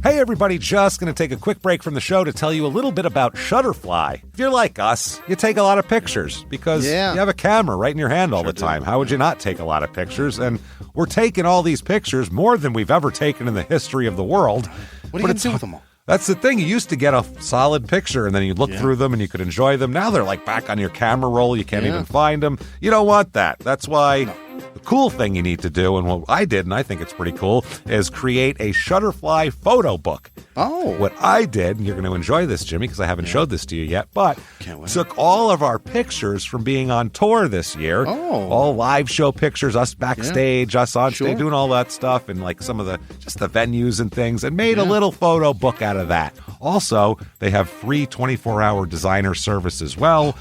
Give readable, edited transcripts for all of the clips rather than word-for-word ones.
Hey everybody, just going to take a quick break from the show to tell you a little bit about Shutterfly. If you're like us, you take a lot of pictures because you have a camera right in your hand all the time. How would you not take a lot of pictures? And we're taking all these pictures, more than we've ever taken in the history of the world. What are you going to do with them all? That's the thing. You used to get a solid picture, and then you'd look through them, and you could enjoy them. Now they're like back on your camera roll. You can't even find them. You don't want that. That's why the cool thing you need to do, and what I did, and I think it's pretty cool, is create a Shutterfly photo book. Oh. What I did, and you're going to enjoy this, Jimmy, because I haven't showed this to you yet, but took all of our pictures from being on tour this year. Oh. All live show pictures, us backstage, us on stage, doing all that stuff, and like some of the, just the venues and things, and made a little photo book out of that. Also, they have free 24-hour designer service as well.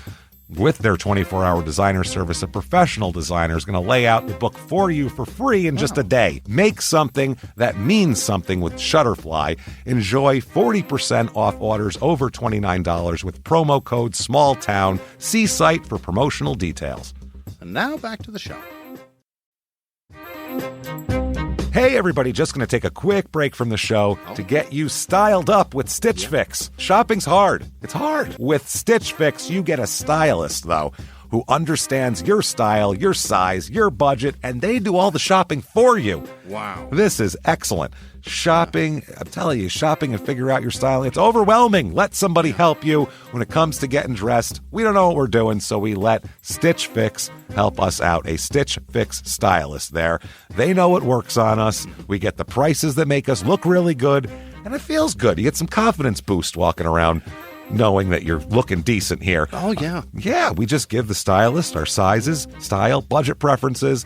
With their 24-hour designer service, a professional designer is going to lay out the book for you for free in just a day. Make something that means something with Shutterfly. Enjoy 40% off orders over $29 with promo code SMALLTOWN. See site for promotional details. And now back to the show. Hey everybody, just going to take a quick break from the show to get you styled up with Stitch Fix. Shopping's hard. It's hard. With Stitch Fix, you get a stylist, though, who understands your style, your size, your budget, and they do all the shopping for you. Wow. This is excellent. Shopping, I'm telling you, shopping and figure out your style, it's overwhelming. Let somebody help you when it comes to getting dressed. We don't know what we're doing, so we let Stitch Fix help us out. A Stitch Fix stylist there. They know what works on us. We get the prices that make us look really good, and it feels good. You get some confidence boost walking around knowing that you're looking decent here. Oh, yeah. Yeah, we just give the stylist our sizes, style, budget preferences.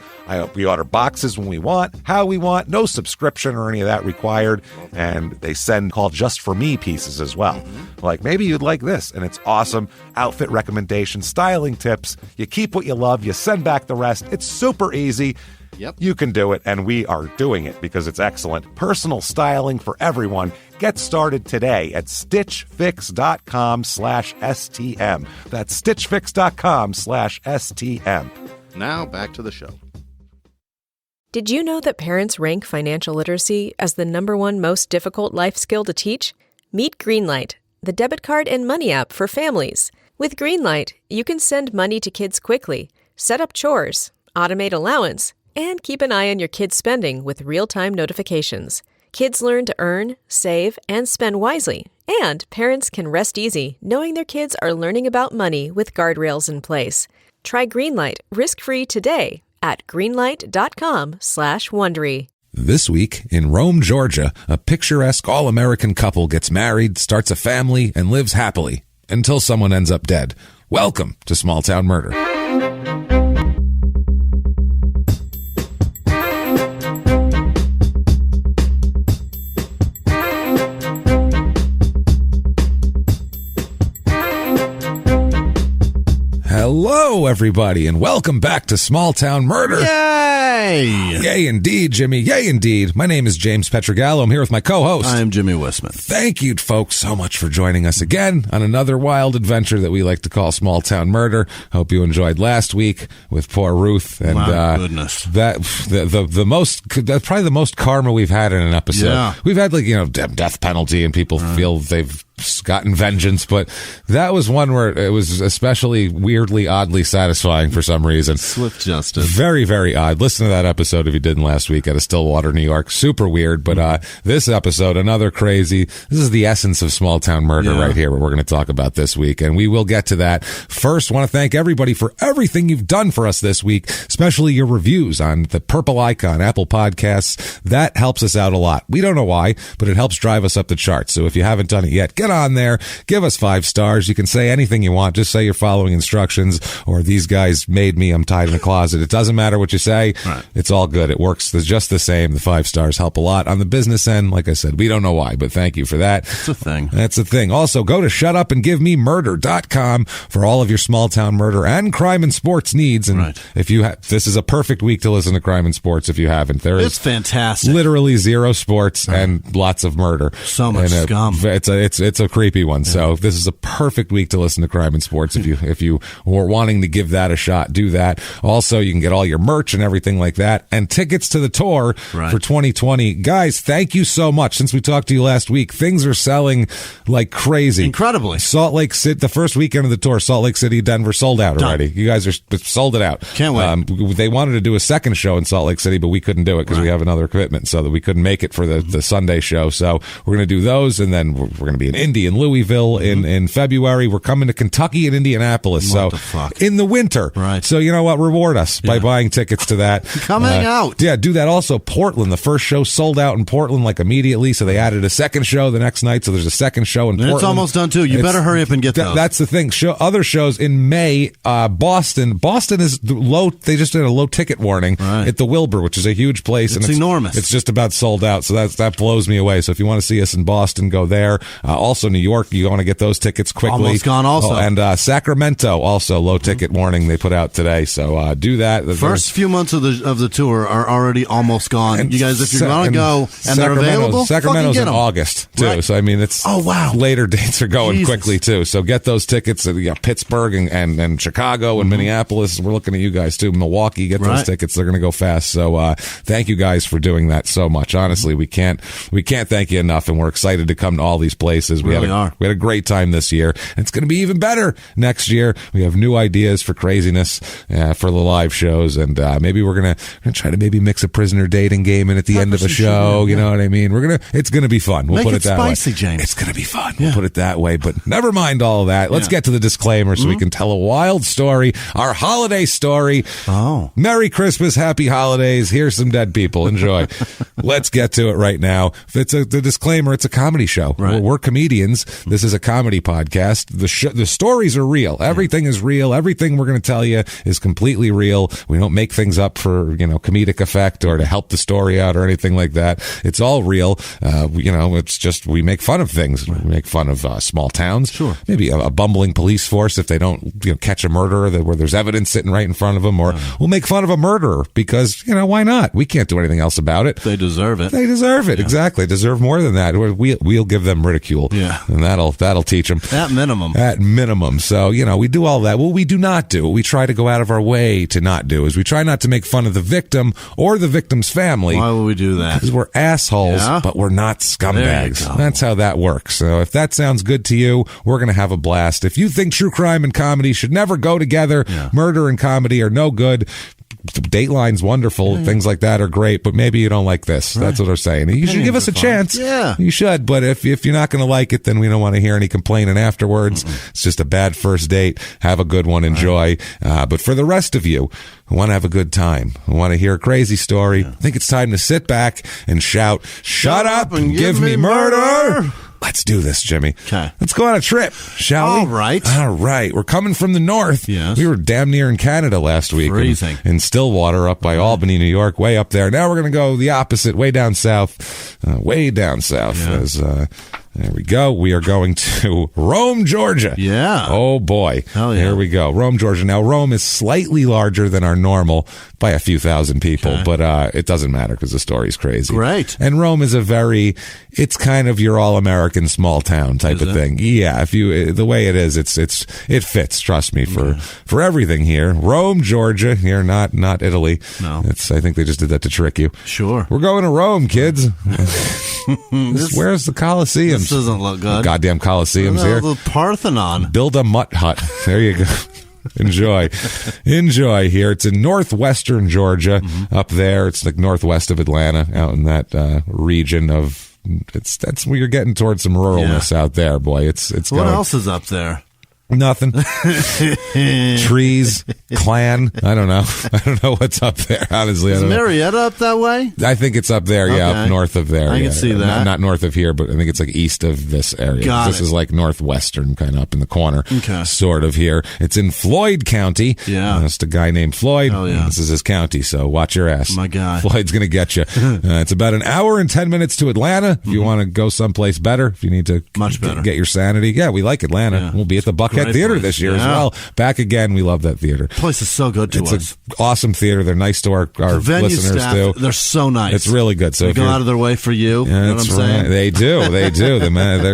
We order boxes when we want, how we want, no subscription or any of that required. And they send called Just For Me pieces as well. Like, maybe you'd like this, and it's awesome. Outfit recommendations, styling tips. You keep what you love, you send back the rest. It's super easy. Yep. You can do it, and we are doing it because it's excellent. Personal styling for everyone. Get started today at stitchfix.com/STM. That's stitchfix.com/STM. Now back to the show. Did you know that parents rank financial literacy as the #1 most difficult life skill to teach? Meet Greenlight, the debit card and money app for families. With Greenlight, you can send money to kids quickly, set up chores, automate allowance, and keep an eye on your kids' spending with real-time notifications. Kids learn to earn, save, and spend wisely. And parents can rest easy knowing their kids are learning about money with guardrails in place. Try Greenlight risk-free today at greenlight.com/Wondery. This week, in Rome, Georgia, a picturesque all-American couple gets married, starts a family, and lives happily until someone ends up dead. Welcome to Small Town Murder. Hello, everybody, and welcome back to Small Town Murder. Yay! Yay, indeed, Jimmy. Yay, indeed. My name is James Pietragallo. I'm here with my co-host. I'm Jimmie Whisman. Thank you, folks, so much for joining us again on another wild adventure that we like to call Small Town Murder. Hope you enjoyed last week with poor Ruth. And my goodness, that's probably the most karma we've had in an episode. Yeah. We've had death penalty, and people feel they've gotten vengeance, but that was one where it was especially weirdly, oddly satisfying for some reason. Swift justice. Very, very odd. Listen to that episode if you didn't last week out of Stillwater, New York. Super weird, but this episode, another crazy. This is the essence of Small Town Murder right here, what we're going to talk about this week, and we will get to that. First, want to thank everybody for everything you've done for us this week, especially your reviews on the purple icon, Apple Podcasts. That helps us out a lot. We don't know why, but it helps drive us up the charts. So if you haven't done it yet, get on there, give us 5 stars. You can say anything you want. Just say you're following instructions, or these guys made me, I'm tied in a closet. It doesn't matter what you say. Right. It's all good. It works just the same. The 5 stars help a lot. On the business end, like I said, we don't know why, but thank you for that. It's a thing. That's a thing. Also, go to shutupandgivememurder.com for all of your small town murder and crime and sports needs. And if you this is a perfect week to listen to crime and sports if you haven't. It's fantastic. Literally 0 sports and lots of murder. So much scum. It's It's a creepy one. So this is a perfect week to listen to Crime and Sports. If you were wanting to give that a shot, do that. Also, you can get all your merch and everything like that, and tickets to the tour for 2020. Guys, thank you so much. Since we talked to you last week, things are selling like crazy. Incredibly. Salt Lake City, the first weekend of the tour, Salt Lake City, Denver, sold out already. You guys are sold it out. Can't wait. They wanted to do a second show in Salt Lake City, but we couldn't do it because we have another commitment, so that we couldn't make it for the Sunday show. So we're going to do those, and then we're going to be in Indy and Louisville in February. We're coming to Kentucky and Indianapolis. What the fuck? In the winter. Right. So you know what? Reward us by buying tickets to that. Come hang out. Yeah, do that. Also, Portland. The first show sold out in Portland like immediately, so they added a second show the next night. So there's a second show in Portland. It's almost done too. You better hurry up and get those. That's the thing. Other shows in May. Boston. Boston is low. They just did a low ticket warning at the Wilbur, which is a huge place. It's enormous. It's just about sold out. So that blows me away. So if you want to see us in Boston, go there. Also, New York, you want to get those tickets quickly. Almost gone also. And Sacramento, also low ticket warning they put out today. So do that. First few months of the tour are already almost gone. And you guys, if you're going to go and they're available, Sacramento's get in them. August too. Right. So I mean, it's later dates are going quickly too. So get those tickets. Pittsburgh and Chicago and Minneapolis. We're looking at you guys too. Milwaukee, get those tickets. They're going to go fast. So thank you guys for doing that so much. Honestly, we can't thank you enough, and we're excited to come to all these places. We had a great time this year, and it's going to be even better next year. We have new ideas for craziness for the live shows, and maybe we're gonna try to maybe mix a prisoner dating game in at the end of the show. You know what I mean? It's gonna be fun. We'll put it that spicy, way. James. It's gonna be fun. We'll put it that way. But never mind all of that. Let's get to the disclaimer so we can tell a wild story, our holiday story. Oh, Merry Christmas, Happy Holidays. Here's some dead people. Enjoy. Let's get to it right now. The disclaimer. It's a comedy show. Right. We're comedians. This is a comedy podcast. The stories are real. Everything is real. Everything we're going to tell you is completely real. We don't make things up for comedic effect or to help the story out or anything like that. It's all real. It's just we make fun of things. We make fun of small towns. Sure. Maybe a bumbling police force if they don't catch a murderer where there's evidence sitting right in front of them, or we'll make fun of a murderer because why not? We can't do anything else about it. they deserve it. They deserve it. Exactly. Deserve more than that. We'll give them ridicule. Yeah. And that'll teach them. At minimum. At minimum. So, we do all that. What we do not do, what we try to go out of our way to not do, is we try not to make fun of the victim or the victim's family. Why would we do that? Because we're assholes, but we're not scumbags. That's how that works. So if that sounds good to you, we're going to have a blast. If you think true crime and comedy should never go together, murder and comedy are no good, Dateline's wonderful, things like that are great, but maybe you don't like this. That's what we're saying. You should give us a chance. Yeah. You should, but if you're not going to like it, then we don't want to hear any complaining afterwards. It's just a bad first date. Have a good one. Enjoy. But for the rest of you who want to have a good time, who want to hear a crazy story, I think it's time to sit back and shout, "Shut up and give me murder!" Let's do this, Jimmy. Okay. Let's go on a trip, shall we? All right. All right. We're coming from the north. Yes. We were damn near in Canada last week. Freezing. In Stillwater up by Albany, New York, way up there. Now we're going to go the opposite, way down south. Way down south. Yeah. There we go. We are going to Rome, Georgia. Yeah. Oh, boy. Hell yeah. Here we go. Rome, Georgia. Now, Rome is slightly larger than our normal by a few thousand people, but it doesn't matter because the story's crazy. Great. And Rome is it's kind of your all-American small town type of thing. Yeah. The way it is, it fits, trust me, for everything here. Rome, Georgia. Here, not Italy. No. I think they just did that to trick you. Sure. We're going to Rome, kids. Where's the Colosseum? This doesn't look good. Goddamn Colosseums here. The Parthenon. Build a mutt hut. There you go. Enjoy here. It's in northwestern Georgia. Up there, it's like northwest of Atlanta, out in that region of. That's where you're getting towards some ruralness out there, boy. It's. What else is up there? Nothing. Trees, clan. I don't know. I don't know what's up there, honestly. Is Marietta up that way? I think it's up there, up north of there. I can see that. Not north of here, but I think it's like east of this area. This is like northwestern, kind of up in the corner, sort of here. It's in Floyd County. Yeah. It's a guy named Floyd. Oh, yeah. This is his county, so watch your ass. My God. Floyd's going to get you. It's about an hour and 10 minutes to Atlanta. If you want to go someplace better, if you need to get your sanity. Yeah, we like Atlanta. Yeah. We'll be at the Buckhead Theater this year as well. Back again. We love that theater. place is so good to It's us. an awesome theater. They're nice to our Venue listeners staff, too. they're so nice. It's really good. So They if go you're- out of their way for you. Yeah, You know what I'm that's saying? right. They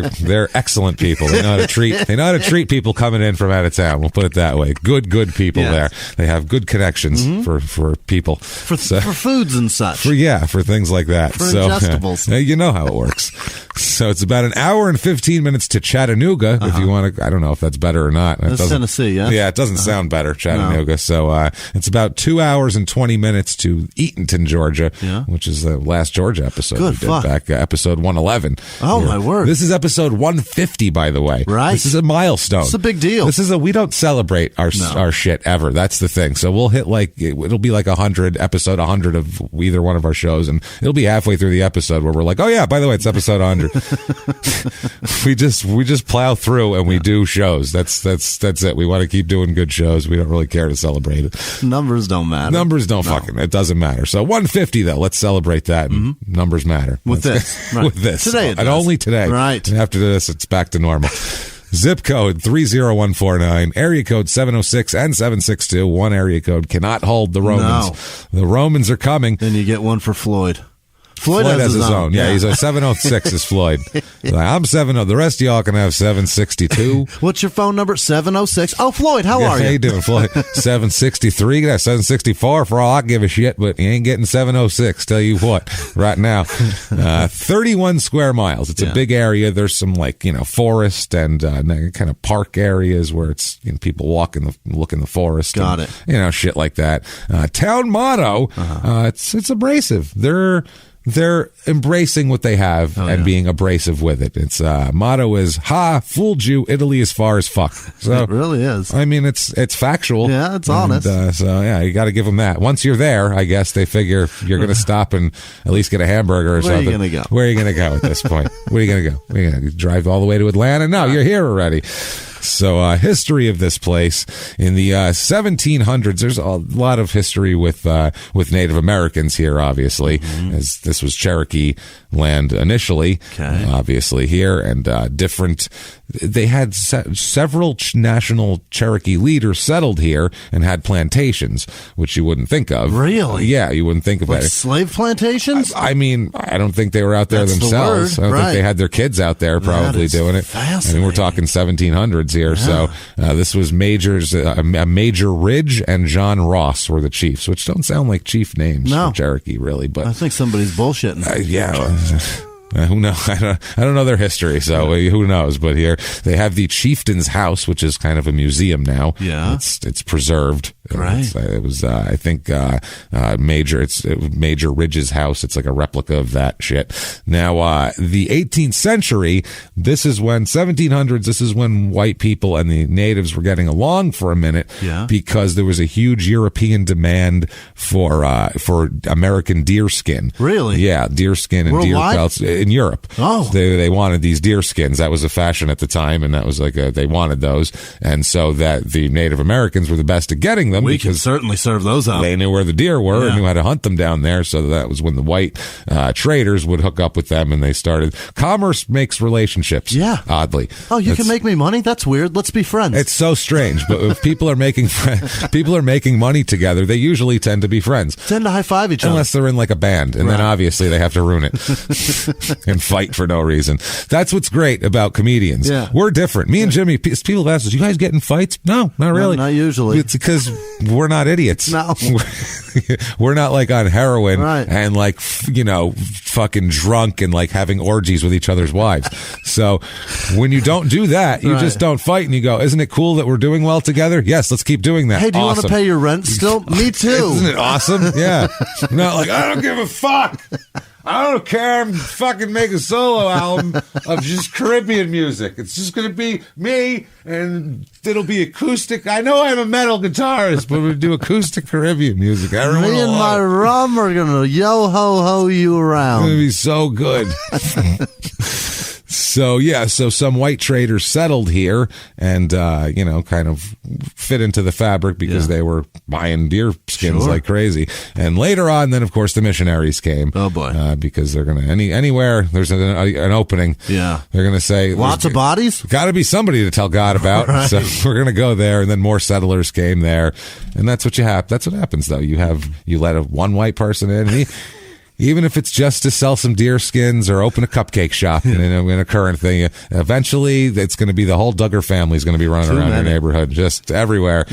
do. They're excellent people. They know how to treat people coming in from out of town. We'll put it that way. Good people Yes. there. They have good connections for people. For foods and such. For things like that. For ingestibles. You know how it works. So it's about an hour and 15 minutes to Chattanooga. If you want to, I don't know if that's better or not. It That's doesn't- Tennessee, yeah? Yeah, it doesn't sound better, Chattanooga. So it's about 2 hours and 20 minutes to Eatonton, Georgia, which is the last Georgia episode Good we did fuck. back, episode 111. Oh, my word. This is episode 150, by the way. Right. This is a milestone. It's a big deal. We don't celebrate our shit ever. That's the thing. So we'll hit it'll be like 100, episode 100 of either one of our shows, and it'll be halfway through the episode where we're like, oh yeah, by the way, it's episode 100. we just plow through and we do shows. That's it. We want to keep doing good shows. We don't really care to celebrate it. Numbers don't matter. Numbers don't fucking, it doesn't matter. So 150 though, let's celebrate that. And numbers matter. With this. Right. With this. Today it And does. only today. Right. And after this, it's back to normal. Zip code 30149, area code 706 and 762. One area code cannot hold the Romans. The Romans are coming. Then you get one for Floyd. Floyd has his own. Yeah, Yeah. he's a 706 is Floyd. Like, I'm 70. The rest of y'all can have 762. What's your phone number? 706. Oh, Floyd, how are How you? you doing, Floyd? 763. You can have 764 for all I give a shit, but you ain't getting 706. Tell you what, right now, 31 square miles. It's a big area. There's some forest and kind of park areas where it's people look in the forest. Got and, it. Shit like that. Town motto. It's abrasive. They're embracing what they have and being abrasive with it. Its motto is "Ha, fooled you. Italy is far as fuck." So It really is. I mean, it's factual. Yeah, it's honest. So yeah, you got to give them that. Once you're there, I guess they figure you're going to stop and at least get a hamburger or Where are something. you gonna go? Where are you going to go at this point? Where are you going to go? Are you going to drive all the way to Atlanta? No, you're here already. So, history of this place in the 1700s. There's a lot of history with Native Americans here, obviously, as this was Cherokee land initially, obviously here, and different. They had several national Cherokee leaders settled here and had plantations, which you wouldn't think of. Really? Yeah, you wouldn't think of What, that. slave plantations? I mean, I don't think they were out there That's the themselves. word, I don't think right. they had their kids out there probably is doing it. I mean, we're talking 1700s here. So this was a Major Ridge and John Ross were the chiefs, which don't sound like chief names for Cherokee, really. But I think somebody's bullshitting. Who knows? I don't know their history, so who knows? But here they have the Chieftain's House, which is kind of a museum now. Yeah, it's preserved. Right. It was, I think, Major Ridge's house. It's like a replica of that shit. Now, the 18th century. This is when 1700s. This is when white people and the natives were getting along for a minute. Yeah. Because there was a huge European demand for American deer skin. Really? Yeah, deer skin and deer Worldwide? pelts in Europe. Oh. They wanted these deer skins. That was a fashion at the time, and that was they wanted those, and so that the Native Americans were the best at getting them. We can because certainly serve those up. they knew where the deer were and Yeah. knew how to hunt them down there. So that was when the white traders would hook up with them, and they started. Commerce makes relationships. Yeah. Oddly. Oh, you can make me money? That's weird. Let's be friends. It's so strange, but if people are making money together, they usually tend to be friends. Tend to high five each other. Unless they're in like a band, and then obviously they have to ruin it and fight for no reason. That's what's great about comedians. Yeah. We're different. Me and Jimmie, people ask us, you guys get in fights? No, not really. not usually. It's because we're not idiots. No. We're not like on heroin Right. and like, fucking drunk and like having orgies with each other's wives. So when you don't do that, you Right. just don't fight and you go, isn't it cool that we're doing well together? Yes, let's keep doing that. Hey, do you want to Awesome. pay your rent still? Me too. Isn't it awesome? Yeah. Not like, I don't give a fuck. I don't care. I'm fucking making a solo album of just Caribbean music. It's just going to be me, and it'll be acoustic. I know I'm a metal guitarist, but we'll do acoustic Caribbean music. Everyone Me will and love my it. rum are going to yo-ho-ho you It's going to around. be so good. So some white traders settled here and, kind of fit into the fabric because they were buying deer skins like crazy. And later on, then, of course, the missionaries came. Oh, boy. Because they're going to, anywhere there's an opening, they're going to say, lots of bodies? Got to be somebody to tell God about. Right. So we're going to go there. And then more settlers came there. And that's what that's what happens, though. You let one white person in, and even if it's just to sell some deer skins or open a cupcake shop in a current thing, eventually it's going to be the whole Duggar family is going to be running around your neighborhood, just everywhere.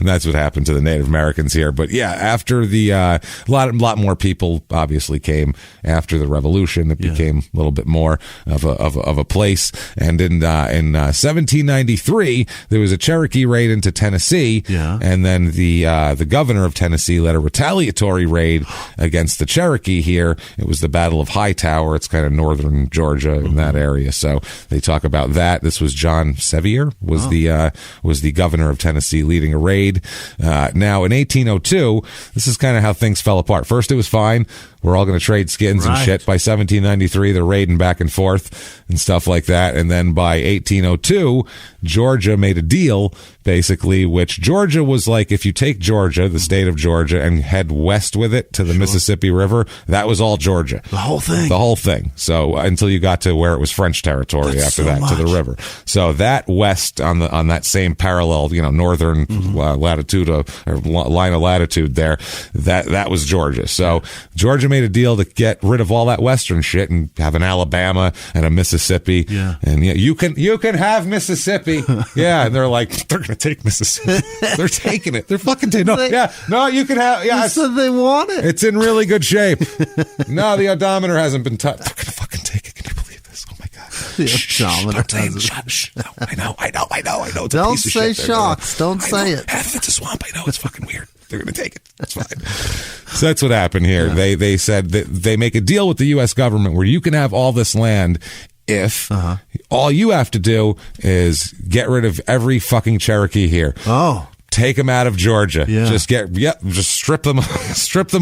That's what happened to the Native Americans here. But yeah, after the lot more people obviously came after the Revolution. It became a little bit more of a place. And in 1793, there was a Cherokee raid into Tennessee, and then the governor of Tennessee led a retaliatory raid against the Cherokee here. It was the Battle of Hightower. It's kind of northern Georgia in that area. So they talk about that. This was John Sevier was the governor of Tennessee leading a raid. Now in 1802, this is kind of how things fell apart. First, it was fine. We're all going to trade skins and shit. By 1793, they're raiding back and forth and stuff like that. And then by 1802, Georgia made a deal, basically, which Georgia was like, if you take Georgia, the state of Georgia, and head west with it to the Mississippi River, that was all Georgia. The whole thing. The whole thing. So until you got to where it was French territory to the river. So that west on that same parallel, northern latitude or line of latitude there, that was Georgia. So Georgia made a deal to get rid of all that western shit and have an Alabama and a Mississippi. Yeah. And you can have Mississippi. Yeah. And they're like, they're going to take Mississippi. They're taking it. They're fucking taking it. No, you can have. Yeah. They said they want it. It's in really good shape. No, the odometer hasn't been touched. They're going to fucking take it. Can you believe this? Oh my God. The odometer Shh. No, I know. It's Don't a piece of say shit. shocks. Don't say it. Half of it's a swamp. I know. It's fucking weird. They're going to take it. That's fine. So that's what happened here. Yeah. They said that they make a deal with the U.S. government where you can have all this land if all you have to do is get rid of every fucking Cherokee here. Oh. Take them out of Georgia. Yeah. Just strip them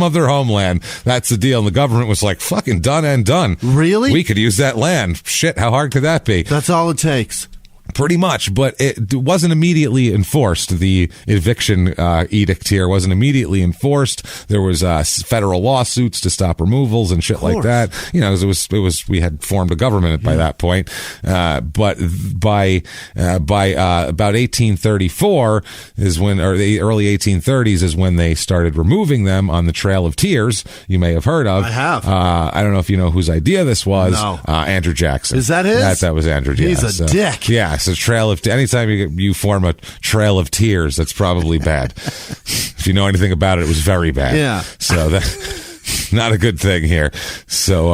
of their homeland. That's the deal. And the government was like, fucking done and done. Really? We could use that land. Shit, how hard could that be? That's all it takes. Pretty much, but it wasn't immediately enforced. The eviction edict here wasn't immediately enforced. There was federal lawsuits to stop removals and shit like that. It was we had formed a government by that point. But by about 1834 is when, or the early 1830s is when they started removing them on the Trail of Tears. You may have heard of. I have. I don't know if you know whose idea this was. No. Andrew Jackson. Is that his? That was Andrew. He's a dick. Yeah. So Trail of anytime you form a Trail of Tears, that's probably bad. If you know anything about it, it was very bad. Yeah. So that. Not a good thing here. So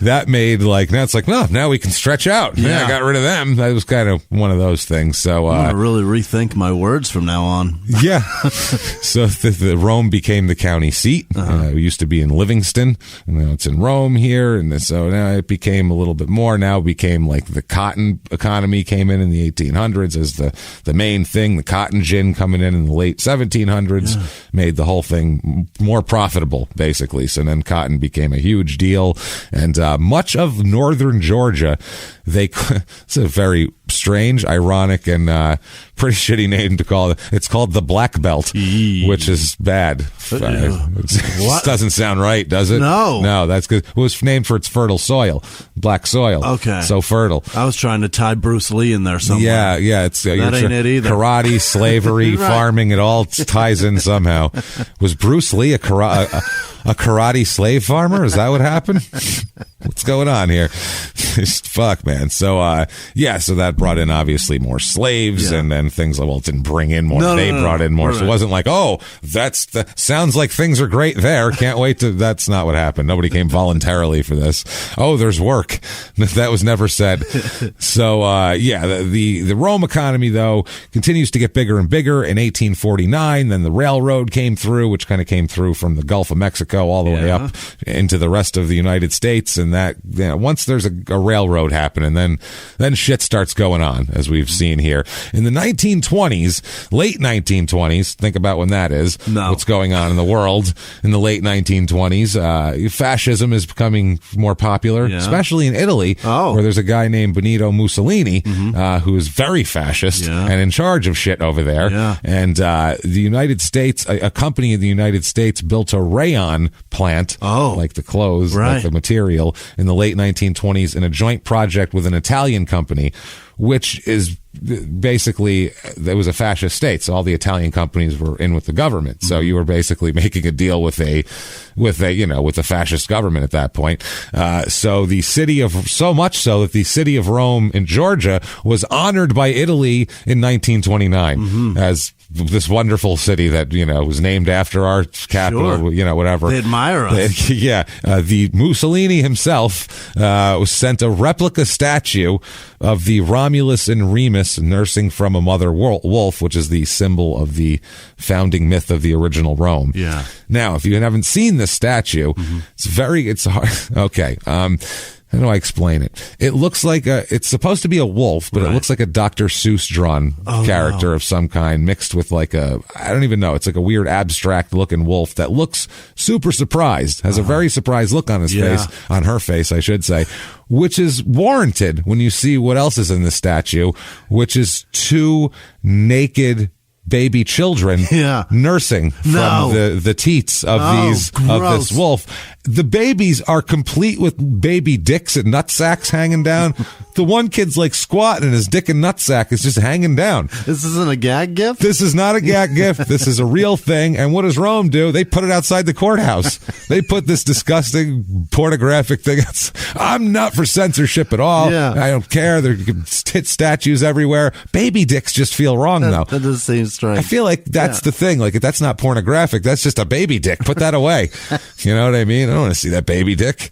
that made now we can stretch out. Yeah, I got rid of them. That was kind of one of those things. So I'm gonna really rethink my words from now on. Yeah. So the Rome became the county seat. It used to be in Livingston, and now it's in Rome here. And so now it became a little bit more. Now it became like the cotton economy came in the 1800s as the main thing. The cotton gin coming in the late 1700s made the whole thing more profitable, basically. So then cotton became a huge deal, and much of northern Georgia, it's a very strange, ironic, and pretty shitty name to call it. It's called the Black Belt, which is bad. It doesn't sound right, does it? No, that's good. It was named for its fertile soil, black soil. Okay, so fertile. I was trying to tie Bruce Lee in there somewhere. Yeah. It's that ain't it either. Karate, slavery, farming. It all ties in somehow. Was Bruce Lee a karate slave farmer? Is that what happened? What's going on here? Fuck, man. So, so that brought in obviously more slaves and then things like, well, it didn't bring in more. They brought in more. Right. So it wasn't like, sounds like things are great there. Can't wait to, that's not what happened. Nobody came voluntarily for this. Oh, there's work. That was never said. So, the Rome economy, though, continues to get bigger and bigger. In 1849, then the railroad came through, which kind of came through from the Gulf of Mexico Mexico all the way up into the rest of the United States. And that, once there's a railroad happening, then shit starts going on, as we've seen here. In the 1920s, late 1920s, think about when that is, what's going on in the world in the late 1920s. Fascism is becoming more popular, especially in Italy, where there's a guy named Benito Mussolini, who is very fascist and in charge of shit over there. And the United States, a company in the United States built a rayon plant, like the clothes, like the material, in the late 1920s in a joint project with an Italian company, which is basically, there was a fascist state, so all the Italian companies were in with the government. So you were basically making a deal with the fascist government at that point. So much so that the city of Rome in Georgia was honored by Italy in 1929 as this wonderful city that, was named after our capital, whatever. They admire us. The Mussolini himself was sent a replica statue of the Romulus and Remus nursing from a mother wolf, which is the symbol of the founding myth of the original Rome. Now, if you haven't seen this statue, it's hard. Okay. How do I explain it? It looks like it's supposed to be a wolf, but it looks like a Dr. Seuss drawn character of some kind mixed with I don't even know. It's like a weird abstract looking wolf that looks super surprised, has a very surprised look on his face, on her face, I should say, which is warranted when you see what else is in the statue, which is two naked baby children nursing from the teats of this wolf. The babies are complete with baby dicks and nut-sacks hanging down. The one kid's squatting and his dick and nutsack is just hanging down. This isn't a gag gift? This is not a gag gift. This is a real thing. And what does Rome do? They put it outside the courthouse. They put this disgusting pornographic thing. I'm not for censorship at all. I don't care. There's tit statues everywhere. Baby dicks just feel wrong, though. That does seem strange. I feel like that's the thing. That's not pornographic. That's just a baby dick. Put that away. You know what I mean? I don't want to see that baby dick.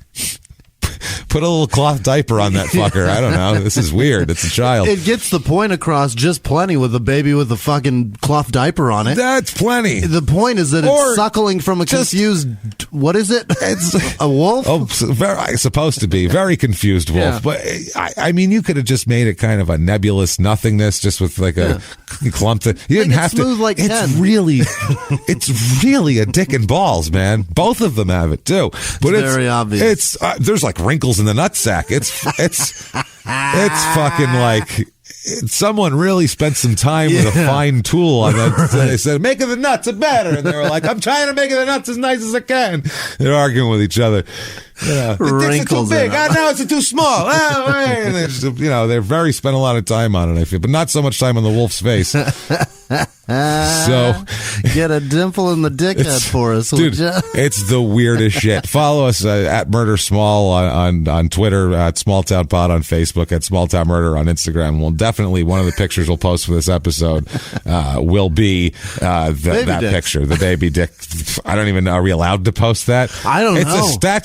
Put a little cloth diaper on that fucker. I don't know. This is weird. It's a child. It gets the point across just plenty with a baby with a fucking cloth diaper on it. That's plenty. The point is that it's suckling from a confused, what is it? It's a wolf? Supposed to be. Very confused wolf. But, I mean, you could have just made it kind of a nebulous nothingness, just with a clump. You didn't have to. It's really a dick and balls, man. Both of them have it, too. But it's very obvious. There's wrinkles in the nutsack. It's fucking someone really spent some time with a fine tool on that. They said, make the nuts better. And they were like, I'm trying to make the nuts as nice as I can. They're arguing with each other. The dicks are too big. Now it's too small. And they just, they're spent a lot of time on it, I feel, but not so much time on the wolf's face. So get a dimple in the dickhead for us, dude. It's the weirdest shit. Follow us at Murder Small on Twitter, at Small Town Pod on Facebook, at Small Town Murder on Instagram. Well, definitely one of the pictures we'll post for this episode will be that picture, the baby dick. I don't even know. Are we allowed to post that? I don't know.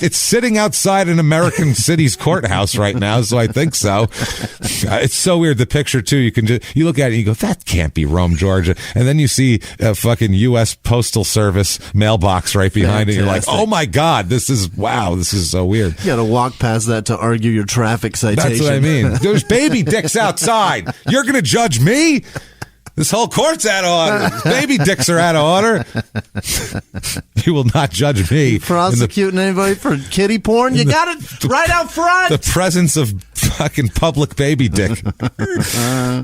It's sitting outside an American city's courthouse right now, so I think so. It's so weird. The picture too. You look at it and you go, that can't be Rome, Georgia. And then you see a fucking U.S. Postal Service mailbox right behind it. You're like, oh my God, this is so weird. You got to walk past that to argue your traffic citation. That's what I mean. There's baby dicks outside. You're going to judge me? This whole court's out of order. Baby dicks are out of order. You will not judge me. Prosecuting anybody for kiddie porn? You got it right out front. The presence of fucking public baby dick.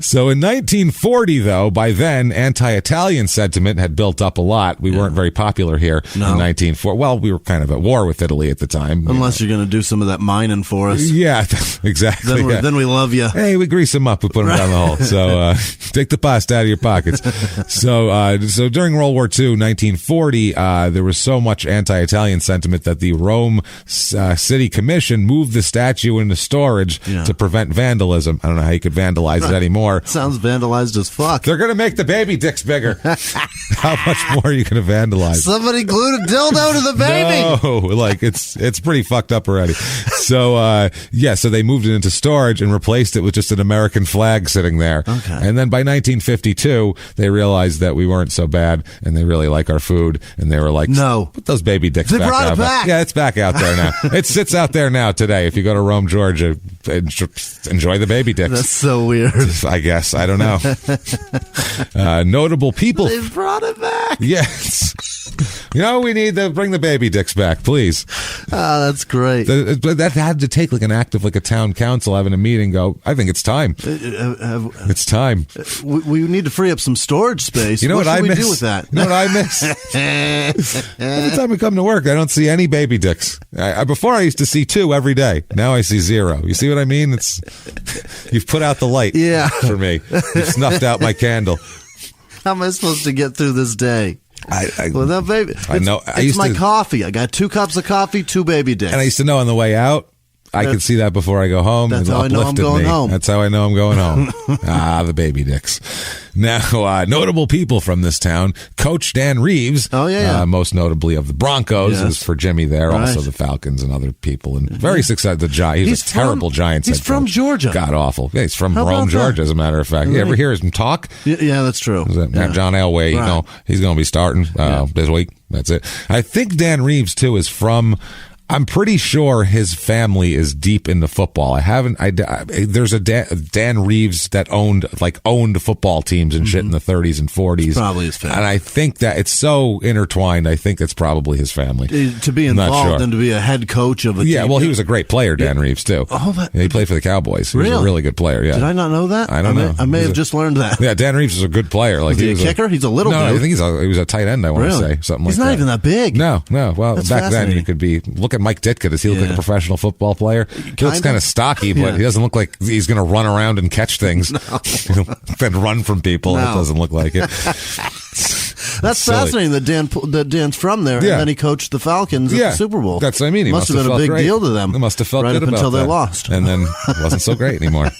So in 1940, though, by then, anti-Italian sentiment had built up a lot. We weren't very popular here in 1940. Well, we were kind of at war with Italy at the time. Unless you're going to do some of that mining for us. Yeah, exactly. Then we love you. Hey, we grease them up. We put them down the hole. So take the pasta out of your pockets. So during World War II, 1940, there was so much anti-Italian sentiment that the Rome City Commission moved the statue into storage to prevent vandalism. I don't know how you could vandalize it anymore. Sounds vandalized as fuck. They're going to make the baby dicks bigger. How much more are you going to vandalize? Somebody glued a dildo to the baby. No, like it's pretty fucked up already. So so they moved it into storage and replaced it with just an American flag sitting there. Okay. And then by 1952, they realized that we weren't so bad and they really like our food, and they were like, no, put those baby dicks they back brought out. it back. Yeah, it's back out there now. It sits out there now today. If you go to Rome, Georgia, enjoy the baby dicks. That's so weird. I guess. I don't know. Notable people. They brought it back. Yes. We need to bring the baby dicks back, please. That's great. That had to take like an act of like a town council having a meeting. Go, I think it's time. It's time. We need to free up some storage space. You know what I miss? Do with that? You know what I miss? Every time I come to work, I don't see any baby dicks. Before I used to see 2 every day. Now I see 0. You see what I mean? You've put out the light. Yeah. For me. You've snuffed out my candle. How am I supposed to get through this day? Well, that baby. I know. It's my coffee. I got 2 cups of coffee, 2 baby dicks. And I used to know on the way out, I could see that before I go home. That's It how I know I'm uplifted going me. home. That's how I know I'm going home. The baby dicks. Now, notable people from this town. Coach Dan Reeves. Oh, yeah. Most notably of the Broncos. Yes. Is for Jimmie there. Right. Also the Falcons and other people. And very successful. The Giants. He's a terrible Giants He's head from coach. Georgia. God awful. Yeah, he's from How Rome, about Georgia, that? as a matter of fact. You ever hear him talk? Yeah, that's true. John Elway, Right. he's going to be starting this week. That's it. I think Dan Reeves, too, is from... I'm pretty sure his family is deep into football. There's a Dan Reeves that owned football teams and shit in the 30s and 40s. It's probably his family. And I think that it's so intertwined. I think it's probably his family. To be involved and to be a head coach of a team. Yeah, well, he was a great player, Dan Reeves, too. Oh, he played for the Cowboys. He was a really good player, yeah. Did I not know that? I don't know. I may have just learned that. Yeah, Dan Reeves is a good player. Like Was he a kicker? He's a little dude. I think he was a tight end, I want to say. Something He's like that. not even that big. No. Well, That's back then fascinating. you could be... Look at Mike Ditka. Does he look like a professional football player? He looks kind of stocky, but he doesn't look like he's going to run around and catch things and run from people. No. It doesn't look like it. That's fascinating that Dan's from there, and then he coached the Falcons at the Super Bowl. That's what I mean. He must have been a big deal to them. It must have felt right good up about until that. they lost. And then it wasn't so great anymore.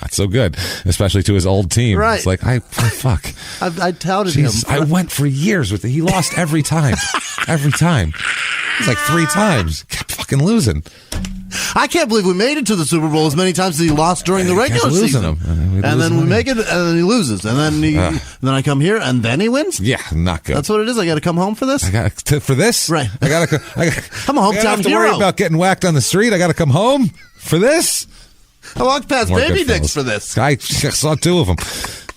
Not so good, especially to his old team. Right. It's like, fuck. I touted him. I went for years with it. He lost every time. Every time. It's like 3 times. Kept fucking losing. I can't believe we made it to the Super Bowl as many times as he lost during the regular season. And then we make it, and then he loses, and then then I come here, and then he wins. Yeah, not good. That's what it is. I got to come home for this. For this, right? I'm a hometown have to hero. worry about getting whacked on the street. I got to come home for this. I walked past More baby good dicks fellas. for this. I saw 2 of them.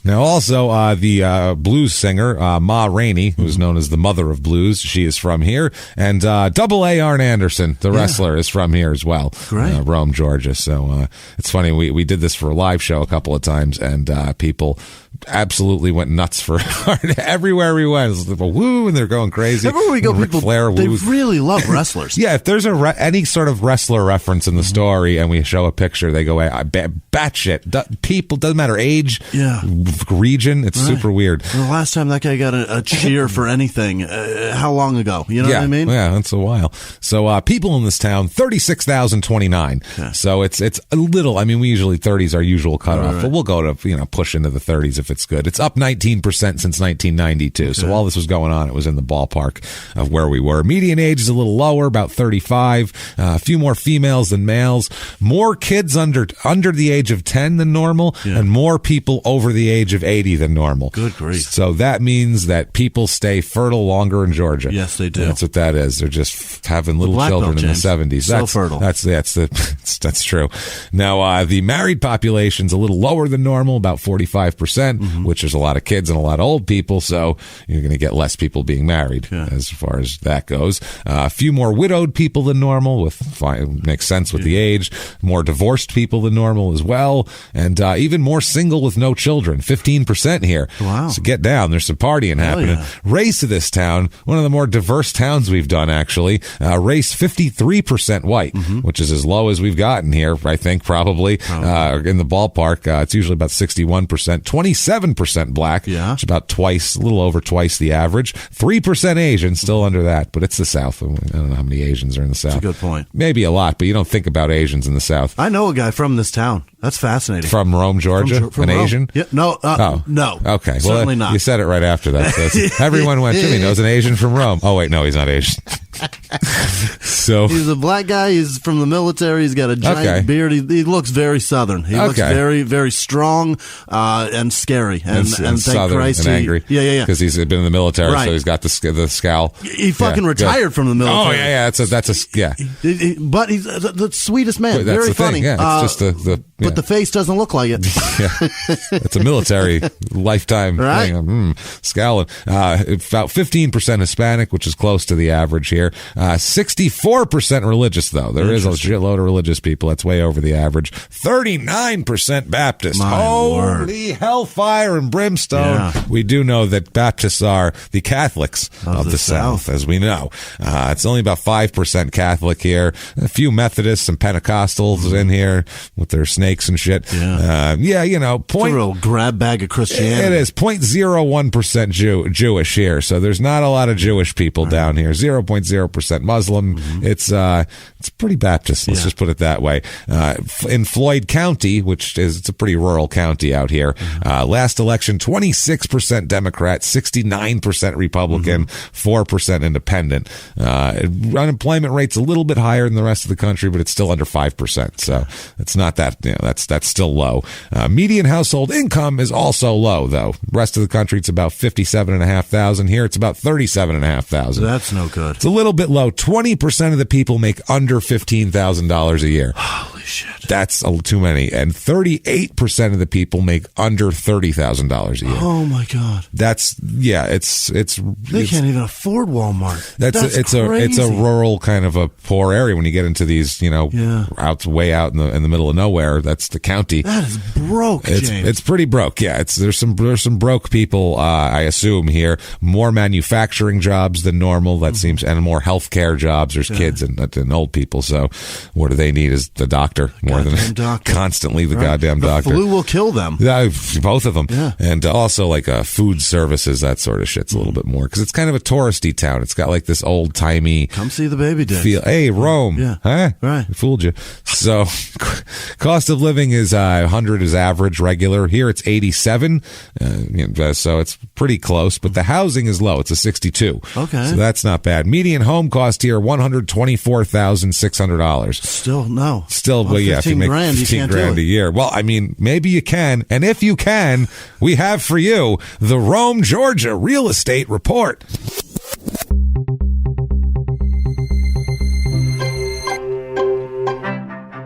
Now, also, the blues singer, Ma Rainey, who's known as the mother of blues, she is from here. And Double A Arn Anderson, the wrestler, is from here as well. Great. Rome, Georgia. So it's funny, we did this for a live show a couple of times, and people absolutely went nuts for it. Everywhere we went, it was a woo, and they're going crazy. Everywhere we go, Ric people, Flair, they woos. really love wrestlers. Yeah, if there's any sort of wrestler reference in the story and we show a picture, they go, batshit. People, doesn't matter age, region, it's super weird. The last time that guy got a cheer for anything, how long ago? You know what I mean? Yeah, that's a while. So people in this town, 36,029. Okay. So it's a little, I mean, we usually 30s our usual cutoff, but we'll go to, push into the 30s if it's good. It's up 19% since 1992. Okay. So while this was going on, it was in the ballpark of where we were. Median age is a little lower, about 35. A few more females than males. More kids under the age of 10 than normal, and more people over the age of 80 than normal. Good grief. So that means that people stay fertile longer in Georgia. Yes, they do. That's what that is. They're just having little Black children belt, in the James. 70s. So fertile. That's true. Now, the married population's a little lower than normal, about 45%, which is a lot of kids and a lot of old people, so you're going to get less people being married as far as that goes. A few more widowed people than normal, makes sense with the age. More divorced people than normal as well, and even more single with no children. 15% here. Wow. So get down. There's some partying happening. Yeah. Race of this town, one of the more diverse towns we've done, actually. Race 53% white, which is as low as we've gotten here, I think, probably. In the ballpark. It's usually about 61%. 27% black, which is about twice, a little over twice the average. 3% Asian, still under that, but it's the South. I don't know how many Asians are in the South. That's a good point. Maybe a lot, but you don't think about Asians in the South. I know a guy from this town. That's fascinating. From Rome, Georgia? From An Rome. Asian? Yeah, no. No. Okay. Certainly not. You said it right after that. So everyone went, Jimmie knows an Asian from Rome. Oh, wait, no, he's not Asian. So he's a black guy. He's from the military. He's got a giant beard. He looks very Southern. He looks very, very strong and scary. And thank Southern Christ and angry. Yeah. Because he's been in the military, so he's got the scowl. He fucking retired from the military. Oh, yeah. But he's the sweetest man. That's very the funny. Thing. Yeah, it's just but the face doesn't look like it. It's a military lifetime thing. Scowling. About 15% Hispanic, which is close to the average here. 64% religious, though. There is a shitload of religious people. That's way over the average. 39% Baptist. Holy hellfire and brimstone. Yeah. We do know that Baptists are the Catholics of the South, as we know. It's only about 5% Catholic here. A few Methodists and Pentecostals in here with their snakes and shit. Yeah. It's a real grab bag of Christianity. It is 0.01% Jewish here. So there's not a lot of Jewish people down here. 0.0% Muslim. It's pretty Baptist. Let's just put it that way. In Floyd County, it's a pretty rural county out here. Last election, 26% Democrat, 69% Republican, 4% Independent. Unemployment rate's a little bit higher than the rest of the country, but it's still under 5%. So it's not that, that's still low. Median household income is also low, though. Rest of the country, it's about $57,500. Here, it's about $37,500. That's no good. It's a little bit low. 20% of the people make under $15,000 a year. Holy shit. That's too many. And 38% of the people make under $30,000 a year. Oh my God. They can't even afford Walmart. That's crazy. It's a rural kind of a poor area when you get into these, way out in the middle of nowhere. That's the county. That is broke, James. It's pretty broke. Yeah, there's some broke people, I assume here. More manufacturing jobs than normal, that seems, and more healthcare jobs. There's kids and old people. So what do they need is the doctor more than constantly the goddamn doctor. The flu will kill them. Both of them. Yeah. And also like food services, that sort of shit's a little bit more because it's kind of a touristy town. It's got like this old timey. Come see the baby days. Feel. Hey, Rome. Yeah. Huh? Right. I fooled you. So cost of living is 100 is average, regular. Here it's 87. So it's pretty close, but the housing is low. It's a 62. Okay. So that's not bad. Median home cost here, $124,600. Still, well, yeah, if you make $15,000 a year. Well, I mean, maybe you can. And if you can, we have for you the Rome, Georgia Real Estate Report.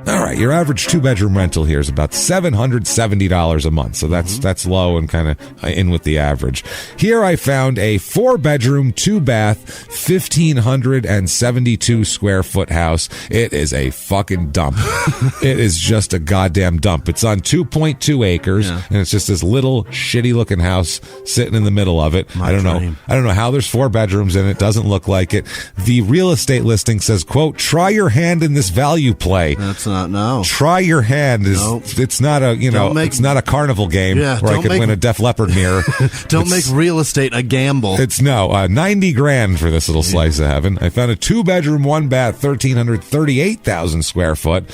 All right, your average 2-bedroom rental here is about $770 a month. So that's low and kind of in with the average. Here I found a 4-bedroom, 2-bath, 1,572 square foot house. It is a fucking dump. It is just a goddamn dump. It's on 2.2 acres, and it's just this little shitty looking house sitting in the middle of it. I don't know how there's 4 bedrooms in it. Doesn't look like it. The real estate listing says, quote, try your hand in this value play. That's not. No. Try your hand it's not a it's not a carnival game where I could win a Def Leppard mirror. Don't make real estate a gamble. It's $90,000 for this little slice of heaven. I found a 2-bedroom, 1-bath, 1,338,000 square foot.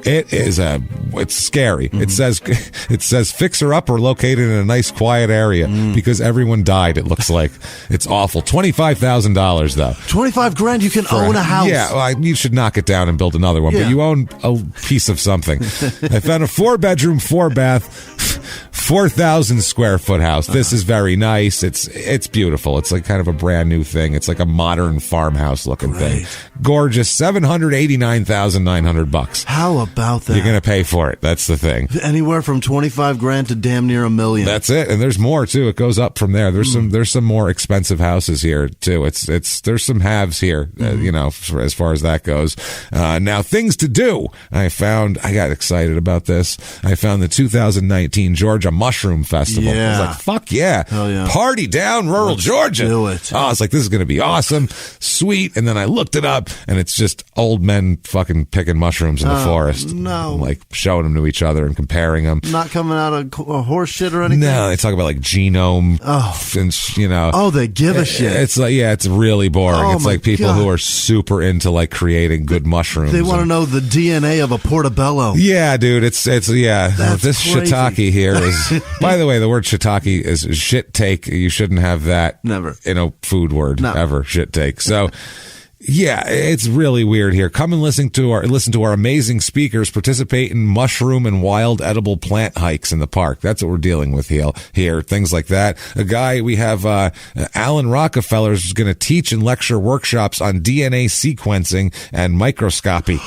It's scary. It says fixer upper located in a nice quiet area because everyone died. It looks like it's awful. $25,000 though. $25,000 you can own a house. Yeah, you should knock it down and build another one. But you own a piece of something. I found a 4-bedroom, 4-bath, 4,000 square foot house. This is very nice. It's beautiful. It's like kind of a brand new thing. It's like a modern farmhouse looking thing. Gorgeous. $789,900. How about that? You're going to pay for it. That's the thing. Anywhere from $25,000 to damn near $1 million. That's it. And there's more too. It goes up from there. There's some more expensive houses here too. There's some haves here, as far as that goes. Now things to do. I got excited about this. I found the 2019 George Georgia Mushroom Festival. Yeah. I was like, fuck yeah. Hell yeah. Party down rural Georgia. Do it. Oh, I was like, this is going to be awesome. Sweet. And then I looked it up, and it's just old men fucking picking mushrooms in the forest. No. And, like, showing them to each other and comparing them. Not coming out of a horse shit or anything? No, they talk about, like, genome. And, you know. Oh, they give a shit. It's like, yeah, it's really boring. Oh, it's my like people God. who are super into, like, creating good mushrooms. They want to and- know the DNA of a portobello. Yeah, dude, it's yeah. That's This crazy. shiitake here is. By the way, the word shiitake is shit take. You shouldn't have that. Never. In a food word No. ever. Shit take. So. Yeah, it's really weird here. Come and listen to our amazing speakers participate in mushroom and wild edible plant hikes in the park. That's what we're dealing with here. Things like that. A guy we have, Alan Rockefeller is going to teach and lecture workshops on DNA sequencing and microscopy.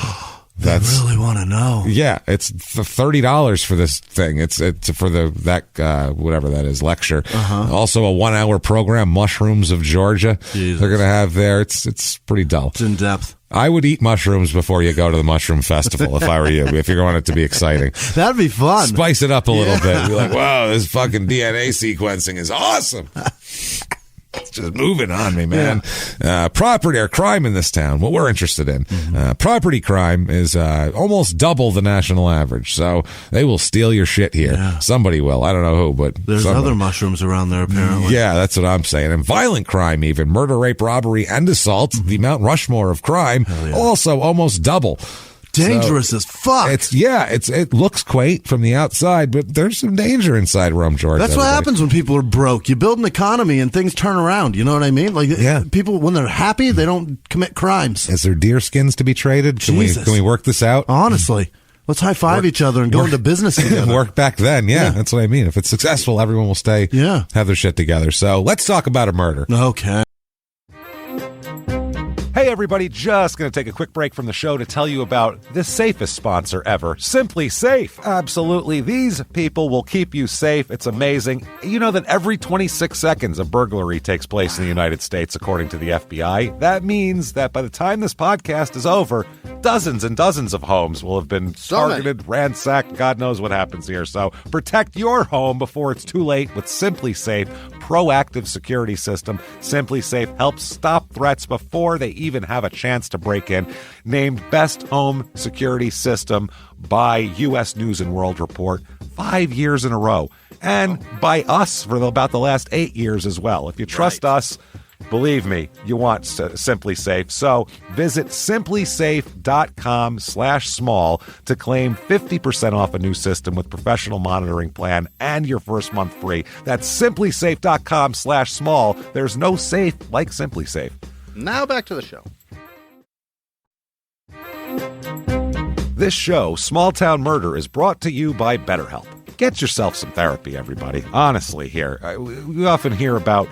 I really want to know. Yeah, it's $30 for this thing. It's for whatever that is lecture. Also a 1 hour program, Mushrooms of Georgia. Jesus. They're gonna have there. It's pretty dull. It's in depth. I would eat mushrooms before you go to the mushroom festival if I were you. If you want it to be exciting, That'd be fun. spice it up a little bit. Be like, wow, this fucking DNA sequencing is awesome. It's just moving on me, man. Property or crime in this town, what we're interested in. Property crime is almost double the national average. So they will steal your shit here. Yeah. Somebody will. I don't know who, but There's somebody. other mushrooms around there, apparently. Yeah, that's what I'm saying. And violent crime, even murder, rape, robbery, and assault, the Mount Rushmore of crime, also almost double. Dangerous as fuck. It looks quaint from the outside, but there's some danger inside Rome, Georgia. That's what happens when people are broke. You build an economy and things turn around. You know what I mean? Like, people, when they're happy, they don't commit crimes. Is there deer skins to be traded? Can Jesus. we work this out? Honestly. Let's high five each other and go into business together. Work back then, that's what I mean. If it's successful, everyone will stay, have their shit together. So let's talk about a murder. Okay. Hey everybody, just going to take a quick break from the show to tell you about the safest sponsor ever, Simply Safe. Absolutely, these people will keep you safe. It's amazing. You know that every 26 seconds a burglary takes place in the United States, according to the FBI. That means that by the time this podcast is over, dozens and dozens of homes will have been targeted, ransacked, God knows what happens here. So protect your home before it's too late with Simply Safe proactive security system. Simply Safe helps stop threats before they even have a chance to break in. Named Best Home Security System by U.S. News and World Report 5 years in a row. And by us for about the last 8 years as well. If you trust us, believe me, you want Simply Safe. So visit simplysafe.com/small to claim 50% off a new system with professional monitoring plan and your first month free. That's simplysafe.com/small. There's no safe like Simply Safe. Now back to the show. This show, Small Town Murder, is brought to you by BetterHelp. Get yourself some therapy, everybody. Honestly, here. We often hear about,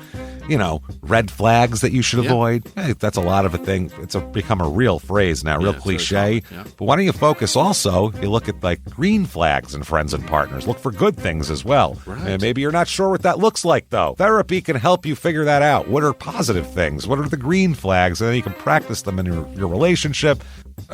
red flags that you should avoid. Hey, that's a lot of a thing. It's become a real phrase now, real cliche. But why don't you focus also, you look at like green flags in friends and partners. Look for good things as well. Right. And maybe you're not sure what that looks like, though. Therapy can help you figure that out. What are positive things? What are the green flags? And then you can practice them in your relationship.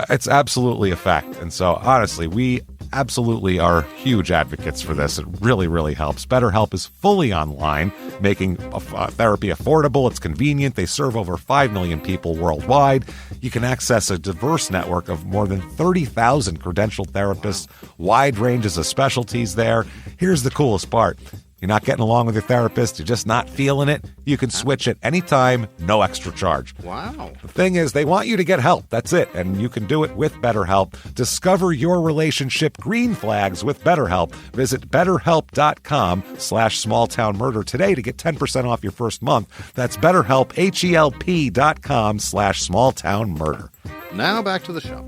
It's absolutely a fact. And so, honestly, we absolutely are huge advocates for this. It really, really helps. BetterHelp is fully online, making therapy affordable. It's convenient. They serve over 5 million people worldwide. You can access a diverse network of more than 30,000 credentialed therapists, wide ranges of specialties there. Here's the coolest part. You're not getting along with your therapist, you're just not feeling it, you can switch at any time, no extra charge. Wow. The thing is, they want you to get help. That's it. And you can do it with BetterHelp. Discover your relationship green flags with BetterHelp. Visit BetterHelp.com/smalltownmurder today to get 10% off your first month. That's BetterHelp, HELP.com/smalltownmurder. Now back to the show.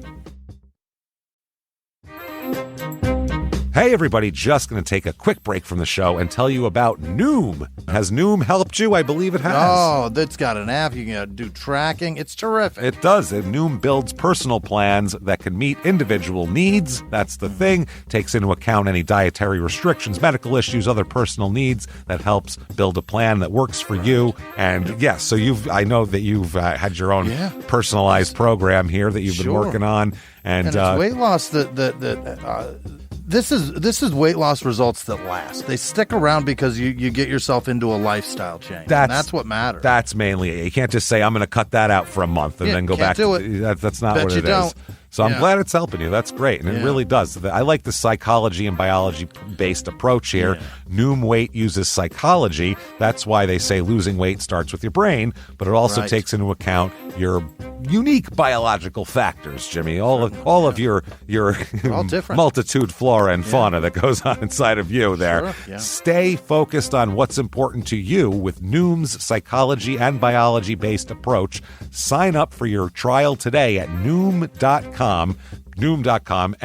Hey everybody, just going to take a quick break from the show and tell you about Noom. Has Noom helped you? I believe it has. Oh, that's got an app. You can do tracking. It's terrific. It does. Noom builds personal plans that can meet individual needs. That's the thing. Takes into account any dietary restrictions, medical issues, other personal needs. That helps build a plan that works for you. And yes, so I know that you've had your own personalized program here that you've been working on. And it's weight loss this is weight loss results that last. They stick around because you get yourself into a lifestyle change. That's what matters. That's mainly it. You can't just say, I'm going to cut that out for a month and then go back to it. That's not what it is. So I'm glad it's helping you. That's great. And it really does. I like the psychology and biology-based approach here. Yeah. Noom Weight uses psychology. That's why they say losing weight starts with your brain, but it also takes into account your unique biological factors, Jimmy. All of your multitude flora and fauna that goes on inside of you there. Sure. Yeah. Stay focused on what's important to you with Noom's psychology and biology-based approach. Sign up for your trial today at Noom.com. Noom.com,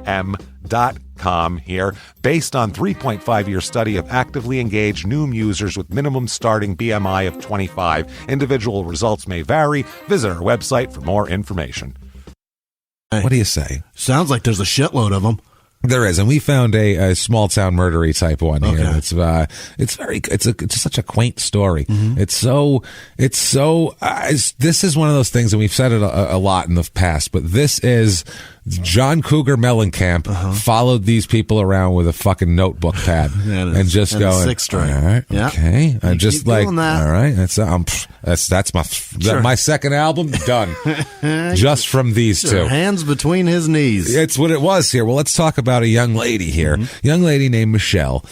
Noom.com here. Based on 3.5-year study of actively engaged Noom users with minimum starting BMI of 25. Individual results may vary. Visit our website for more information. What do you say? Sounds like there's a shitload of them. There is, and we found a small town murdery type one here. It's such a quaint story. Mm-hmm. This is one of those things, and we've said it a lot in the past, but this is John Cougar Mellencamp followed these people around with a fucking notebook pad and just going, six string. All right, okay, and just like, all right, that's my second album done, just from these two. Hands between his knees. It's what it was here. Well, let's talk about a young lady here. Young lady named Michelle.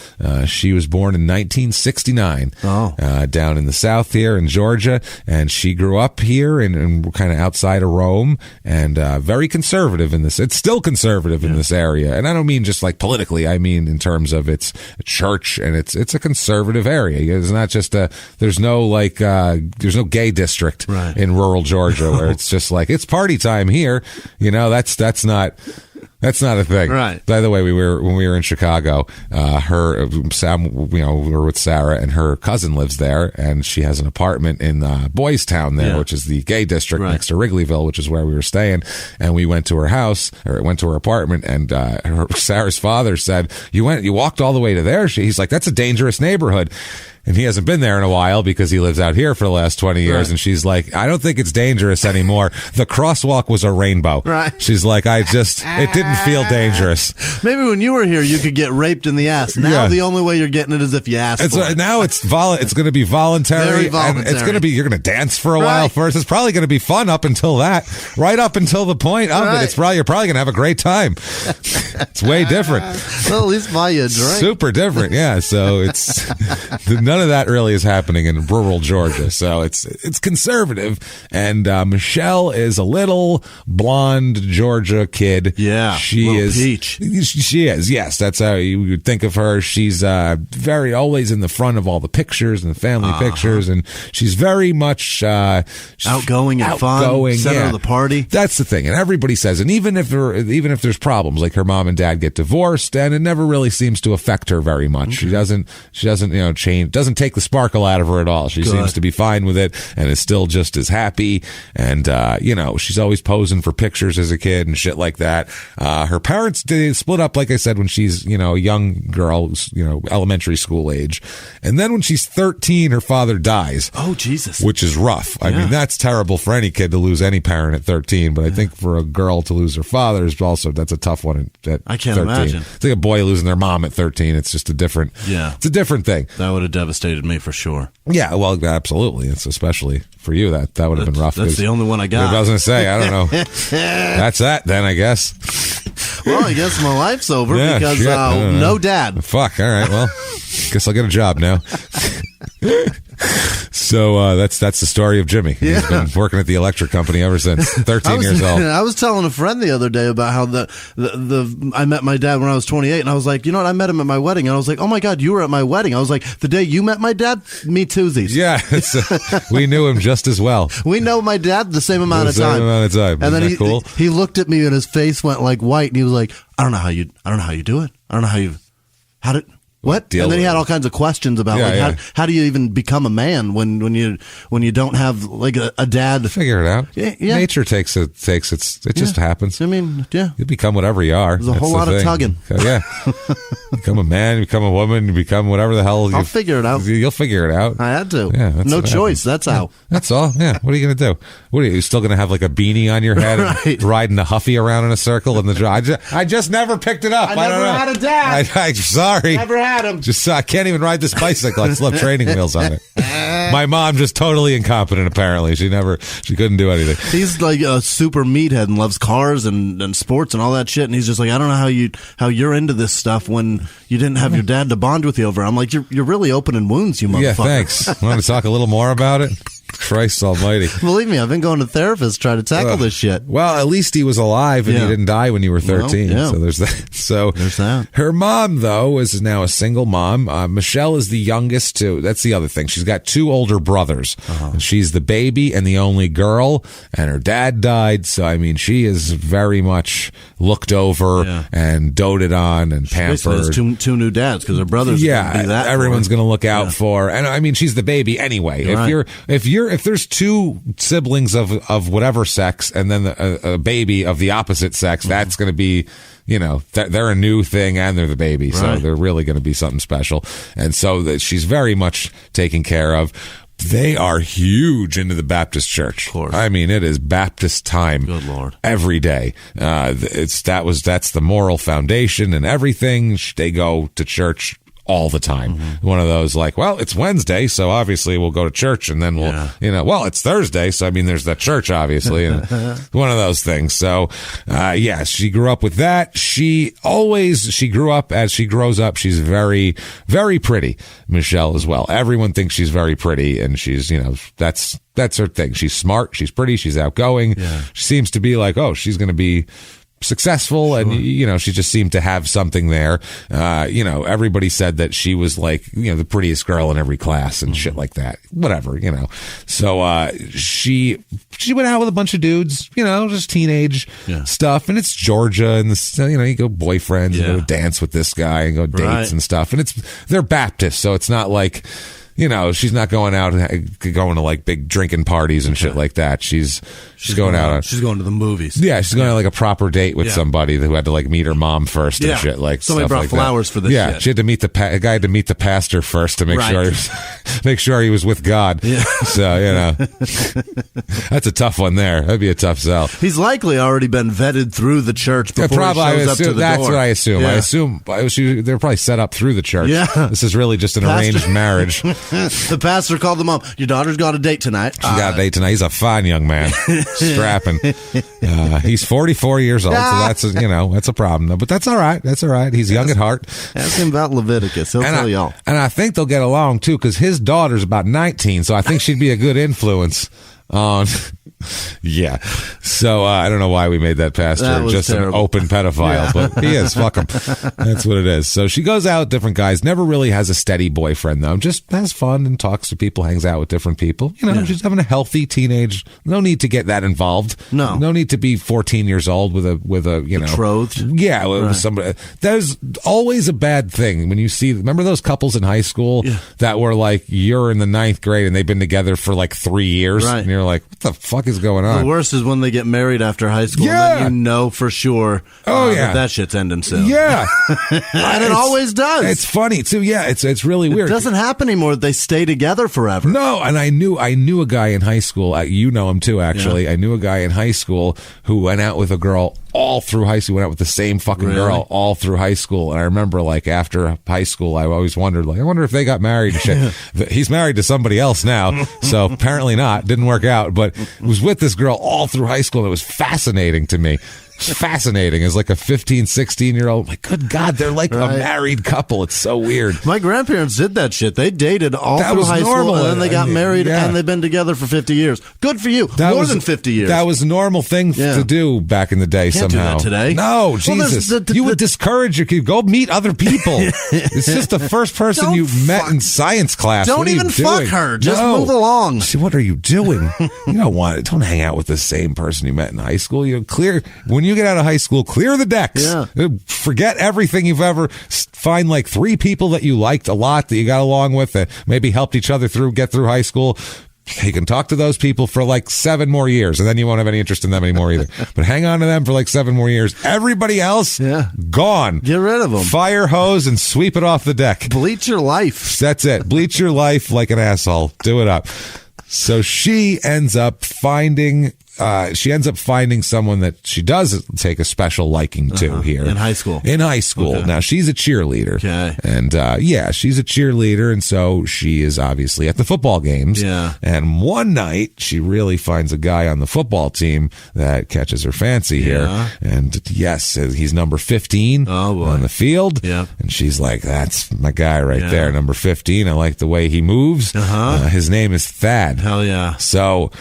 She was born in 1969 down in the South here in Georgia, and she grew up here and kind of outside of Rome, and very conservative in this. It's still conservative in this area, and I don't mean just like politically. I mean in terms of its church, and it's a conservative area. It's not just there's no gay district in rural Georgia where it's just like it's party time here. That's not a thing. Right. By the way, when we were in Chicago, Sam, we were with Sarah, and her cousin lives there, and she has an apartment in Boys Town there, which is the gay district next to Wrigleyville, which is where we were staying. And we went to her apartment, and Sarah's father said, "You walked all the way to there?" He's like, "That's a dangerous neighborhood." And he hasn't been there in a while because he lives out here for the last 20 years. Right. And she's like, I don't think it's dangerous anymore. The crosswalk was a rainbow. Right. She's like, it didn't feel dangerous. Maybe when you were here, you could get raped in the ass. Now the only way you're getting it is if you ask for it. Now it's going to be voluntary. Very voluntary. And it's going to be, you're going to dance for a while first. It's probably going to be fun up until that. Right up until the point of it. You're probably going to have a great time. It's way different. Well, at least buy you a drink. Super different. Yeah. So it's none of that really is happening in rural Georgia. So it's conservative. And Michelle is a little blonde Georgia kid. Yeah. She is. Peach. She is. Yes. That's how you would think of her. She's very always in the front of all the pictures and the family pictures. And she's very much outgoing and fun. Center of the party. That's the thing. And everybody says, and even if there's problems, like her mom and dad get divorced, and it never really seems to affect her very much. She doesn't change, doesn't take the sparkle out of her at all. She seems to be fine with it and is still just as happy. And, she's always posing for pictures as a kid and shit like that. Her parents split up, like I said, when she's, a young girl, elementary school age. And then when she's 13, her father dies. Oh, Jesus. Which is rough. I mean, that's terrible for any kid to lose any parent at 13. But I think for a girl to lose her father that's a tough one at I can't 13. imagine. It's like a boy losing their mom at 13. It's just it's a different thing. That would have devastated me for sure. Yeah, well, absolutely. It's especially for you that would have been rough. That's the only one I got. I was going to say, I don't know. That's that then, I guess. Well, I guess my life's over because no dad. Fuck. All right. Well, guess I'll get a job now. So that's the story of Jimmie. He's been working at the electric company ever since 13 years old. I was telling a friend the other day about how I met my dad when I was 28, and I was like, I met him at my wedding, and I was like, oh my God, you were at my wedding. I was like, the day you met my dad, me toozies. Yeah, we knew him just as well. We know my dad the same amount of time. And then he looked at me and his face went like white, and he was like, I don't know how you do it. I don't know how What? And then he had all kinds of questions about how do you even become a man when you don't have like a dad? Figure it out. Yeah. Nature takes it just happens. I mean, you become whatever you are. There's a whole lot of tugging. Yeah. Become a man, you become a woman, you become whatever the hell. I'll figure it out. You'll figure it out. I had to. Yeah, no choice. That's how. That's all. Yeah. What are you going to do? What are you still going to have like a beanie on your head and riding a Huffy around in a circle in the dry? I just never picked it up. I never had a dad. I'm sorry. Never had him. I can't even ride this bicycle. I still have training wheels on it. My mom just totally incompetent, apparently. She couldn't do anything. He's like a super meathead and loves cars and sports and all that shit. And he's just like, I don't know how you're into this stuff when you didn't have your dad to bond with you over. I'm like, you're really opening wounds, you motherfucker. Yeah, thanks. Want to talk a little more about it? Christ almighty. Believe me, I've been going to therapists trying to tackle this shit. Well, at least he was alive and he didn't die when you were 13. So there's that. So there's that. Her mom, though, is now a single mom. Michelle is the youngest, too. That's the other thing. She's got 2 older brothers. She's the baby and the only girl, and her dad died. So, I mean, she is very much looked over and doted on and pampered. There's two new dads because her brothers. Yeah, everyone's going to look out for. And I mean, she's the baby anyway. If there's 2 siblings of whatever sex and then a baby of the opposite sex, that's going to be, they're a new thing and they're the baby. So they're really going to be something special. And so she's very much taken care of. They are huge into the Baptist church. Of course. I mean, it is Baptist time. Good Lord. Every day. That's the moral foundation and everything. They go to church all the time. One of those like, well, it's Wednesday, so obviously we'll go to church, and then we'll, well, it's Thursday, so I mean, there's that church, obviously, and one of those things. So, she grew up with that. She grew up, as she grows up, she's very, very pretty, Michelle, as well. Everyone thinks she's very pretty, and she's, that's her thing. She's smart, she's pretty, she's outgoing. She seems to be like, oh, she's going to be successful, and she just seemed to have something there. Everybody said that she was like the prettiest girl in every class and shit like that. Whatever, So she went out with a bunch of dudes, just teenage stuff, and it's Georgia, and you go boyfriends, and go dance with this guy and go dates and stuff, and they're Baptist, so it's not like. She's not going out and going to like big drinking parties and shit like that. She's going out. She's going to the movies. Yeah, she's going on like a proper date with somebody who had to like meet her mom first and shit like. Somebody brought like flowers that. for this. Yeah, shit. she had to meet a guy had to meet the pastor first to make sure he was with God. Yeah. So that's a tough one there. That'd be a tough sell. He's likely already been vetted through the church before he shows up to the that's door. What I assume. I assume they're probably set up through the church. Yeah. This is really just an arranged marriage. The pastor called the mom. Your daughter's got a date tonight. She's got a date tonight. He's a fine young man, strapping. He's 44 years old, so that's that's a problem though. But that's all right. That's all right. He's young at heart. Ask him about Leviticus. He'll tell y'all. And I think they'll get along too, because his daughter's about 19, so I think she'd be a good influence on. Yeah. So I don't know why we made that pastor just terrible. An open pedophile, but he is. Fuck him. That's what it is. So she goes out with different guys, never really has a steady boyfriend though, just has fun and talks to people, hangs out with different people. She's having a healthy teenage. No need to get that involved. No need to be 14 years old with a betrothed. Yeah, with somebody. There's always a bad thing when you see. Remember those couples in high school that were like, you're in the 9th grade and they've been together for like 3 years, and you're like, what the fuck is going on? The worst is when they get married after high school, and then you know for sure that shit's ending soon. Yeah. And it always does. It's funny too. Yeah, it's really weird. It doesn't happen anymore. They stay together forever. No, and I knew a guy in high school. You know him too, actually. I knew a guy in high school who went out with a girl all through high school. Went out with the same fucking girl all through high school. And I remember, like, after high school, I always wondered, like, I wonder if they got married and shit. He's married to somebody else now, so apparently not. Didn't work out, but was with this girl all through high school. And it was fascinating to me. Fascinating as like a 15, 16-year-old. Like, good God, they're like a married couple. It's so weird. My grandparents did that shit. They dated all through high school, and then they got married, and they've been together for 50 years. Good for you. More than 50 years. That was a normal thing to do back in the day. Can't somehow. do that today. No, Jesus. You would discourage your kid. Go meet other people. It's just the first person you met in science class. Don't even fuck her. Just move along. See, what are you doing? You don't hang out with the same person you met in high school. You're clear when you get out of high school, clear the decks. Yeah. Forget everything you've ever. Find like 3 people that you liked a lot that you got along with that maybe helped each other get through high school. You can talk to those people for like 7 more years, and then you won't have any interest in them anymore either. But hang on to them for like 7 more years. Everybody else, gone. Get rid of them. Fire hose and sweep it off the deck. Bleach your life. That's it. Bleach your life like an asshole. Do it up. So she ends up finding someone that she does take a special liking to here. In high school. Okay. Now, she's a cheerleader. Okay. And, she's a cheerleader, and so she is obviously at the football games. Yeah. And one night, she really finds a guy on the football team that catches her fancy here. And, yes, he's number 15 on the field. Yeah. And she's like, that's my guy right there, number 15. I like the way he moves. His name is Thad. Hell yeah. So,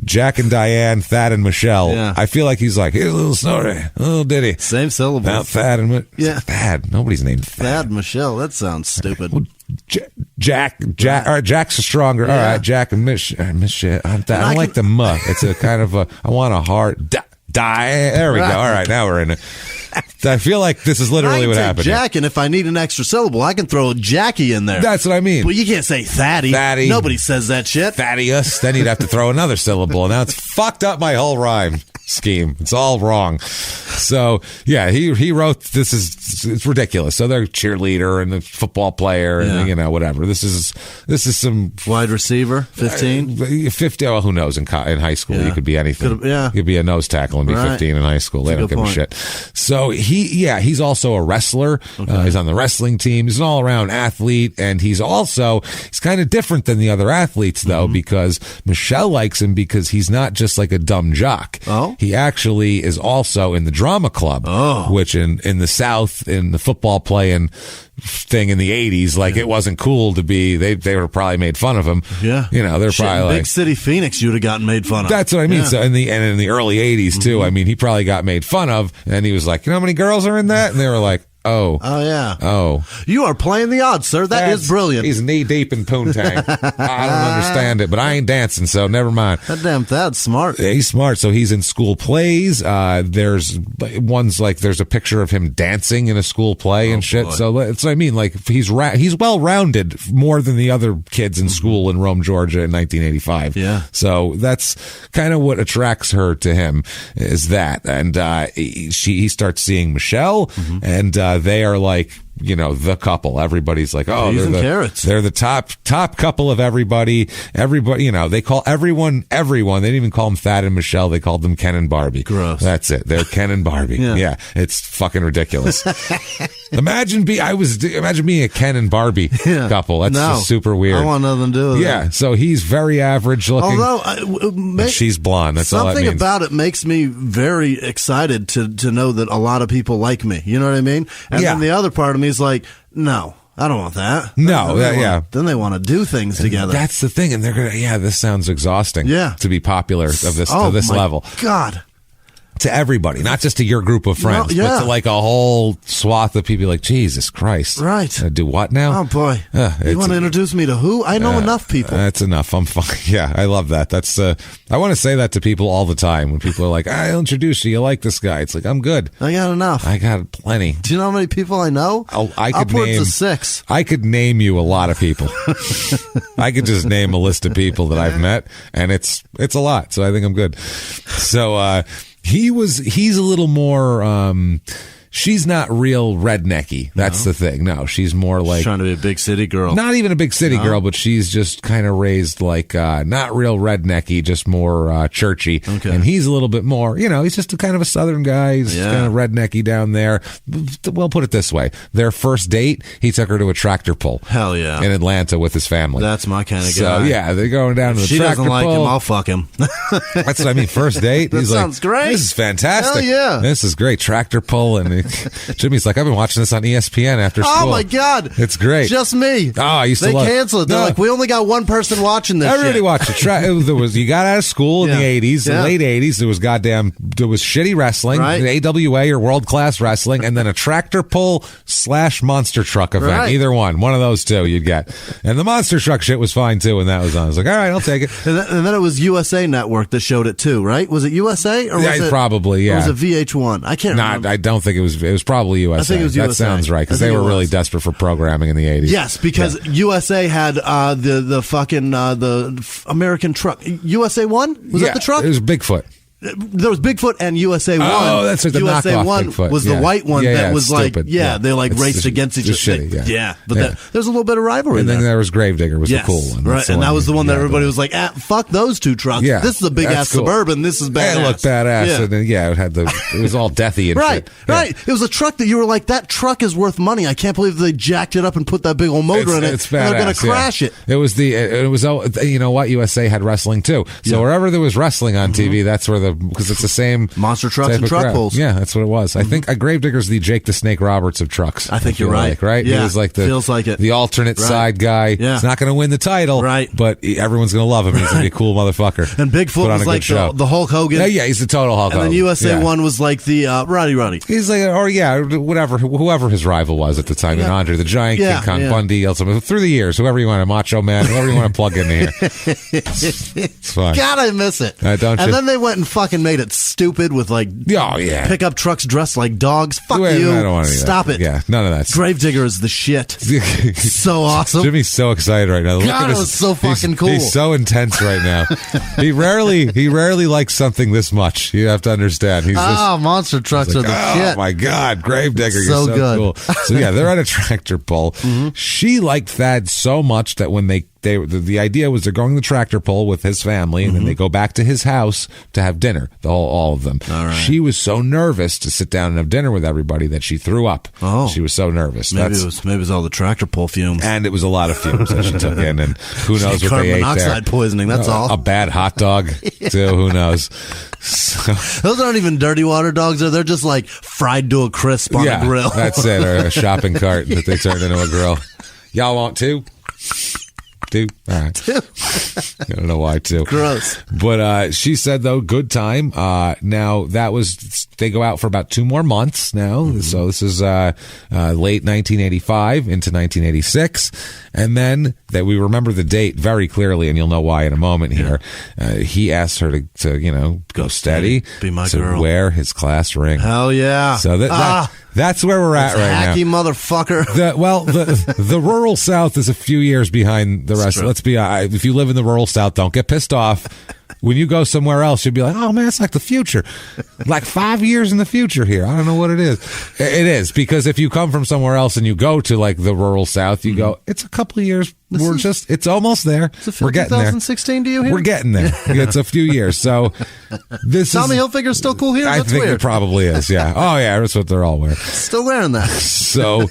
Jack and Diane, Thad and Michelle. Yeah. I feel like he's like, here's a little story, a little ditty. Same syllable. About Thad and Thad. Nobody's named Thad. Thad Michelle. That sounds stupid. Well, Jack. All right, Jack's stronger. All right, Jack and Michelle. I don't like the muh. It's a kind of I want a hard die. There we go. All right, now we're in it. I feel like this is literally what happened. Jack, and if I need an extra syllable, I can throw Jackie in there. That's what I mean. Well, you can't say Thaddy. Nobody says that shit. Thaddeus. Then you'd have to throw another syllable, and now it's fucked up my whole rhyme scheme. It's all wrong. So yeah, he wrote it's ridiculous. So they're a cheerleader and a football player and whatever. This is some wide receiver, 15. 50. Well, who knows? In high school, you could be anything. You could be a nose tackle and be 15 in high school. They don't give a shit. So he's also a wrestler. He's on the wrestling team. He's an all around athlete, and he's kind of different than the other athletes though, because Michelle likes him because he's not just like a dumb jock. He actually is also in the drama club, which in the South, in the football playing thing in the 80s, like it wasn't cool to be, they were probably made fun of him. Yeah. They're probably like, Big City Phoenix, you'd have gotten made fun of. That's what I mean. So in the early 80s too, I mean, he probably got made fun of, and he was like, you know how many girls are in that? And they were like, Oh, yeah. You are playing the odds, sir. That is brilliant. He's knee deep in poontang. I don't understand it, but I ain't dancing, so never mind. That damn Thad's smart. Yeah, he's smart. So he's in school plays. There's ones like there's a picture of him dancing in a school play and shit. Boy. So that's what I mean. Like he's well rounded more than the other kids in school in Rome, Georgia in 1985. Yeah. So that's kind of what attracts her to him is that, and he starts seeing Michelle, and they are like, the couple. Everybody's like, they're the top couple of everybody. Everybody, they call everyone. They didn't even call them Thad and Michelle. They called them Ken and Barbie. Gross. That's it. They're Ken and Barbie. Yeah. It's fucking ridiculous. Imagine being a Ken and Barbie couple. That's just super weird. I want nothing to do with it. So he's very average looking. Although she's blonde. That's all that means. Something about it makes me very excited to know that a lot of people like me. You know what I mean? And then the other part of me is like, no, I don't want that. No, Then they want to do things together. That's the thing, and they're gonna. This sounds exhausting. To be popular to this level. God. To everybody, not just to your group of friends, but to like a whole swath of people. Like, Jesus Christ, right? Do what now? Oh boy, you want to introduce me to who? I know enough people. That's enough. I'm fine. Yeah, I love that. That's I want to say that to people all the time when people are like, "I'll introduce you. You like this guy?" It's like, I'm good. I got enough. I got plenty. Do you know how many people I know? I could upwards name of 6. I could name you a lot of people. I could just name a list of people that I've met, and it's a lot. So I think I'm good. So. He's a little more, she's not real rednecky. That's the thing. No, she's more like. She's trying to be a big city girl. Not even a big city girl, but she's just kind of raised like, not real rednecky, just more, churchy. Okay. And he's a little bit more, he's just a kind of a southern guy. He's kind of rednecky down there. Well, put it this way. Their first date, he took her to a tractor pull. Hell yeah. In Atlanta with his family. That's my kind of guy. So yeah, they're going down to the tractor pull. She doesn't like him, I'll fuck him. That's what I mean. First date. That sounds great. This is fantastic. Hell yeah. This is great. Tractor pull, and Jimmie's like, I've been watching this on ESPN after school. Oh my God. It's great. Just me. Oh, I used to love it. They canceled it. They're like, we only got one person watching this Everybody shit. watched it. You got out of school in the 80s, the late 80s. There was shitty wrestling, the AWA or World Class Wrestling, and then a tractor pull / monster truck event. Right. Either one of those two you'd get. And the monster truck shit was fine too when that was on. I was like, all right, I'll take it. And then it was USA Network that showed it too, right? Was it USA or was it probably? Yeah. Or was it VH1? I can't remember. I don't think it was. It was probably USA. I think it was that USA. sounds right because they were really desperate for programming in the 80s. Yes, because USA had the fucking the American truck. USA One was that the truck? It was Bigfoot. There was Bigfoot and USA One. Oh, that's right. The USA knockoff One Bigfoot. was the white one that was like, stupid. they like It's raced against each other. Shitty, But there's a little bit of rivalry. And then there was Gravedigger, was the cool one. Right, and that was the one that everybody was like, fuck those two trucks. Yeah, this is a big ass cool. Suburban. This is badass. It looked badass. Yeah. And then, it had it was all deathy and right, shit. right. It was a truck that you were like, that truck is worth money. I can't believe they jacked it up and put that big old motor in it. It's and badass. they're going to crash it. It was you know what? USA had wrestling too. So wherever there was wrestling on TV, that's where because it's the same monster trucks type and of truck crowd. pulls. Yeah, that's what it was. I think Gravedigger's the Jake the Snake Roberts of trucks. I think feel you're right. Like, right? Yeah, he was like feels like it. the alternate side guy. Yeah. He's not going to win the title, right? But everyone's going to love him. He's going to be a cool motherfucker. And Bigfoot was like the Hulk Hogan. Yeah, he's the total Hulk Hogan. And then USA One was like the Roddy. He's like, whoever his rival was at the time. And Andre the Giant, King Kong Bundy, through the years, whoever you want, a Macho Man, whoever you want to plug into here. It's fine. God, I miss it. Don't and you? then they went and fucking made it stupid with like pickup trucks dressed like dogs. Fuck you. I don't want to Stop it. Yeah, none of that. Gravedigger is the shit. So awesome. Jimmie's so excited right now. God, it was so fucking cool. He's so intense right now. He rarely likes something this much. You have to understand. He's monster trucks are the shit. Oh my God, Gravedigger, you're so good. Cool. So they're at a tractor pull. She liked Thad so much that when the idea was they're going to the tractor pull with his family, and then they go back to his house to have dinner. All of them. All right. She was so nervous to sit down and have dinner with everybody that she threw up. Oh, she was so nervous. Maybe it was all the tractor pull fumes, and it was a lot of fumes that she took in, and who knows what they ate there. Carbon monoxide poisoning. That's all. A bad hot dog too. Who knows? So, those aren't even dirty water dogs. They're just like fried to a crisp on a grill. That's it. Or a shopping cart that they turned into a grill. Y'all want two? All right. I don't know why too. Gross. But she said though, good time. Now they go out for about 2 more months now. So this is late 1985 into 1986, and then that we remember the date very clearly, and you'll know why in a moment here. He asked her to go steady, be my to girl, wear his class ring. Hell yeah. So that's where we're at right now. Hacky motherfucker. The rural South is a few years behind the rest. Let's be honest. If you live in the rural South, don't get pissed off. When you go somewhere else, you'll be like, oh man, it's like the future. Like 5 years in the future here. I don't know what it is. It is, because if you come from somewhere else and you go to like the rural South, you go, it's a couple of years. It's almost there. We're getting there. 2016 to you here? We're getting there. It's a few years. So Tommy Hilfiger's still cool here? I think it probably is, yeah. Oh yeah, that's what they're all wearing. Still wearing that. So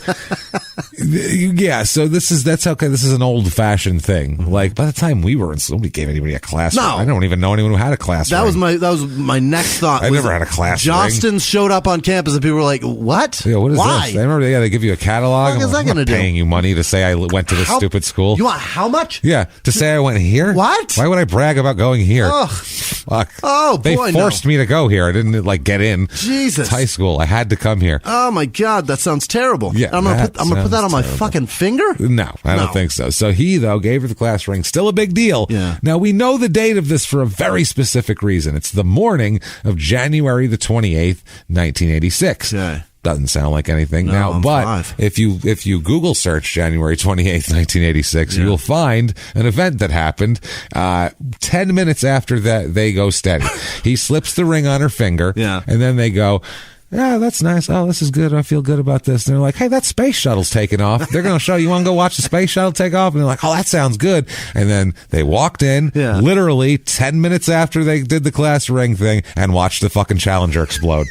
so this is an old fashioned thing. Like by the time we were in school, nobody gave anybody a class ring. I don't even know anyone who had a class ring. That was my next thought. I never had a class ring. Johnston showed up on campus and people were like, what? Yeah, what is Why? this? I remember they give you a catalog. What is that I'm going to not do? paying you money to say I went to this stupid school. You want how much? Yeah, to say I went here? What? Why would I brag about going here? Oh, fuck. Oh, they boy, forced me to go here. I didn't get in. Jesus. It's high school. I had to come here. Oh my God, that sounds terrible. Yeah, I'm gonna put that on my fucking finger? No, I don't think so. So he, though, gave her the class ring. Still a big deal. Yeah. Now, we know the date of this for a very specific reason. It's the morning of January the 28th, 1986. Okay. Doesn't sound like anything now, but 5. if you Google search January 28th, 1986, you will find an event that happened 10 minutes after that they go steady. He slips the ring on her finger, and then they go, yeah, that's nice. Oh, this is good. I feel good about this. And they're like, hey, that space shuttle's taking off. They're going to show you. Want to go watch the space shuttle take off? And they're like, oh, that sounds good. And then they walked in literally 10 minutes after they did the class ring thing and watched the fucking Challenger explode.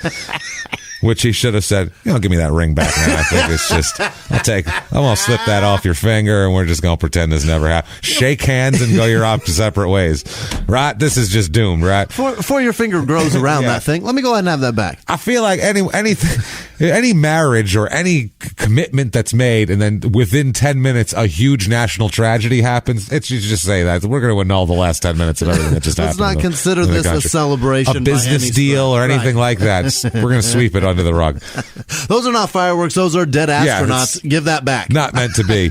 Which he should have said, give me that ring back, man. I think it's just, I'm going to slip that off your finger and we're just going to pretend this never happened. Shake hands and go your separate ways. Right? This is just doomed, right? Before your finger grows around that thing, let me go ahead and have that back. I feel like any marriage or any commitment that's made and then within 10 minutes a huge national tragedy happens, you just say that. We're going to annul the last 10 minutes of everything that just happened. Let's not consider this a celebration. A business deal or anything like that. We're going to sweep it under the rug. Those are not fireworks. Those are dead astronauts. Give that back. Not meant to be.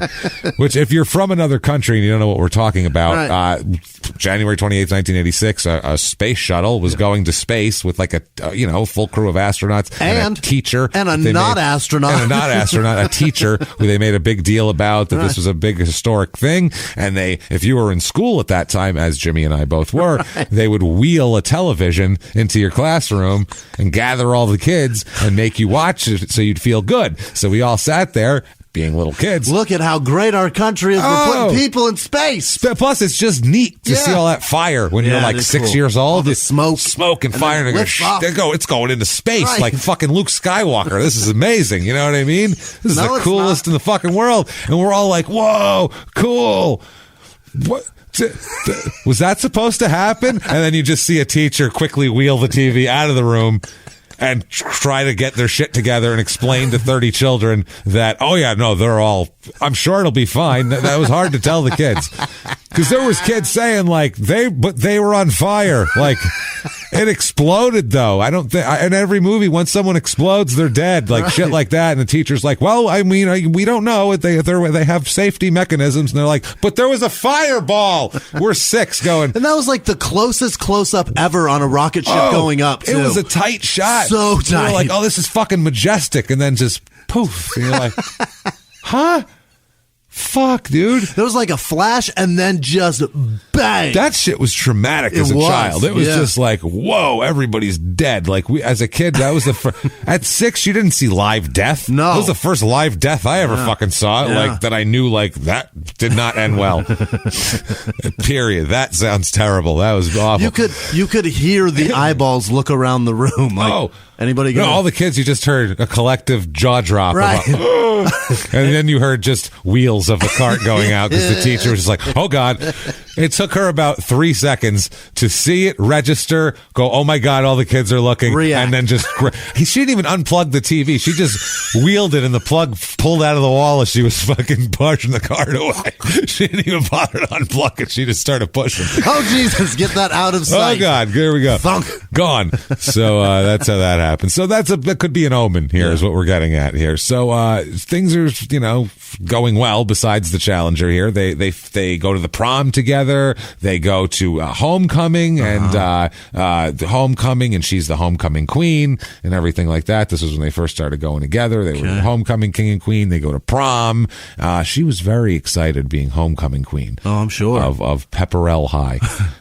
Which, if you're from another country and you don't know what we're talking about, January 28th, 1986, a space shuttle was going to space with like a full crew of astronauts and a teacher. And a not astronaut. A teacher who they made a big deal about that this was a big historic thing. And if you were in school at that time, as Jimmie and I both were, they would wheel a television into your classroom and gather all the kids and make you watch it so you'd feel good. So we all sat there being little kids. Look at how great our country is. We're putting people in space. Plus, it's just neat to see all that fire when you're like 6 years old. All the smoke and fire. And it's going into space like fucking Luke Skywalker. This is amazing. You know what I mean? This is the coolest in the fucking world. And we're all like, whoa, cool. What? Was that supposed to happen? And then you just see a teacher quickly wheel the TV out of the room and try to get their shit together and explain to 30 children that, they're all, I'm sure it'll be fine. That was hard to tell the kids. Because there was kids saying, like, they were on fire. Like, it exploded, though. I don't think, in every movie, once someone explodes, they're dead. Like, shit like that. And the teacher's like, well, I mean, we don't know. They have safety mechanisms. And they're like, but there was a fireball. We're 6 going. And that was like the closest close-up ever on a rocket ship going up, too. It was a tight shot. So tight. You're like, this is fucking majestic. And then just poof. And you're like, huh? Fuck, dude. There was like a flash and then just bang. That shit was traumatic as a child. It was just like, whoa, everybody's dead. Like, as a kid, that was the first. At 6, you didn't see live death. No. That was the first live death I ever fucking saw. Like, that I knew, like, that did not end well. Period. That sounds terrible. That was awful. You could hear the eyeballs look around the room. Like, anybody go? All the kids, you just heard a collective jaw drop. Right. And then you heard just wheels of a cart going out because the teacher was just like, oh, God. It took her about 3 seconds to see it, register, go, oh, my God, all the kids are looking. React. And then just, she didn't even unplug the TV. She just wheeled it and the plug pulled out of the wall as she was fucking pushing the cart away. She didn't even bother to unplug it. She just started pushing. Oh, Jesus, get that out of sight. Oh, God, here we go. Thunk. Gone. So that's how that happened. So that could be an omen here is what we're getting at here. So things are, going well besides the Challenger here. They go to the prom together. They go to homecoming and homecoming, and she's the homecoming queen and everything like that. This was when they first started going together. They were homecoming king and queen. They go to prom. She was very excited being homecoming queen. Oh, I'm sure. Of Pepperell High.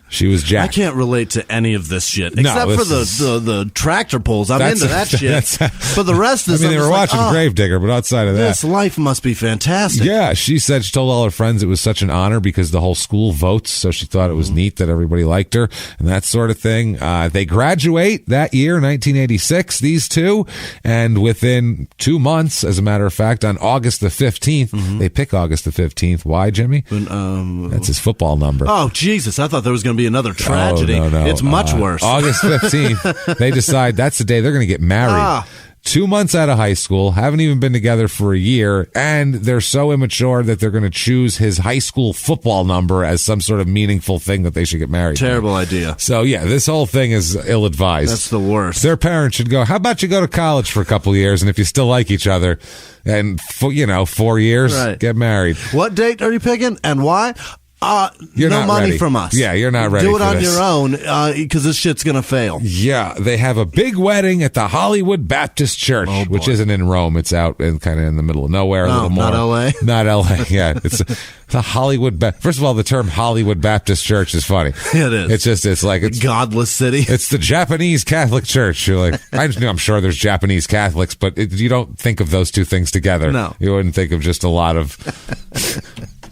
She was jacked. I can't relate to any of this shit except for the tractor pulls. I'm into that shit. But the rest is. They were watching Gravedigger, but outside of that, this life must be fantastic. Yeah, she said she told all her friends it was such an honor because the whole school votes, so she thought it was neat that everybody liked her and that sort of thing. They graduate that year, 1986. These two, and within 2 months, as a matter of fact, on August the 15th, they pick August the 15th. Why, Jimmie? That's his football number. Oh, Jesus! I thought there was going to be another tragedy. No. It's much worse. August 15th, they decide that's the day they're going to get married. 2 months out of high school, haven't even been together for a year, and they're so immature that they're going to choose his high school football number as some sort of meaningful thing that they should get married. Terrible idea. So, this whole thing is ill-advised. That's the worst. Their parents should go, how about you go to college for a couple of years, and if you still like each other, and, 4 years, get married. What date are you picking, and why? You're no not money ready. from us. Yeah, you're not ready. Do it for on this. your own because this shit's gonna fail. Yeah, they have a big wedding at the Hollywood Baptist Church, which isn't in Rome. It's out in kind of in the middle of nowhere. A little more. Not L.A. Not L.A. Yeah, it's the Hollywood. First of all, the term Hollywood Baptist Church is funny. It is. It's like it's godless city. It's the Japanese Catholic Church. You're like, I'm sure there's Japanese Catholics, but you don't think of those two things together. No, you wouldn't think of just a lot of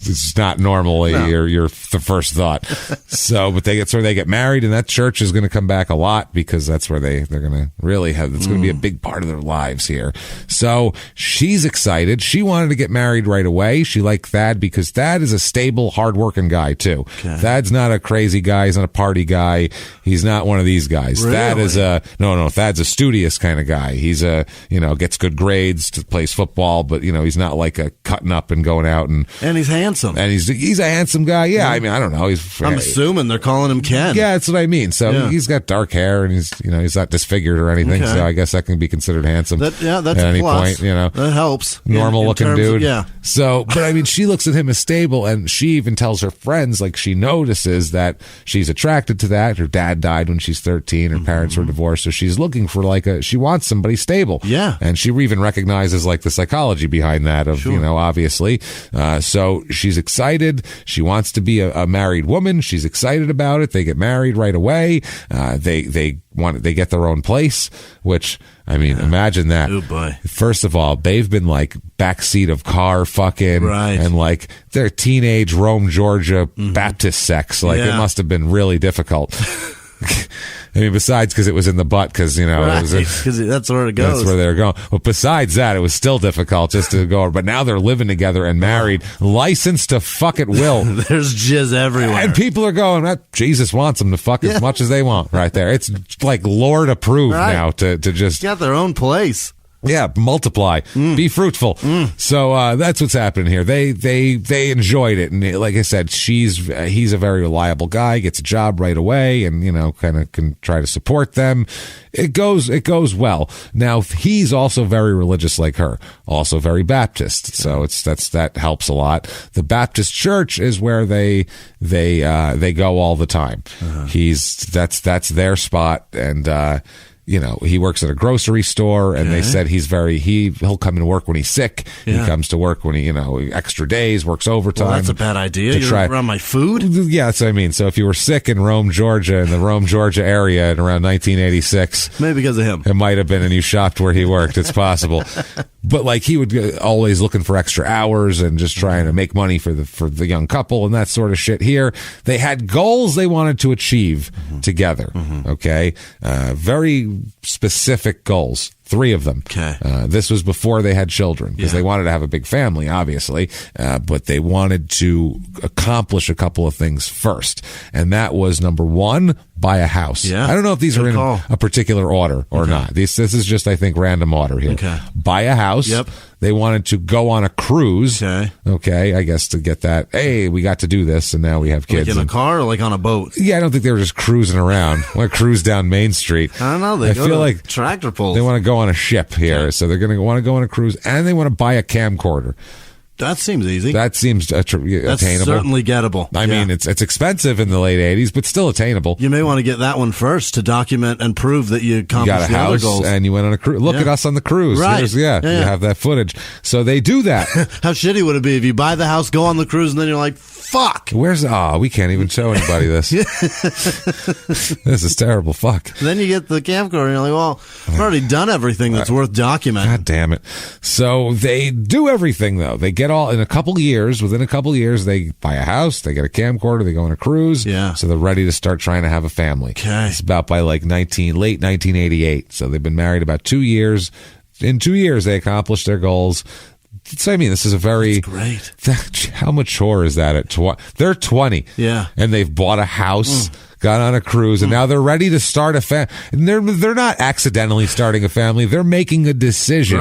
It's not normally your the first thought. So, but they get married, and that church is going to come back a lot because that's where they're going to really have. It's going to be a big part of their lives here. So she's excited. She wanted to get married right away. She liked Thad because Thad is a stable, hardworking guy too. Okay. Thad's not a crazy guy. He's not a party guy. He's not one of these guys. Really? Thad is Thad's a studious kind of guy. He's gets good grades, plays football, but he's not like a cutting up and going out and he's handsome. And he's a handsome guy. Yeah, I mean, I don't know. I'm assuming they're calling him Ken. Yeah, that's what I mean. So he's got dark hair and he's not disfigured or anything. Okay. So I guess that can be considered handsome. That's at a any plus. point. That helps. Normal looking dude. Yeah. So, but I mean, she looks at him as stable, and she even tells her friends, like, she notices that she's attracted to that. Her dad died when she's 13. Her parents were divorced, so she's looking for she wants somebody stable. Yeah. And she even recognizes like the psychology behind that of, obviously. So she's excited. She wants to be a married woman. She's excited about it. They get married right away. They get their own place, which, I mean, imagine that. Oh boy. First of all, they've been like backseat of car fucking, right, and like their teenage Rome, Georgia Baptist sex. Like it must have been really difficult. I mean, besides because it was in the butt, because that's where it goes. That's where they're going. But besides that, it was still difficult just to go. But now they're living together and married, licensed to fuck at will. There's jizz everywhere, and people are going, Jesus wants them to fuck as much as they want. Right there, it's like Lord approved now to just got their own place. Yeah, multiply, be fruitful. So that's what's happening here. They enjoyed it, and like I said, he's a very reliable guy, gets a job right away, and kind of can try to support them. It goes well. Now he's also very religious, like her, also very Baptist. So that helps a lot. The Baptist church is where they go all the time. That's their spot, and. He works at a grocery store, and they said he'll come and work when he's sick. Yeah. He comes to work when he, extra days, works overtime. Well, that's a bad idea. You're around my food? Yeah, that's what I mean. So if you were sick in Rome, Georgia, in the Rome, Georgia area in around 1986. Maybe because of him. It might have been, and you shopped where he worked. It's possible. But like he would always looking for extra hours and just trying to make money for the young couple and that sort of shit. Here, they had goals they wanted to achieve together. Okay. Very specific goals. 3 of them. Okay. This was before they had children because they wanted to have a big family, obviously, but they wanted to accomplish a couple of things first. And that was number 1, buy a house. Yeah. I don't know if these are in a particular order or not. This is just, I think, random order here. Okay. Buy a house. Yep. They wanted to go on a cruise. Okay. I guess to get that, hey, we got to do this, and now we have kids. Like in a car or like on a boat? Yeah, I don't think they were just cruising around. Want to cruise down Main Street. I don't know. I feel like tractor pulls. They want to go on a ship here, so they're going to want to go on a cruise, and they want to buy a camcorder. That seems easy. That seems That's attainable. Certainly gettable. I mean, it's expensive in the late 80s, but still attainable. You may want to get that one first to document and prove that you accomplished got a house the other goals. And you went on a cruise. Look at us on the cruise. Right. You have that footage. So they do that. How shitty would it be if you buy the house, go on the cruise, and then you're like, fuck. We can't even show anybody this. This is terrible. Fuck. Then you get the camcorder, and you're like, well, I've already done everything that's worth documenting. God damn it. So they do everything, though. They get all, within a couple years, they buy a house, they get a camcorder, they go on a cruise. Yeah. So they're ready to start trying to have a family. Okay. It's about by like late 1988. So they've been married about 2 years. In 2 years, they accomplished their goals. So, I mean, this is a very... That's great. How mature is that? They're 20. Yeah. And they've bought a house, got on a cruise, and now they're ready to start a family. And they're not accidentally starting a family. They're making a decision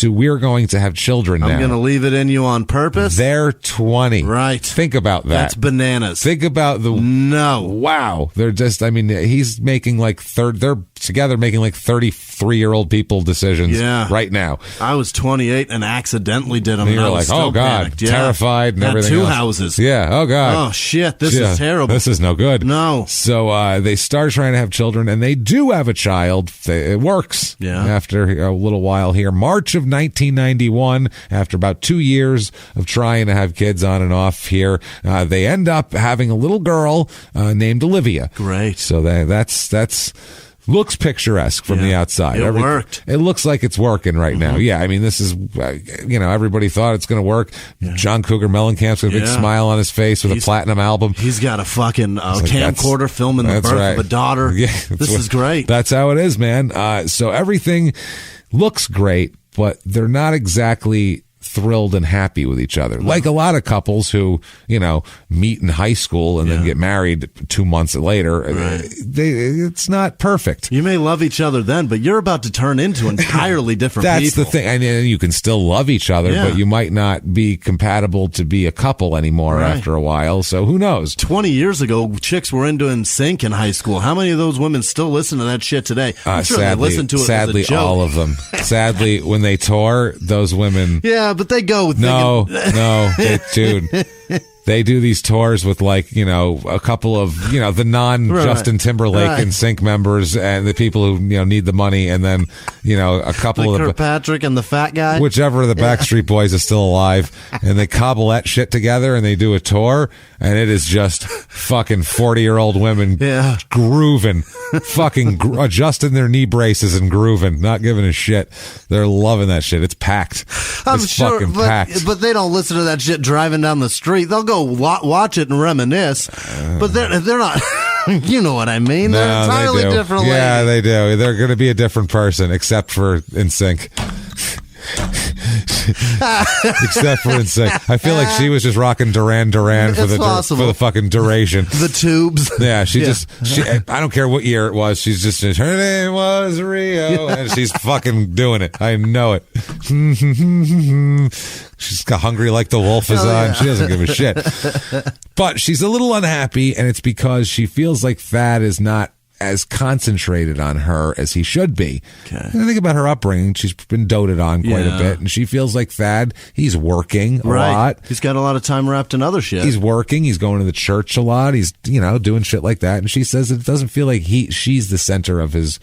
we're going to have children now. I'm going to leave it in you on purpose. They're 20. Right. Think about that. That's bananas. Think about wow. They're just, I mean, he's making like they're together making like 33-year-old people decisions right now. I was 28 and accidentally did them. And you're like, oh God, panicked. terrified and everything else. 2 houses. Yeah, oh God. Oh shit, this is terrible. This is no good. No. So they start trying to have children, and they do have a child. It works. Yeah. After a little while here. March of 1991, after about 2 years of trying to have kids on and off here, they end up having a little girl named Olivia. Great. So that's looks picturesque from the outside. It worked. It looks like it's working right now. Yeah, I mean, this is, everybody thought it's going to work. John Cougar Mellencamp's got a big smile on his face with a platinum album. He's got a fucking camcorder filming the birth of a daughter. Yeah, this is great. That's how it is, man. So everything looks great, but they're not exactly thrilled and happy with each other. Like a lot of couples who, meet in high school and then get married 2 months later. It's not perfect. You may love each other then, but you're about to turn into entirely different That's people. the thing. And you can still love each other, but you might not be compatible to be a couple anymore after a while. So who knows? 20 years ago, chicks were into NSYNC in high school. How many of those women still listen to that shit today? I'm sure they listen to it sadly, as a joke. all of them. Sadly, when they tour, those women... Yeah, but they go with dude. They do these tours with a couple of the non-Justin Timberlake and NSYNC members and the people who need the money, and then a couple of Kirkpatrick and the fat guy, whichever of the Backstreet Boys is still alive, and they cobble that shit together and they do a tour, and it is just fucking 40-year-old women grooving, fucking adjusting their knee braces and grooving, not giving a shit. They're loving that shit. It's packed. I'm it's sure, fucking packed. But they don't listen to that shit driving down the street. They'll go watch it and reminisce, but they're not. You know what I mean? They're entirely different. Yeah, they do. They're going to be a different person, except for NSYNC. Except for NSYNC. I feel like she was just rocking Duran for the fucking duration. The tubes. Yeah, I don't care what year it was. She's just, her name was Rio, and she's fucking doing it. I know it. She's got Hungry Like the Wolf is on. She doesn't give a shit. But she's a little unhappy, and it's because she feels like Thad is not as concentrated on her as he should be. Okay. And I think about her upbringing. She's been doted on quite a bit, and she feels like Thad, he's working a lot. He's got a lot of time wrapped in other shit. He's working. He's going to the church a lot. He's, doing shit like that. And she says it doesn't feel like she's the center of his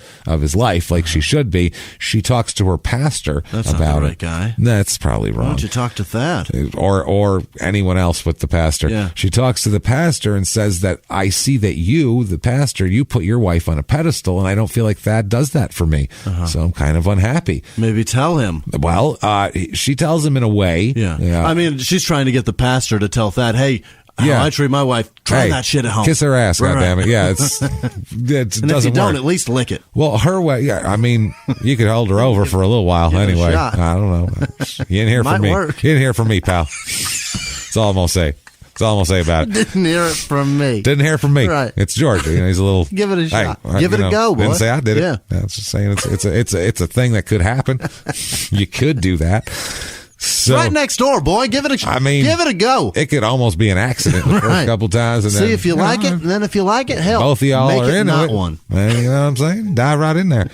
life like she should be. She talks to her pastor That's about not the right it. guy. That's probably wrong. Why don't you talk to Thad? Or anyone else with the pastor. Yeah. She talks to the pastor and says that I see that you, the pastor, you put your wife on a pedestal, and I don't feel like Thad does that for me. So I'm kind of unhappy. Maybe tell him. Well, she tells him in a way. Yeah. I mean, she's trying to get the pastor to tell Thad, hey, how I treat my wife, try that shit at home. Kiss her ass, goddammit. Yeah, it and doesn't if you don't, work. at least lick it. Well, her way, I mean, you could hold her over for a little while anyway. I don't know. You didn't hear from me. Work. You didn't hear from me, pal. That's all I'm going to say. That's all I'm going to say about it. Didn't hear it from me. Didn't hear from me. Right. It's George. He's a little. Give it a shot. Hey, Give it a go, boy. Didn't say I did it. Yeah. I was just saying it's a thing that could happen. You could do that. So, right next door, boy. Give it a shot. I mean, give it a go. It could almost be an accident the first couple times. And see if you like it, and then if you like it, hell, both of y'all make are it into not it. One. You know what I'm saying? Dive right in there.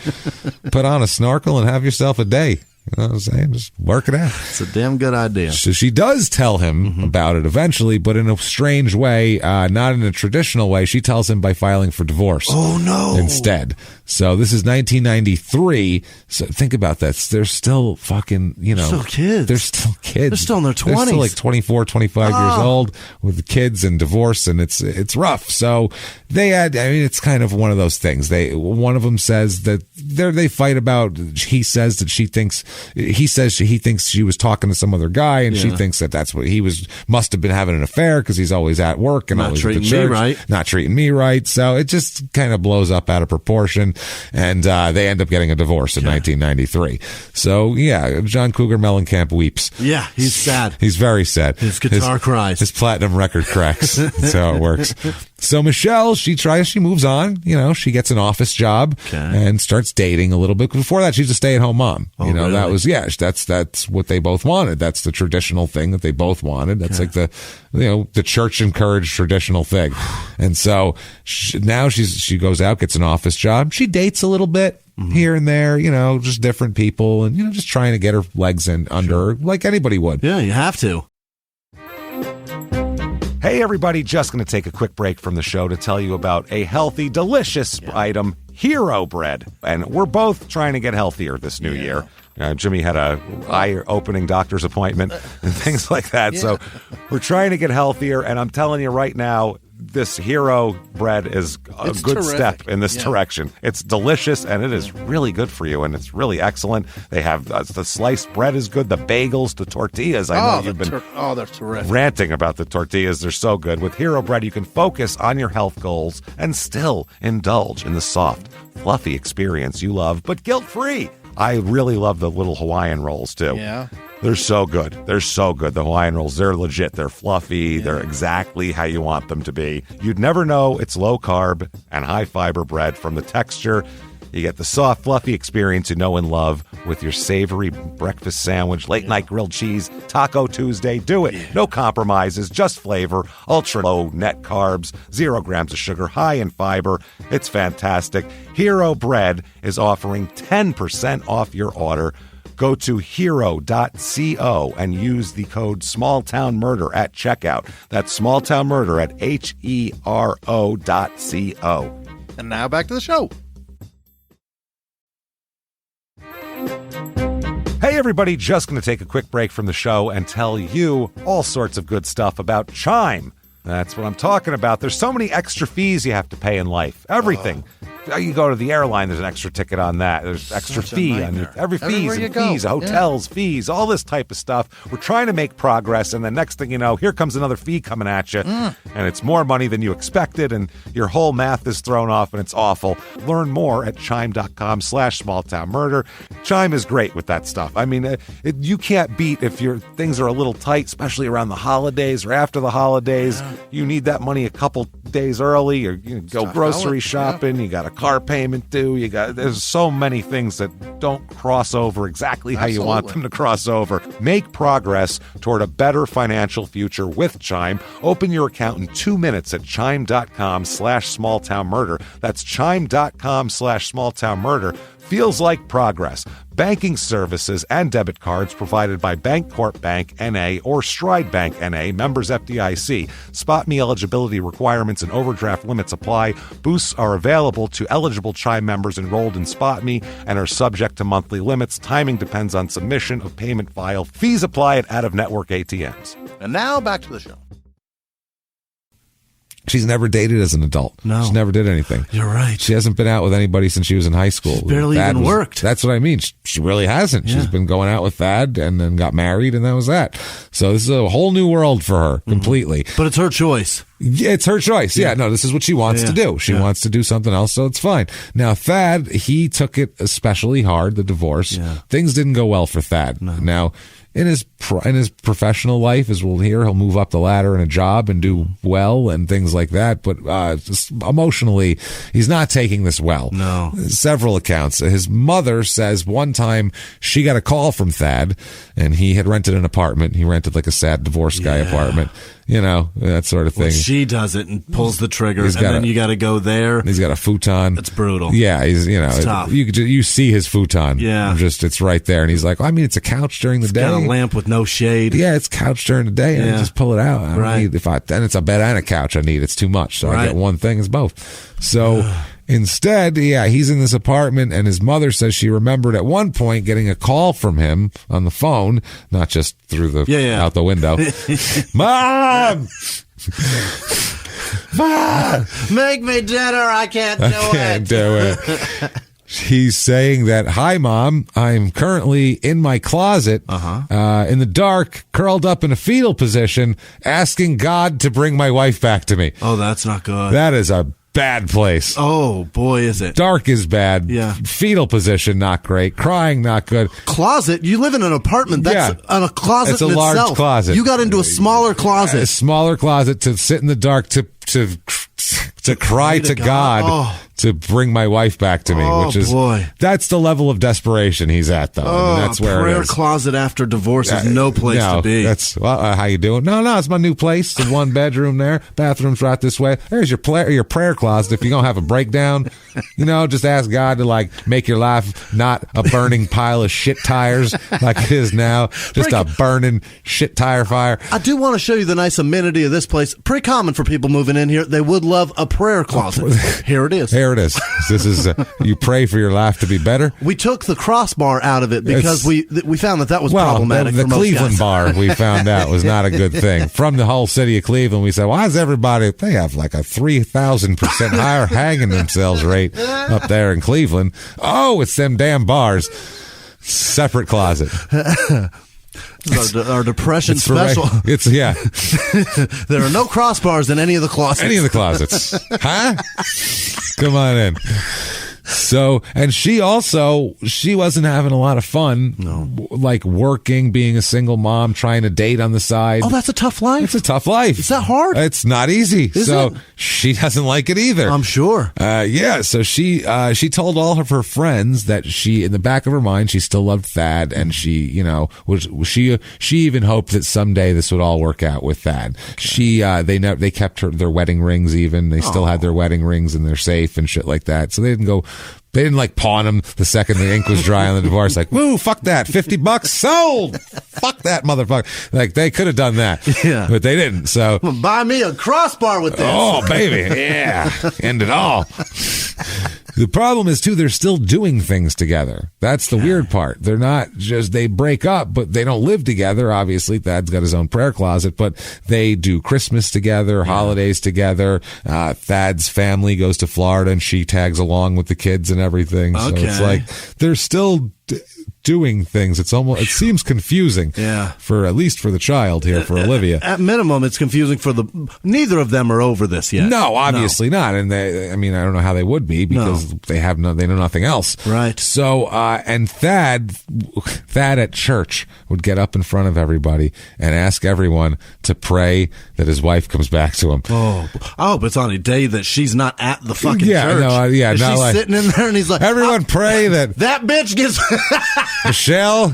Put on a snorkel and have yourself a day. You know what I'm saying? Just work it out. It's a damn good idea. So she does tell him about it eventually, but in a strange way, not in a traditional way. She tells him by filing for divorce. Oh, no. Instead. So this is 1993. So think about that. They're still fucking, still kids. They're still kids. They're still in their 20s. They're still like 24, 25 years old with the kids and divorce, and it's rough. So it's kind of one of those things. One of them says that they fight about, he says that he thinks she was talking to some other guy, and she thinks that that's what must have been having an affair because he's always at work and not always treating at the church, me right. not treating me right. So it just kind of blows up out of proportion, and they end up getting a divorce in 1993. So yeah, John Cougar Mellencamp weeps. Yeah, he's sad. He's very sad. His guitar cries. His platinum record cracks. That's how it works. So Michelle, she moves on. She gets an office job and starts dating a little bit. Before that, she's a stay-at-home mom. Really? That was that's what they both wanted. That's the traditional thing that they both wanted. That's like the church encouraged traditional thing. And so now she goes out, gets an office job. She dates a little bit. Here and there, just different people, and just trying to get her legs under her like anybody would. Yeah, you have to. Hey, everybody, just going to take a quick break from the show to tell you about a healthy, delicious item, Hero Bread. And we're both trying to get healthier this new year. Jimmie had a eye-opening doctor's appointment and things like that. So we're trying to get healthier, and I'm telling you right now, this hero bread is a good terrific. step in this direction. It's delicious, and it is really good for you, and it's really excellent. They have the sliced bread is good, the bagels, the tortillas. I know you've been they're terrific. ranting about the tortillas. They're so good. With Hero Bread, you can focus on your health goals and still indulge in the soft, fluffy experience you love, but guilt-free. I really love the little Hawaiian rolls, too. Yeah. They're so good. They're so good. The Hawaiian rolls, they're legit. They're fluffy. Yeah. They're exactly how you want them to be. You'd never know it's low-carb and high-fiber bread from the texture. You get the soft, fluffy experience you know and love with your savory breakfast sandwich, late-night grilled cheese, Taco Tuesday. Do it. No compromises, just flavor, ultra-low net carbs, 0 grams of sugar, high in fiber. It's fantastic. Hero Bread is offering 10% off your order. Go to hero.co and use the code SmallTownMurder at checkout. That's SmallTownMurder at HERO.co. And now back to the show. Hey everybody, just going to take a quick break from the show and tell you all sorts of good stuff about Chime. That's what I'm talking about. There's so many extra fees you have to pay in life. Everything. You go to the airline, there's an extra ticket on that. There's extra fee on every fees and fees, hotels, fees, all this type of stuff. We're trying to make progress, and the next thing you know, here comes another fee coming at you, and it's more money than you expected, and your whole math is thrown off, and it's awful. Learn more at chime.com/smalltownmurder. Chime is great with that stuff. I mean, you can't beat if your things are a little tight, especially around the holidays or after the holidays. Yeah. You need that money a couple days early, or you go grocery shopping. You got a car payment due. There's so many things that don't cross over exactly how you want them to cross over. Make progress toward a better financial future with Chime. Open your account in 2 minutes at chime.com/smalltownmurder. That's chime.com/smalltownmurder. Feels like progress. Banking services and debit cards provided by Bancorp Bank N.A. or Stride Bank N.A., members FDIC. Spot me eligibility requirements and overdraft limits apply. Boosts are available to eligible Chime members enrolled in Spot Me and are subject to monthly limits. Timing depends on submission of payment file. Fees apply at out-of-network ATMs. And now back to the show. She's never dated as an adult. No. She never did anything. You're right. She hasn't been out with anybody since she was in high school. She's barely even worked. That's what I mean. She really hasn't. Yeah. She's been going out with Thad and then got married, and that was that. So this is a whole new world for her completely. But it's her choice. Yeah, it's her choice. Yeah, no, this is what she wants to do. She wants to do something else, so it's fine. Now, Thad, he took it especially hard, the divorce. Yeah. Things didn't go well for Thad. No. Now, in his professional life, as we'll hear, he'll move up the ladder in a job and do well and things like that. But just emotionally, he's not taking this well. No. Several accounts. His mother says one time she got a call from Thad, and he had rented an apartment. He rented like a sad divorced guy apartment. You know, that sort of thing. Well, she does it and pulls the trigger, and then you got to go there. He's got a futon. It's brutal. Yeah, it's tough. You see his futon. Yeah. It's right there. And he's like, I mean, it's a couch during the day. Got a lamp with no shade. Yeah, it's couch during the day. And I just pull it out. I don't need, then it's a bed and a couch I need. It's too much. So I get one thing, it's both. So instead, he's in this apartment, and his mother says she remembered at one point getting a call from him on the phone, not just through the out the window. Mom! Mom! Make me dinner. I can't do it. He's saying that, hi, Mom, I'm currently in my closet, in the dark, curled up in a fetal position, asking God to bring my wife back to me. Oh, that's not good. That is a bad place. Oh, boy, is it. Dark is bad. Yeah. Fetal position, not great. Crying, not good. Closet? You live in an apartment. That's a closet. It's a large closet. You got into a smaller closet. A smaller closet to sit in the dark to cry to God to bring my wife back to me, which is that's the level of desperation he's at, though. I mean, that's where prayer it is. Closet after divorce is no place to be. That's how you doing? No, it's my new place. It's a 1-bedroom there. Bathroom's right this way. There's your prayer closet. If you're gonna have a breakdown, just ask God to make your life not a burning pile of shit tires like it is now, just a burning shit tire fire. I do want to show you the nice amenity of this place. Pretty common for people moving in here. They would love a prayer closet. Here it is. Here there it is. This is you pray for your laugh to be better. We took the crossbar out of it because we found that was problematic. The for most Cleveland guys. bar we found out was not a good thing. From the whole city of Cleveland, we said, why is everybody, they have like a 3,000% higher hanging themselves rate up there in Cleveland. Oh, it's them damn bars. Separate closet. Our depression special. It's yeah. There are no crossbars in any of the closets. Any of the closets. Huh? Come on in. So, and she wasn't having a lot of fun, like working, being a single mom, trying to date on the side. Oh, that's a tough life. It's a tough life. Is that hard? It's not easy. Is so it? She doesn't like it either. I'm sure. Yeah. So she told all of her friends that in the back of her mind, she still loved Thad, and she even hoped that someday this would all work out with Thad. Okay. They kept their wedding rings even. They still had their wedding rings in their safe and shit like that. So they didn't like pawn them the second the ink was dry on the divorce. Like, woo, fuck that. $50 sold. Fuck that motherfucker. Like, they could have done that. Yeah. But they didn't. So buy me a crossbar with this. Oh, baby. Yeah. End it all. The problem is, too, they're still doing things together. That's the weird part. They're not just, they break up, but they don't live together. Obviously, Thad's got his own prayer closet, but they do Christmas together, holidays together. Thad's family goes to Florida and she tags along with the kids and everything. So it's like, they're still doing things. It seems confusing. Yeah. At least for the child here, for Olivia. At minimum, it's confusing neither of them are over this yet. No, obviously not. And I don't know how they would be because they know nothing else. Right. So, and Thad at church would get up in front of everybody and ask everyone to pray that his wife comes back to him. Oh, but it's on a day that she's not at the fucking church. She's sitting in there and he's like, everyone pray that bitch gets Michelle,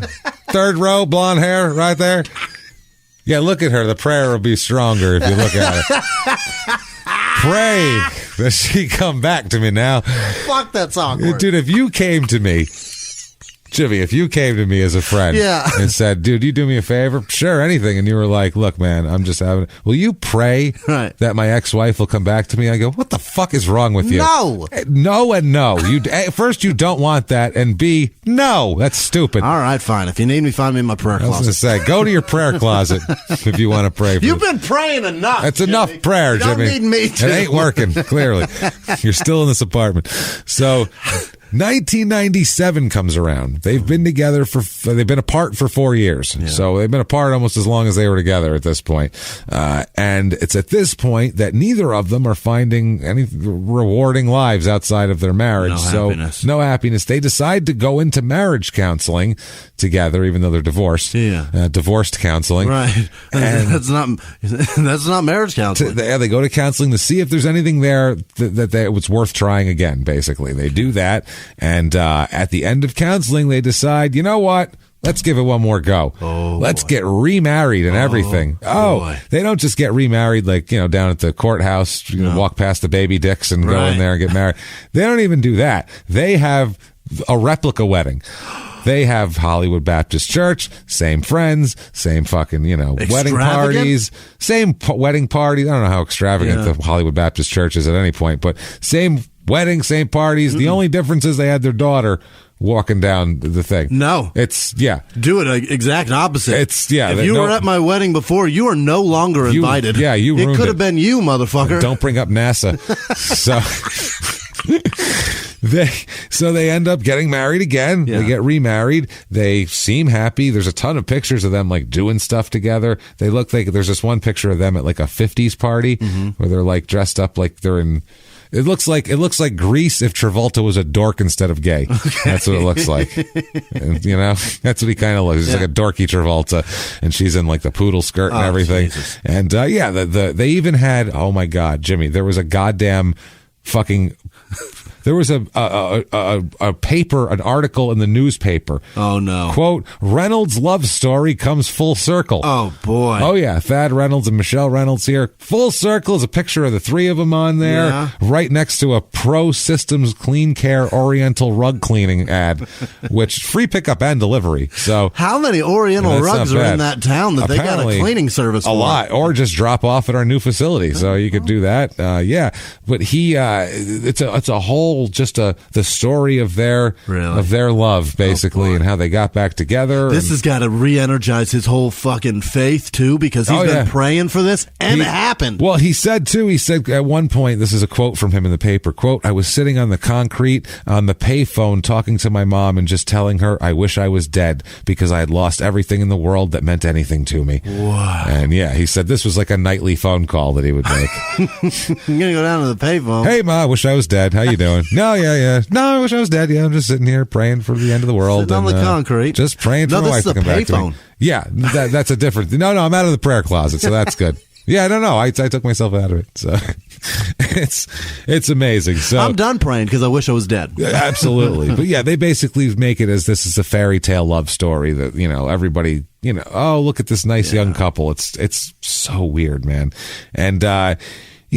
third row, blonde hair, right there. Yeah, look at her. The prayer will be stronger if you look at it. Pray that she come back to me now. Fuck, that's awkward. Dude, if you came to me, Jimmie, if you came to me as a friend and said, dude, you do me a favor? Sure, anything. And you were like, look, man, I'm just having... Will you pray that my ex-wife will come back to me? I go, what the fuck is wrong with you? No. No and no. First, you don't want that. And B, no. That's stupid. All right, fine. If you need me, find me in my prayer closet. I was going to say, go to your prayer closet if you want to pray for You've been praying enough, That's Jimmie. enough prayer, you don't Jimmie. Need me to. It ain't working, clearly. You're still in this apartment. So... 1997 comes around. They've been together they've been apart for 4 years. Yeah. So they've been apart almost as long as they were together at this point. And it's at this point that neither of them are finding any rewarding lives outside of their marriage. No happiness. They decide to go into marriage counseling together, even though they're divorced. Yeah. Divorced counseling. Right. And that's not marriage counseling. They go to counseling to see if there's anything there that was worth trying again, basically. They do that. And at the end of counseling, they decide, you know what? Let's give it one more go. Let's get remarried and everything. They don't just get remarried like, down at the courthouse, walk past the baby dicks and go in there and get married. They don't even do that. They have a replica wedding. They have Hollywood Baptist Church, same friends, same fucking, wedding parties, same wedding parties. I don't know how extravagant the Hollywood Baptist Church is at any point, but same wedding, same parties. The only difference is they had their daughter walking down the thing. No. Do it exact opposite. If you were at my wedding before, you are no longer invited. It could have been you, motherfucker. Don't bring up NASA. So they end up getting married again. They get remarried. They seem happy. There's a ton of pictures of them like doing stuff together. They look like there's this one picture of them at like a 50s party where they're like dressed up like they're in. It looks like Grease if Travolta was a dork instead of gay. Okay. That's what it looks like. And, that's what he kind of looks. He's like a dorky Travolta, and she's in like the poodle skirt and everything. Jesus. And they even had, oh my God, Jimmie, there was a goddamn fucking. There was a paper, an article in the newspaper. Oh, no. Quote, Reynolds' love story comes full circle. Oh, boy. Oh, yeah. Thad Reynolds and Michelle Reynolds here. Full circle is a picture of the three of them on there, right next to a Pro Systems Clean Care Oriental rug cleaning ad, which free pickup and delivery. So how many Oriental rugs are in that town that apparently, they got a cleaning service for? A lot. Or just drop off at our new facility. So you could do that. But it's it's a whole just the story of their love, basically, and how they got back together. This has got to re-energize his whole fucking faith too, because he's been praying for this, and it happened. Well, he said at one point, this is a quote from him in the paper, quote, "I was sitting on the concrete on the payphone talking to my mom and just telling her I wish I was dead because I had lost everything in the world that meant anything to me." Wow. And he said this was like a nightly phone call that he would make. I'm gonna go down to the payphone. "Hey, Ma, I wish I was dead. How you doing?" "No, yeah. No, I wish I was dead. Yeah, I'm just sitting here praying for the end of the world." Sitting on the concrete. Just praying for my wife to come back to me. Yeah, that's a different... No, I'm out of the prayer closet, so that's good. Yeah, no. I took myself out of it. So it's amazing. So I'm done praying because I wish I was dead. Absolutely. But yeah, they basically make it as this is a fairy tale love story that, everybody, oh, look at this nice young couple. It's so weird, man. And,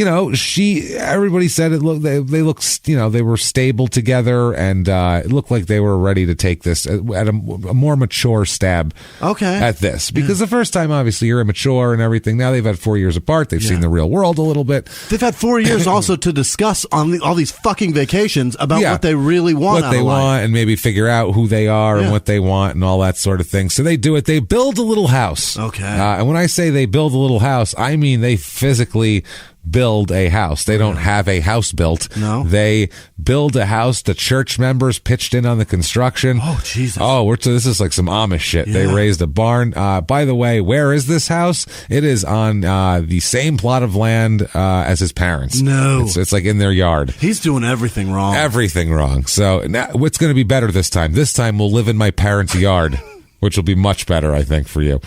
everybody said they looked, they were stable together, and it looked like they were ready to take this at a more mature stab at this. Because the first time, obviously, you're immature and everything. Now they've had 4 years apart. They've seen the real world a little bit. They've had 4 years also to discuss on all these fucking vacations about what they really want what they want, and maybe figure out who they are and what they want and all that sort of thing. So they do it. They build a little house. Okay. And when I say they build a little house, I mean they physically build a house. They don't have a house built. No. They build a house. The church members pitched in on the construction. Oh, Jesus. Oh, this is like some Amish shit. Yeah. They raised a barn. By the way, where is this house? It is on the same plot of land as his parents. No. It's like in their yard. He's doing everything wrong. Everything wrong. So now, what's going to be better this time? This time we'll live in my parents' yard, which will be much better, I think, for you.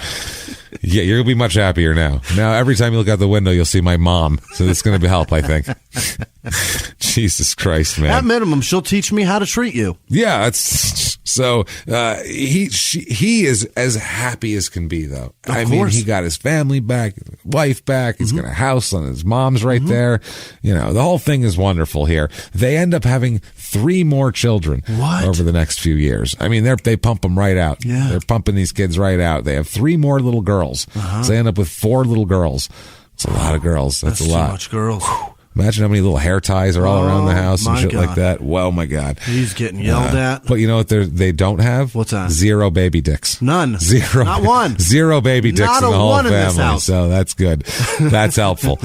Yeah, you're going to be much happier now. Now, every time you look out the window, you'll see my mom. So that's going to help, I think. Jesus Christ, man. At minimum, she'll teach me how to treat you. Yeah, so he is as happy as can be, though. Of course. He got his family back, wife back. He's got a house, and his mom's right there. The whole thing is wonderful here. They end up having 3 more children over the next few years. I mean, they pump them right out. Yeah. They're pumping these kids right out. They have 3 more little girls. So they end up with 4 little girls. It's a lot of girls. That's a lot. Too much girls. Imagine how many little hair ties are all around the house and shit like that. Well, my God. He's getting yelled at. But you know what they don't have? What's that? 0 baby dicks. None. 0. Not one. 0 baby dicks in the whole one family. In this house. So that's good. That's helpful.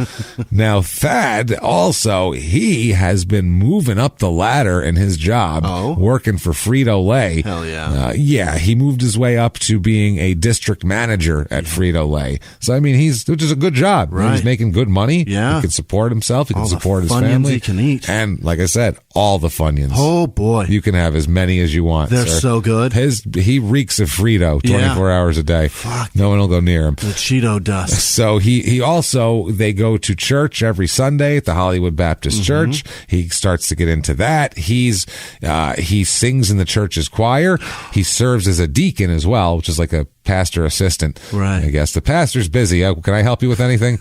Now, Thad also, he has been moving up the ladder in his job, working for Frito-Lay. Hell yeah. He moved his way up to being a district manager at Frito-Lay. So, I mean, which is a good job. Right. He's making good money. Yeah. He can support himself. He can support his family. He can eat. And like I said, all the Funyuns. Oh boy. You can have as many as you want. They're sir. so good. He reeks of Frito 24 hours a day. Fuck. No one will go near him. The Cheeto dust. So he also, they go to church every Sunday at the Hollywood Baptist Church. He starts to get into that. He sings in the church's choir. He serves as a deacon as well, which is like a pastor assistant. Right. I guess the pastor's busy. Can I help you with anything?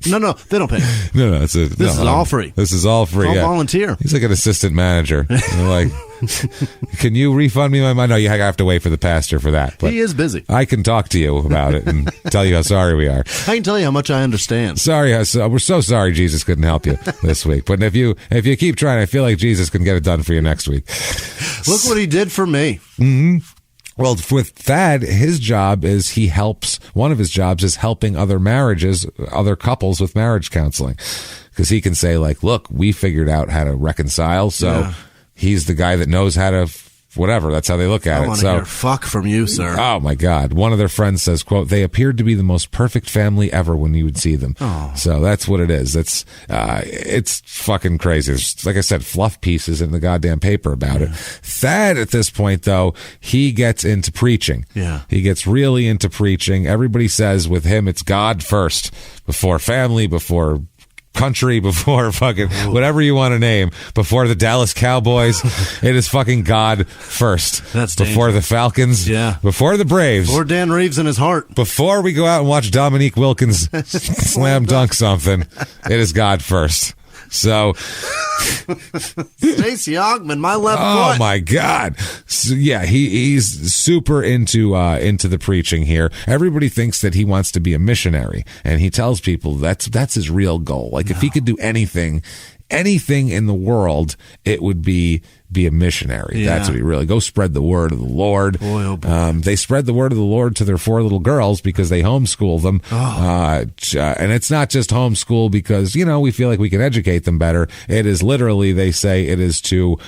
No, they don't pay. No, this is all free. This is all free. I'll volunteer. He's like an assistant manager. They're like, can you refund me my money? No, you have to wait for the pastor for that. But he is busy. I can talk to you about it and tell you how sorry we are. I can tell you how much I understand. Sorry, we're so sorry Jesus couldn't help you this week. But if you keep trying, I feel like Jesus can get it done for you next week. Look what he did for me. Mm-hmm. Well, with Thad, his job is one of his jobs is helping other couples with marriage counseling. Because he can say, like, look, we figured out how to reconcile, so he's the guy that knows how to whatever. That's how they look at I it. want to hear fuck from you, sir. Oh, my God. One of their friends says, quote, they appeared to be the most perfect family ever when you would see them. Oh. So that's what it is. It's fucking crazy. There's, like I said, fluff pieces in the goddamn paper about it. Thad, at this point, though, he gets into preaching. Yeah. He gets really into preaching. Everybody says with him, it's God first, before family, before country, before fucking whatever you want to name, before the Dallas Cowboys. It is fucking God first. That's before dangerous. the Falcons. Yeah. Before the Braves. Before Dan Reeves in his heart. Before we go out and watch Dominique Wilkins slam dunk something, it is God first. So Stacey Ogman, my left foot. Oh my God. So, yeah, he's super into the preaching here. Everybody thinks that he wants to be a missionary, and he tells people that's his real goal. Like if he could do anything anything in the world, it would be a missionary. Yeah. That's what he really go spread the word of the Lord. Boy, oh boy. They spread the word of the Lord to their 4 little girls because they homeschool them. And it's not just homeschool because, we feel like we can educate them better. It is literally, they say, it is to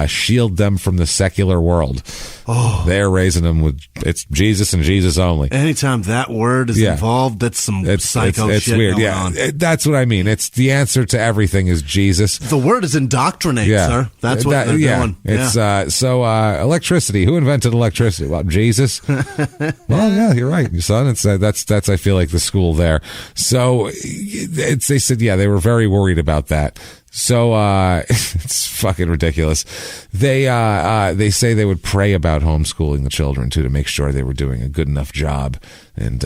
shield them from the secular world. They're raising them with, it's Jesus and Jesus only. Anytime that word is involved, that's some psycho it's shit weird. going on. That's what I mean. It's the answer to everything is Jesus. The word is indoctrinate, sir. That's what they're doing. It's electricity. Who invented electricity? Well, Jesus. Well, yeah, you're right, son. It's that's I feel like the school there. So they said, they were very worried about that. So it's fucking ridiculous. They say they would pray about homeschooling the children too to make sure they were doing a good enough job, and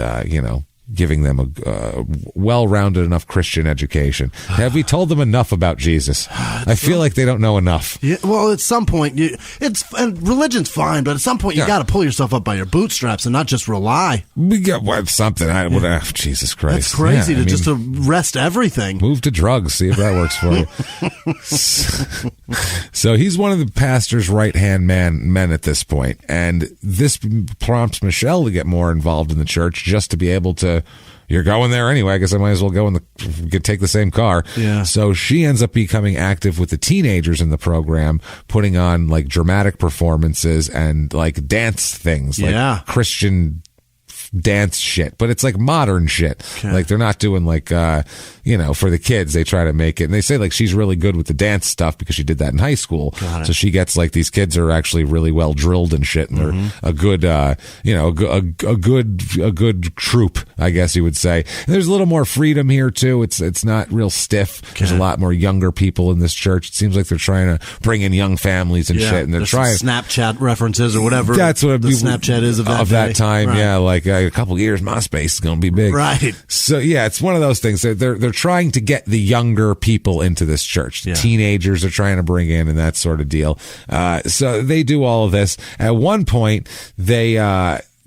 giving them a well-rounded enough Christian education. Have we told them enough about Jesus? I feel like they don't know enough. Yeah, well, at some point, and religion's fine, but at some point you got to pull yourself up by your bootstraps and not just rely. We got something. Jesus Christ, that's crazy just to rest everything. Move to drugs. See if that works for you. So he's one of the pastor's right-hand men at this point, and this prompts Michelle to get more involved in the church just to be able to. You're going there anyway. I guess I might as well go take the same car. Yeah. So she ends up becoming active with the teenagers in the program, putting on like dramatic performances and like dance things, like Christian dance shit, but it's like modern shit. Okay. Like they're not doing like for the kids. They try to make it, and they say like she's really good with the dance stuff because she did that in high school. So she gets like these kids are actually really well drilled and shit, and they're a good a good troupe, I guess you would say. And there's a little more freedom here too. It's not real stiff. Okay. There's a lot more younger people in this church. It seems like they're trying to bring in young families and shit, and they're trying Snapchat references or whatever. That's what Snapchat is of that time. Right. Yeah, like a couple years, MySpace is going to be big. Right. So yeah, it's one of those things. They're trying to get the younger people into this church. The teenagers are trying to bring in and that sort of deal. So they do all of this. At one point,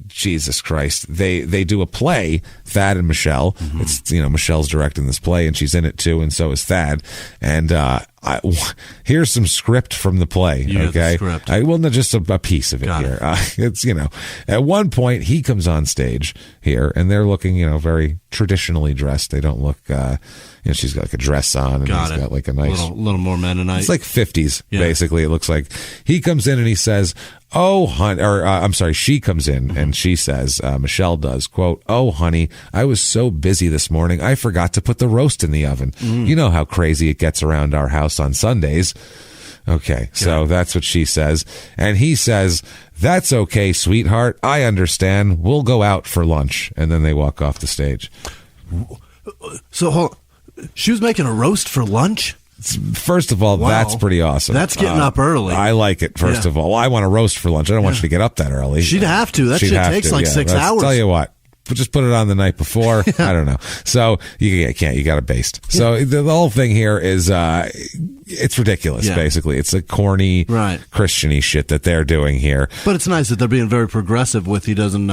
Jesus Christ, they do a play, Thad and Michelle. It's Michelle's directing this play and she's in it too, and so is Thad. And here's some script from the play. Okay, not just a piece of it here. It's at one point he comes on stage here and they're looking very traditionally dressed. They don't look she's got like a dress on and he's got like a nice little more Mennonite. It's like 50s basically. It looks like he comes in and he says, "Oh, honey," or I'm sorry, she comes in and she says, Michelle does, quote, "Oh, honey, I was so busy this morning, I forgot to put the roast in the oven. You know how crazy it gets around our house on Sundays." Okay, so that's what she says. And he says, "That's okay, sweetheart. I understand. We'll go out for lunch." And then they walk off the stage. So she was making a roast for lunch? First of all, that's pretty awesome. That's getting up early. I like it, first of all. I want a roast for lunch. I don't want you to get up that early. She'd have to. That shit takes like 6 hours. Tell you what. Just put it on the night before. I don't know. So you can't. You got to baste. So the whole thing here is it's ridiculous. Basically, it's a corny, Christian-y shit that they're doing here. But it's nice that they're being very progressive with. He doesn't.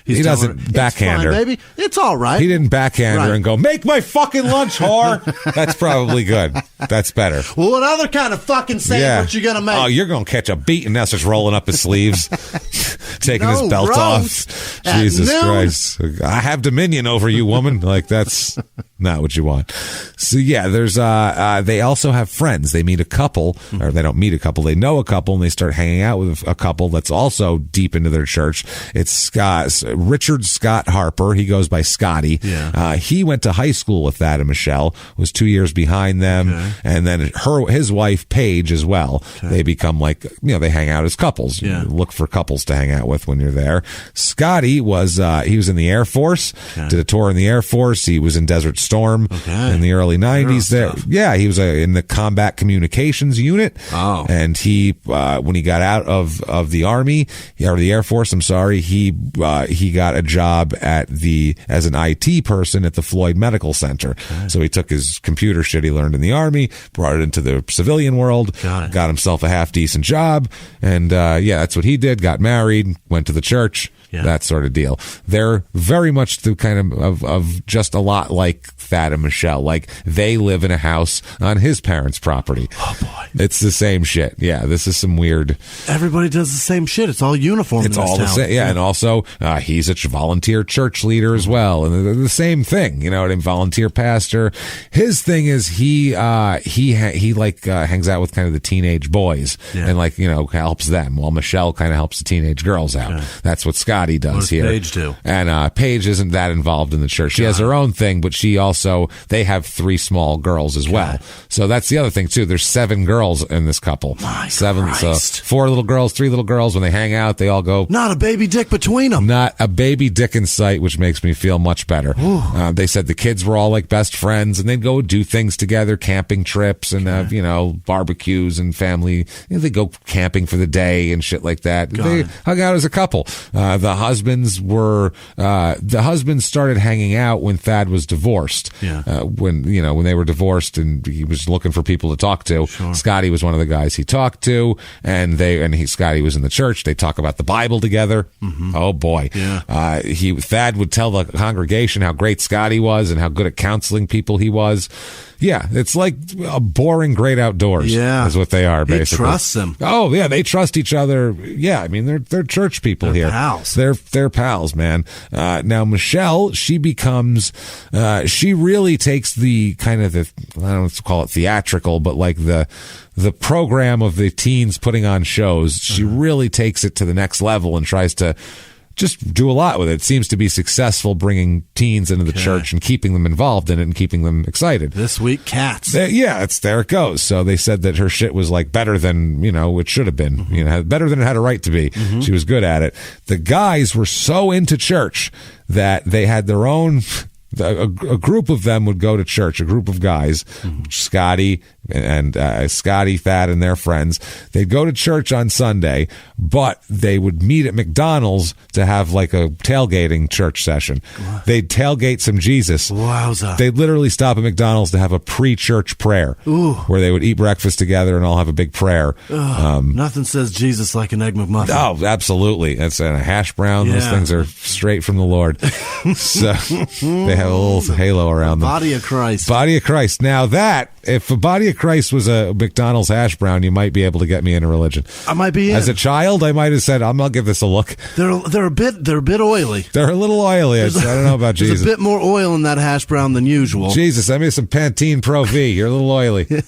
He doesn't backhand her, baby. It's all right. He didn't backhand her and go, "Make my fucking lunch, whore." That's probably good. That's better. Well, what other kind of fucking sandwich you gonna make? Oh, you're gonna catch a beat, and now starts rolling up his sleeves, taking his belt off. Jesus Christ. I have dominion over you, woman. Like, that's not what you want. So yeah, there's they also have friends. They meet a couple, or they don't meet a couple, they know a couple, and they start hanging out with a couple that's also deep into their church. It's Richard Scott Harper. He goes by Scotty. He went to high school with Thad and Michelle, was 2 years behind them, and then his wife Paige as well. They become like, they hang out as couples. You look for couples to hang out with when you're there. Scotty was he was in the Air Force, did a tour in the Air Force. He was in Desert Storm in the early 90s there. Yeah, he was in the Combat Communications Unit. And he when he got out of the Army or the Air Force, I'm sorry, he got a job as an IT person at the Floyd Medical Center. So he took his computer shit he learned in the Army, brought it into the civilian world, got himself a half decent job, and that's what he did. Got married, went to the church. that sort of deal. They're very much the kind of just a lot like Thad and Michelle. Like, they live in a house on his parents' property. Oh, boy. It's the same shit. Yeah, this is some weird... Everybody does the same shit. It's all uniform. It's in this all the town. same. Yeah, and also he's a volunteer church leader as well, and they're the same thing. You know, a volunteer pastor. His thing is he hangs out with kind of the teenage boys and helps them, while Michelle kind of helps the teenage girls out. Okay. That's what Scotty does. What does here. Paige do? And Paige isn't that involved in the church. She has her own thing, but they have 3 small girls as well. So that's the other thing too. There's 7 girls in this couple. My 7, Christ. so 4 little girls, 3 little girls. When they hang out, they all go. Not a baby dick between them. Not a baby dick in sight, which makes me feel much better. They said the kids were all like best friends, and they'd go do things together, camping trips, and barbecues and family. They go camping for the day and shit like that. They hung out as a couple. The husbands started hanging out when Thad was divorced. When they were divorced and he was looking for people to talk to. Sure. Scotty was one of the guys he talked to, and Scotty was in the church. They talk about the Bible together. Mm-hmm. Oh boy. Yeah. Thad would tell the congregation how great Scotty was and how good at counseling people he was. Yeah, it's like a boring Great Outdoors. Yeah, is what they are, basically. He trusts them. Oh yeah, they trust each other. Yeah, I mean they're church people they're here. Pals. They're pals, man. Now Michelle, she really takes the kind of I don't know what to call it, theatrical, but like the program of the teens putting on shows. She really takes it to the next level and tries to just do a lot with it. It seems to be successful bringing teens into the church and keeping them involved in it and keeping them excited. This week, Cats. There it goes. So they said that her shit was like better than, it should have been, better than it had a right to be. Mm-hmm. She was good at it. The guys were so into church that they had their own... A group of them would go to church, a group of guys, Scotty and Scotty, Thad, and their friends. They'd go to church on Sunday, but they would meet at McDonald's to have like a tailgating church session. What? They'd tailgate some Jesus. Wowza. They'd literally stop at McDonald's to have a pre-church prayer. Ooh. Where they would eat breakfast together and all have a big prayer. Nothing says Jesus like an Egg McMuffin. Oh, absolutely. That's a hash brown. Yeah. Those things are straight from the Lord. So they have a little halo around them. Body of Christ. Body of Christ. Now if a Body of Christ was a McDonald's hash brown, you might be able to get me into religion. I might be in. As a child, I might have said, I'll give this a look. They're a bit oily. They're a little oily. I don't know about Jesus. There's a bit more oil in that hash brown than usual. Jesus, I made some Pantene Pro V. You're a little oily. But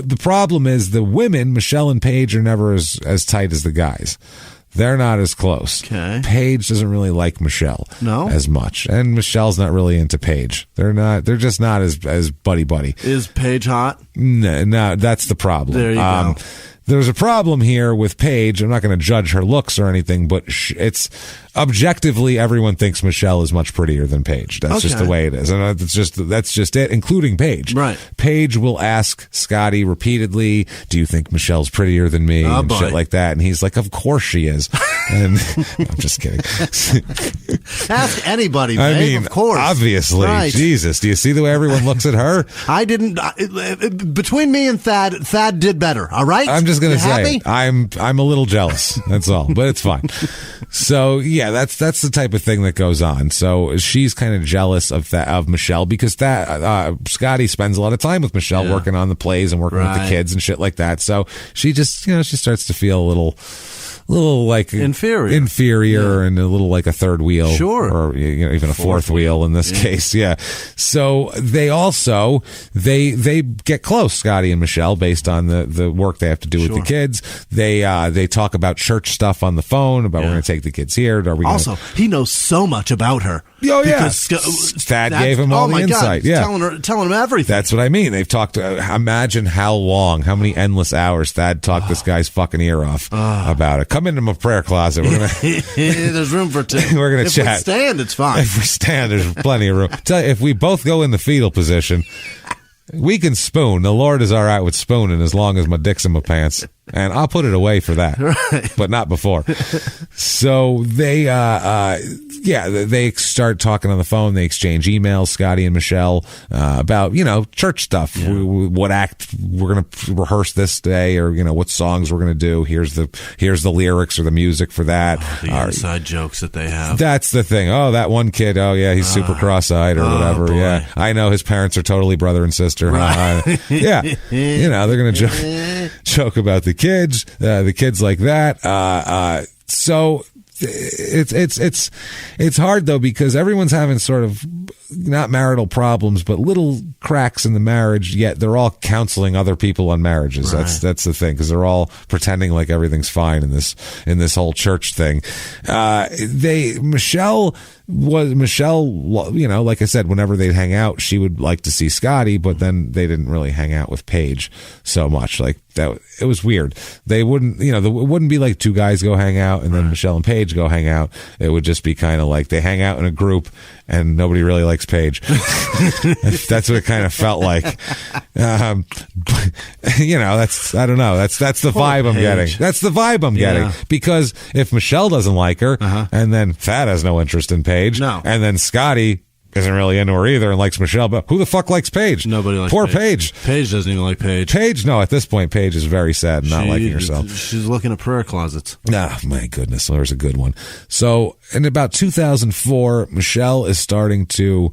the problem is the women, Michelle and Paige, are never as tight as the guys. They're not as close. Okay. Paige doesn't really like Michelle as much. And Michelle's not really into Paige. They're just not as buddy. Is Paige hot? No, that's the problem. There you go. There's a problem here with Paige. I'm not going to judge her looks or anything, but it's objectively everyone thinks Michelle is much prettier than Paige. That's just the way it is, and that's just it, including Paige. Right. Paige will ask Scotty repeatedly, "Do you think Michelle's prettier than me?" and shit like that, and he's like, "Of course she is." And I'm just kidding. Ask anybody, babe. I mean, of course, obviously. Right. Jesus, do you see the way everyone looks at her? I didn't. Between me and Thad did better. All right. I'm just going to say it. I'm a little jealous. That's all, but it's fine. So yeah, that's the type of thing that goes on. So she's kind of jealous of Michelle because Scotty spends a lot of time with Michelle working on the plays and working with the kids and shit like that. So she just she starts to feel a little like inferior and a little like a third wheel, or even a fourth wheel in this case. Yeah. So they also they get close, Scotty and Michelle, based on the work they have to do with the kids. They talk about church stuff on the phone about we're going to take the kids here. He knows so much about her. Oh yeah, Thad gave him all the insight. Telling him everything. That's what I mean. They've talked. Imagine how many endless hours Thad talked this guy's fucking ear off about it. Come into my prayer closet. We're gonna. There's room for two. We're gonna chat. If we stand, it's fine. If we stand, there's plenty of room. Tell you, if we both go in the fetal position, we can spoon. The Lord is all right with spooning as long as my dick's in my pants. And I'll put it away for that, but not before. So they, yeah, they start talking on the phone. They exchange emails, Scotty and Michelle, about, church stuff. Yeah. What act we're going to rehearse this day, or, what songs we're going to do. Here's the lyrics or the music for that. The inside jokes that they have. That's the thing. Oh, that one kid. Oh, yeah, he's super cross-eyed or whatever. Boy. Yeah, I know his parents are totally brother and sister. Right. Yeah, they're going to joke about the kids like that. So it's hard though, because everyone's having sort of not marital problems, but little cracks in the marriage, yet they're all counseling other people on marriages. Right. That's the thing, because they're all pretending like everything's fine in this whole church thing. Michelle, like I said, whenever they'd hang out, she would like to see Scotty, but then they didn't really hang out with Paige so much. Like that, it was weird. They wouldn't, it wouldn't be like two guys go hang out and then Michelle and Paige go hang out. It would just be kind of like they hang out in a group and nobody really likes Paige. That's what it kind of felt like. That's, I don't know. That's the vibe I'm getting. That's the vibe I'm getting. Because if Michelle doesn't like her, and then Thad has no interest in Paige, and then Scotty isn't really into her either and likes Michelle, but who the fuck likes Paige? Nobody likes Poor Paige. Paige doesn't even like Paige. No, at this point, Paige is very sad and not liking herself. She's looking at prayer closets. Ah, my goodness, there's a good one. So, in about 2004, Michelle is starting to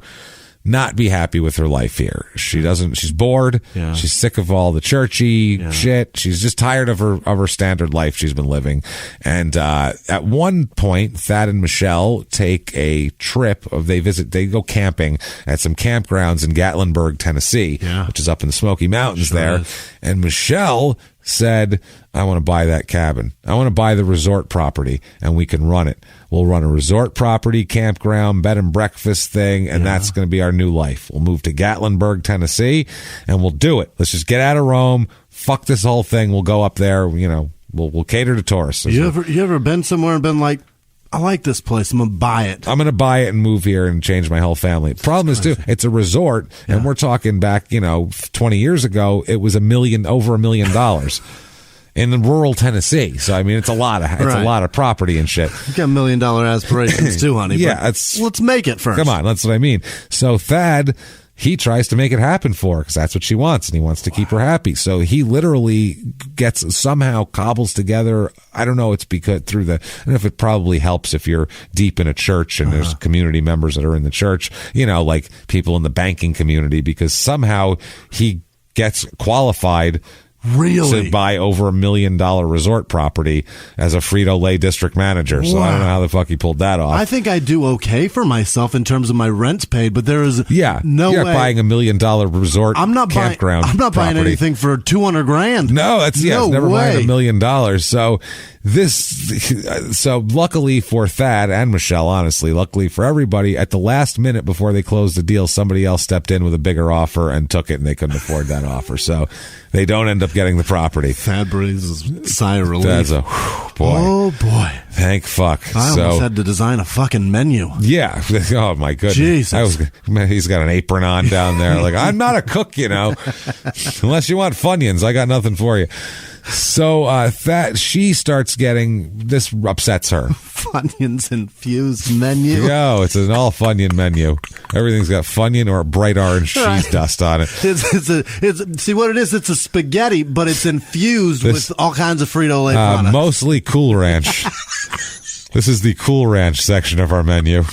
not be happy with her life here. She's bored. Yeah. She's sick of all the churchy shit. She's just tired of her standard life she's been living. And at one point, Thad and Michelle take a trip they go camping at some campgrounds in Gatlinburg, Tennessee, which is up in the Smoky Mountains there. And Michelle said, I want to buy that cabin. I want to buy the resort property and we can run it. We'll run a resort property, campground, bed and breakfast thing, and that's going to be our new life. We'll move to Gatlinburg, Tennessee, and we'll do it. Let's just get out of Rome. Fuck this whole thing. We'll go up there. We'll cater to tourists. You ever been somewhere and been like, I like this place. I'm going to buy it. I'm going to buy it and move here and change my whole family. Problem is, too, it's a resort, and we're talking back, 20 years ago, it was over $1 million. In rural Tennessee, so I mean, it's a lot of property and shit. You got $1 million aspirations too, honey. Yeah, let's make it first. Come on, that's what I mean. So Thad, he tries to make it happen for her because that's what she wants, and he wants to keep her happy. So he literally somehow cobbles together. I don't know. It's because I don't know if it probably helps if you're deep in a church and there's community members that are in the church. Like people in the banking community, because somehow he gets qualified. Really? To buy over $1 million resort property as a Frito-Lay district manager. So I don't know how the fuck he pulled that off. I think I do okay for myself in terms of my rent paid, but there is no you're way. Buying $1 million resort campground. I'm not buying anything for $200,000. No, it's never buying $1 million. So luckily for Thad and Michelle, honestly, luckily for everybody, at the last minute before they closed the deal, somebody else stepped in with a bigger offer and took it, and they couldn't afford that offer. So they don't end up getting the property. Thad breathes a sigh of relief. That's boy. Oh, boy. Thank fuck. I almost had to design a fucking menu. Yeah. Oh, my goodness. Jesus. He's got an apron on down there. Like, I'm not a cook, Unless you want Funyuns, I got nothing for you. So she starts getting, this upsets her. Funyuns infused menu. Yo, it's an all Funyun menu. Everything's got Funyun or bright orange cheese dust on it. See what it is? It's a spaghetti, but it's infused with all kinds of Frito-Lay products. Mostly Cool Ranch. This is the Cool Ranch section of our menu.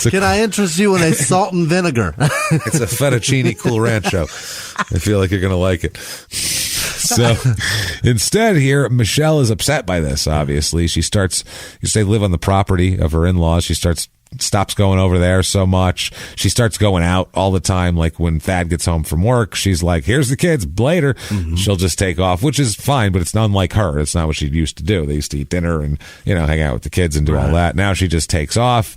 Can I interest you in a salt and vinegar? It's a fettuccine Cool Rancho. I feel like you're going to like it. So instead here, Michelle is upset by this, obviously. They live on the property of her in-laws. She stops going over there so much. She starts going out all the time. Like when Thad gets home from work, she's like, here's the kids, later. Mm-hmm. She'll just take off, which is fine, but it's not like her. It's not what she used to do. They used to eat dinner and, hang out with the kids and do all that. Now she just takes off.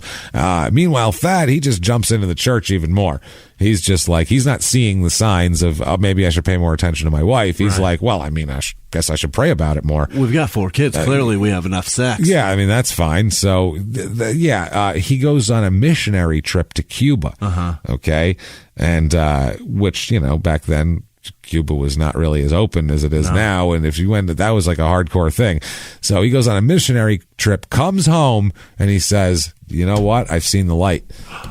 Meanwhile, Thad, he just jumps into the church even more. He's just like, he's not seeing the signs of, maybe I should pay more attention to my wife. He's like, well, I mean, guess I should pray about it more. We've got 4 kids. Clearly, we have enough sex. Yeah, I mean, that's fine. So, he goes on a missionary trip to Cuba. Okay. And, which, back then, Cuba was not really as open as it is now. And if you went, that was like a hardcore thing. So he goes on a missionary trip, comes home, and he says, you know what? I've seen the light.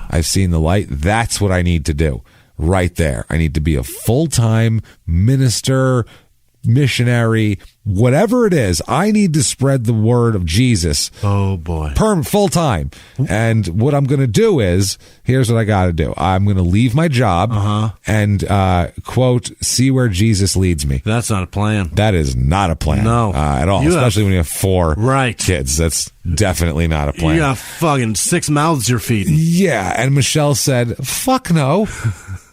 I've seen the light. That's what I need to do right there. I need to be a full-time minister, missionary, whatever it is. I need to spread the word of Jesus. Oh boy. Full time. And what I'm going to do is, here's what I got to do. I'm going to leave my job and, quote, see where Jesus leads me. That's not a plan. That is not a plan. No. At all. Especially when you have 4 kids. That's definitely not a plan. You got fucking 6 mouths you're feeding. Yeah. And Michelle said, fuck no.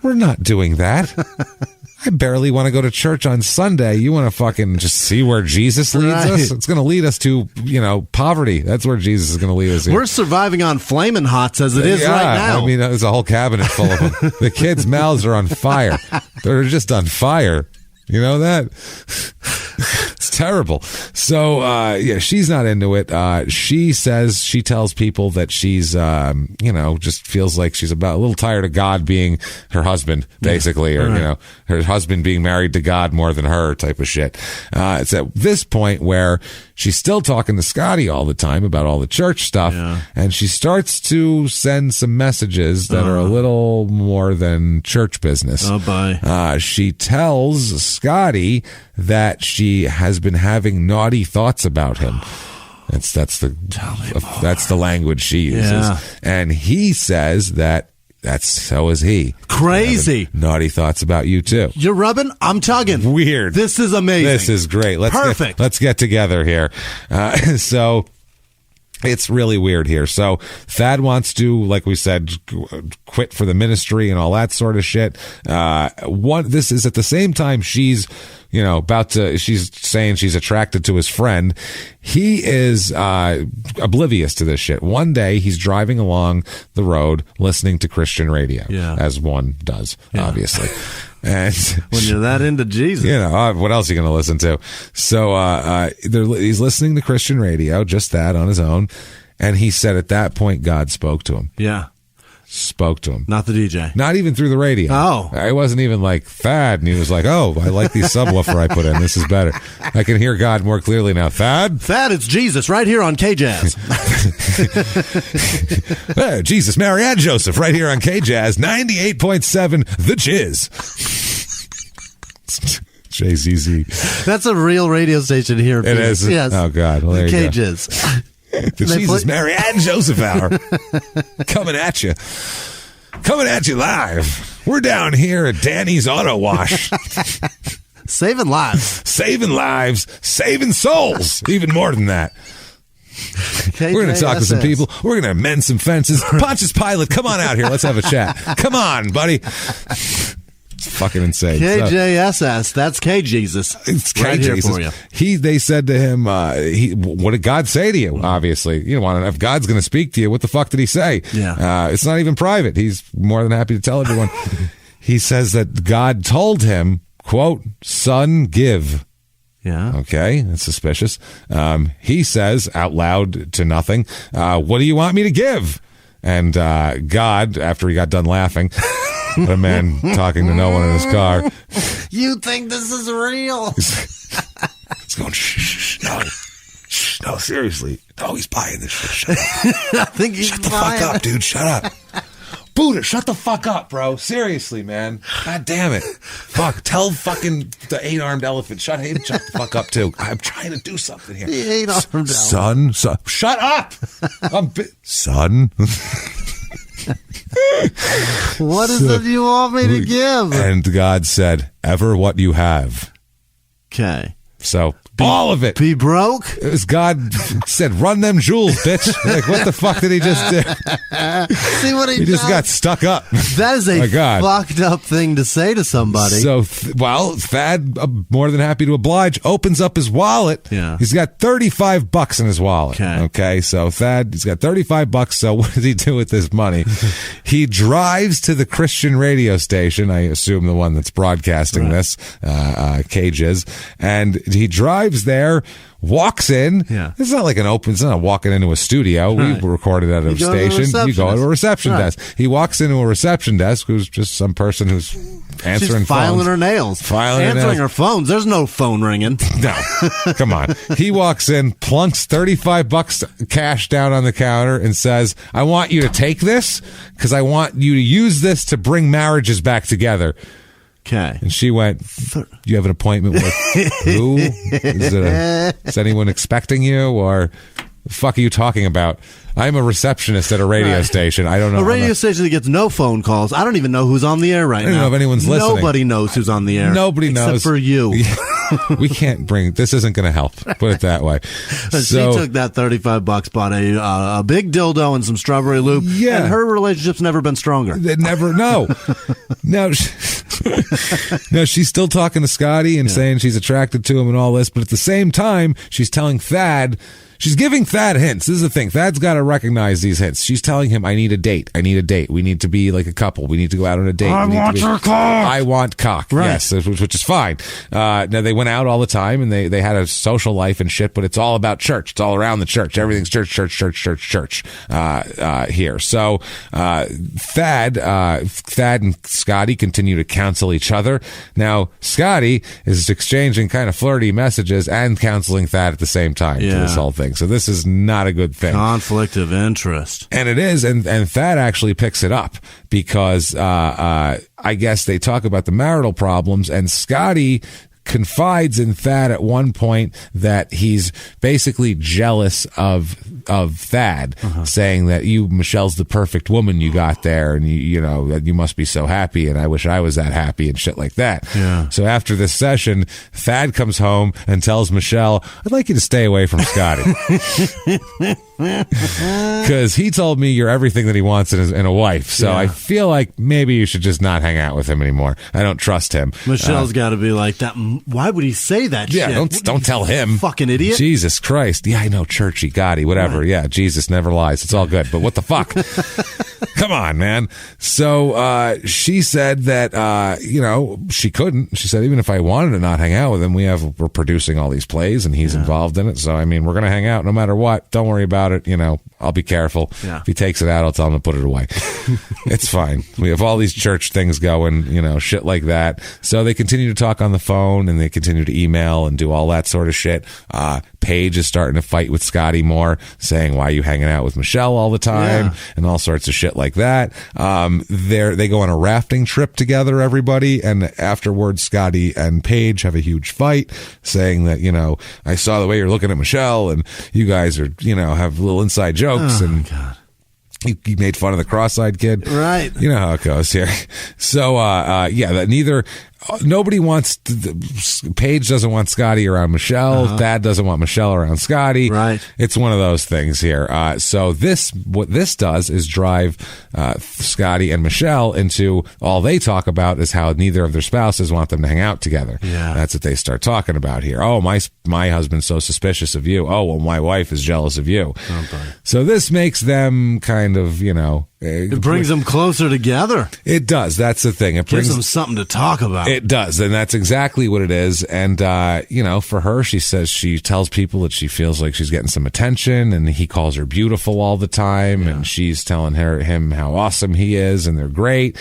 We're not doing that. I barely want to go to church on Sunday. You want to fucking just see where Jesus leads us? It's going to lead us to, poverty. That's where Jesus is going to lead us. We're surviving on Flamin' Hots as it is right now. I mean, there's a whole cabinet full of them. The kids' mouths are on fire. They're just on fire. You know that? It's terrible. So, she's not into it. She tells people that she's, just feels like she's a little tired of God being her husband, basically, or, her husband being married to God more than her type of shit. It's at this point where she's still talking to Scotty all the time about all the church stuff, and she starts to send some messages that are a little more than church business. Oh, bye. She tells Scotty that she has been having naughty thoughts about him. That's the language she uses, and he says that. So is he. Crazy. Naughty thoughts about you, too. You're rubbing, I'm tugging. Weird. This is amazing. This is great. Perfect. Let's get together here. So it's really weird here. So Thad wants to, like we said, quit for the ministry and all that sort of shit. This is at the same time she's she's saying she's attracted to his friend. He is oblivious to this shit. One day he's driving along the road listening to Christian radio, as one does, obviously. And when you're that into Jesus, what else are you going to listen to? So he's listening to Christian radio, just that on his own. And he said at that point, God spoke to him. Yeah. Spoke to him. Not the DJ. Not even through the radio. Oh. I wasn't even like Thad. And he was like, oh, I like these subwoofer I put in. This is better. I can hear God more clearly now. Thad, it's Jesus right here on K-Jazz. Jesus, Mary, and Joseph right here on K-Jazz 98.7 The Chiz. JZZ. That's a real radio station here. It is? Yes. Oh, God. Well, there you K-Jazz. The Jesus, Mary, and Joseph hour. Coming at you live. We're down here at Danny's Auto Wash. Saving lives. Saving souls. Even more than that. We're going to talk to some people. We're going to mend some fences. Pontius Pilate, come on out here. Let's have a chat. Come on, buddy. It's fucking insane. KJSS, that's K-Jesus. It's right K-Jesus. here for you. They said to him, what did God say to you? Obviously, if God's going to speak to you, what the fuck did he say? Yeah. It's not even private. He's more than happy to tell everyone. He says that God told him, quote, son, give. Yeah. Okay. That's suspicious. He says out loud to nothing, what do you want me to give? And God, after he got done laughing, a man talking to no one in his car. You think this is real? He's going, shh, no, seriously. No, he's buying this shit. Shut up. I think he's Shut the fuck up, dude. Shut up. Buddha, shut the fuck up, bro. Seriously, man. God damn it. Fuck. Tell fucking the 8-armed elephant. Shut the fuck up, too. I'm trying to do something here. The 8-armed elephant. Son. Shut up. Son. What is it you want me to give? And God said, ever what you have. Okay. So, all of it. Be broke? It was God said, run them jewels, bitch. Like, what the fuck did he just do? See what he just got stuck up. That is a fucked up thing to say to somebody. So, Thad, more than happy to oblige, opens up his wallet. Yeah. He's got $35 in his wallet. Okay. So, Thad, he's got $35. So, what does he do with this money? He drives to the Christian radio station, I assume the one that's broadcasting this, KJIZ, and he drives arrives there, walks in. Yeah. It's not like it's not walking into a studio. Right. We recorded at a station. You go to a reception desk. He walks into a reception desk who's just some person who's answering She's filing phones. her nails. Answering her phones. There's no phone ringing. No. Come on. He walks in, plunks $35 cash down on the counter and says, I want you to take this because I want you to use this to bring marriages back together. Okay. And she went, you have an appointment with who? Is anyone expecting you? Or the fuck are you talking about? I'm a receptionist at a radio station. I don't know. A radio station that gets no phone calls. I don't even know who's on the air right now. I don't know if anyone's listening. Nobody knows who's on the air. Nobody knows. Except for you. We can't bring, this isn't going to help. Put it that way. She took that $35, bought a big dildo and some strawberry lube. Yeah. And her relationship's never been stronger. No. No, she's still talking to Scotty and saying she's attracted to him and all this, but at the same time, she's telling Thad, she's giving Thad hints. This is the thing. Thad's got to recognize these hints. She's telling him, I need a date. I need a date. We need to be like a couple. We need to go out on a date. I want your cock. I want cock. Right. Yes, which is fine. Now, they went out all the time and they had a social life and shit, but it's all about church. It's all around the church. Everything's church here. So Thad and Scotty continue to counsel each other. Now, Scotty is exchanging kind of flirty messages and counseling Thad at the same time to this whole thing. So this is not a good thing. Conflict of interest. And it is. And Thad actually picks it up because I guess they talk about the marital problems, and Scotty confides in Thad at one point that he's basically jealous of Thad, saying that Michelle's the perfect woman you got there, and you must be so happy, and I wish I was that happy, and shit like that. Yeah. So after this session, Thad comes home and tells Michelle, I'd like you to stay away from Scotty. Because he told me you're everything that he wants in a wife. So I feel like maybe you should just not hang out with him anymore. I don't trust him. Michelle's got to be like that. Why would he say that shit? Yeah, don't tell him. Fucking idiot. Jesus Christ. Yeah, I know, churchy, Gotti, whatever. Right. Yeah, Jesus never lies. It's all good. But what the fuck? Come on, man. So she said that, she couldn't. She said, even if I wanted to not hang out with him, we're producing all these plays and he's involved in it. So, I mean, we're going to hang out no matter what. Don't worry about it. I'll be careful. Yeah. If he takes it out, I'll tell him to put it away. It's fine. We have all these church things going, shit like that. So they continue to talk on the phone and they continue to email and do all that sort of shit. Paige is starting to fight with Scotty more, saying, why are you hanging out with Michelle all the time? And all sorts of shit like that. They go on a rafting trip together, everybody. And afterwards, Scotty and Paige have a huge fight, saying that, I saw the way you're looking at Michelle and you guys are, have little inside jokes. And God. He made fun of the cross-eyed kid. Right. You know how it goes here. So, that nobody wants Paige doesn't want Scotty around Michelle. Thad doesn't want Michelle around Scotty. Right. It's one of those things here. So what this does is drive Scotty and Michelle into all they talk about is how neither of their spouses want them to hang out together. Yeah. That's what they start talking about here. Oh, my husband's so suspicious of you. Oh, well, my wife is jealous of you. Oh, boy. So this makes them kind of, it brings them closer together. It does. That's the thing. It gives brings them something to talk about. It does, and that's exactly what it is. And for her, she says she tells people that she feels like she's getting some attention, and he calls her beautiful all the time, and she's telling him how awesome he is, and they're great.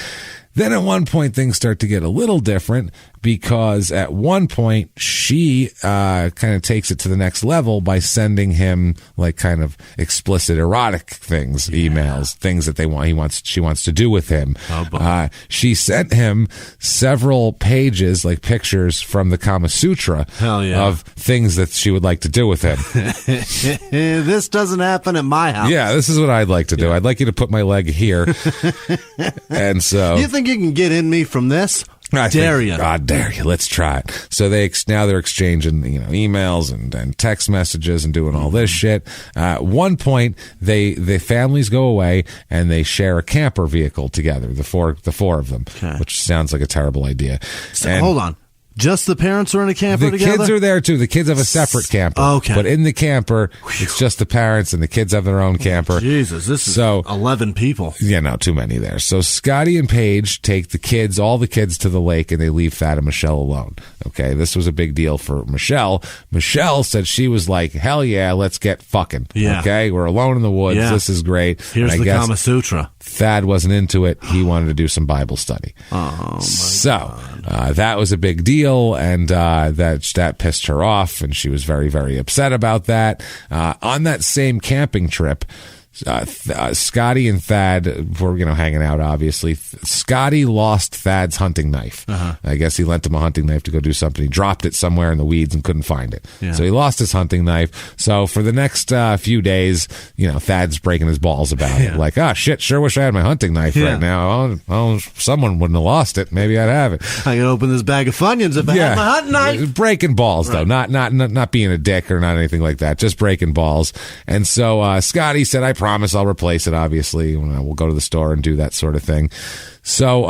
Then at one point, things start to get a little different because at one point she kind of takes it to the next level by sending him like kind of explicit erotic things, emails, things that she wants to do with him. Oh, she sent him several pages, like pictures from the Kama Sutra of things that she would like to do with him. This doesn't happen at my house. Yeah, this is what I'd like to do. I'd like you to put my leg here. And so you think you can get in me from this? God dare you. Let's try it. So they're exchanging, emails and text messages and doing all this shit. At one point, the families go away and they share a camper vehicle together, the four of them, which sounds like a terrible idea. So, hold on. Just the parents are in a camper together? The kids are there, too. The kids have a separate camper. Okay. But in the camper, it's just the parents, and the kids have their own camper. Jesus, this is 11 people. Yeah, no, too many there. So Scotty and Paige take all the kids to the lake, and they leave Thad and Michelle alone. Okay, this was a big deal for Michelle. Michelle said she was like, hell yeah, let's get fucking. Yeah. Okay, we're alone in the woods. Yeah. This is great. Here's the Kama Sutra. Thad wasn't into it. He wanted to do some Bible study. Oh, my so that was a big deal, and that pissed her off, and she was very, very upset about that. On that same camping trip, Scotty and Thad were, hanging out, obviously. Scotty lost Thad's hunting knife. I guess he lent him a hunting knife to go do something. He dropped it somewhere in the weeds and couldn't find it. Yeah. So he lost his hunting knife. So for the next few days, Thad's breaking his balls about it. Like, shit, sure wish I had my hunting knife right now. Oh, someone wouldn't have lost it. Maybe I'd have it. I can open this bag of Funyuns if I had my hunting knife. Breaking balls, though. Not being a dick or not anything like that. Just breaking balls. And so Scotty said, I promise I'll replace it, obviously. We'll go to the store and do that sort of thing. So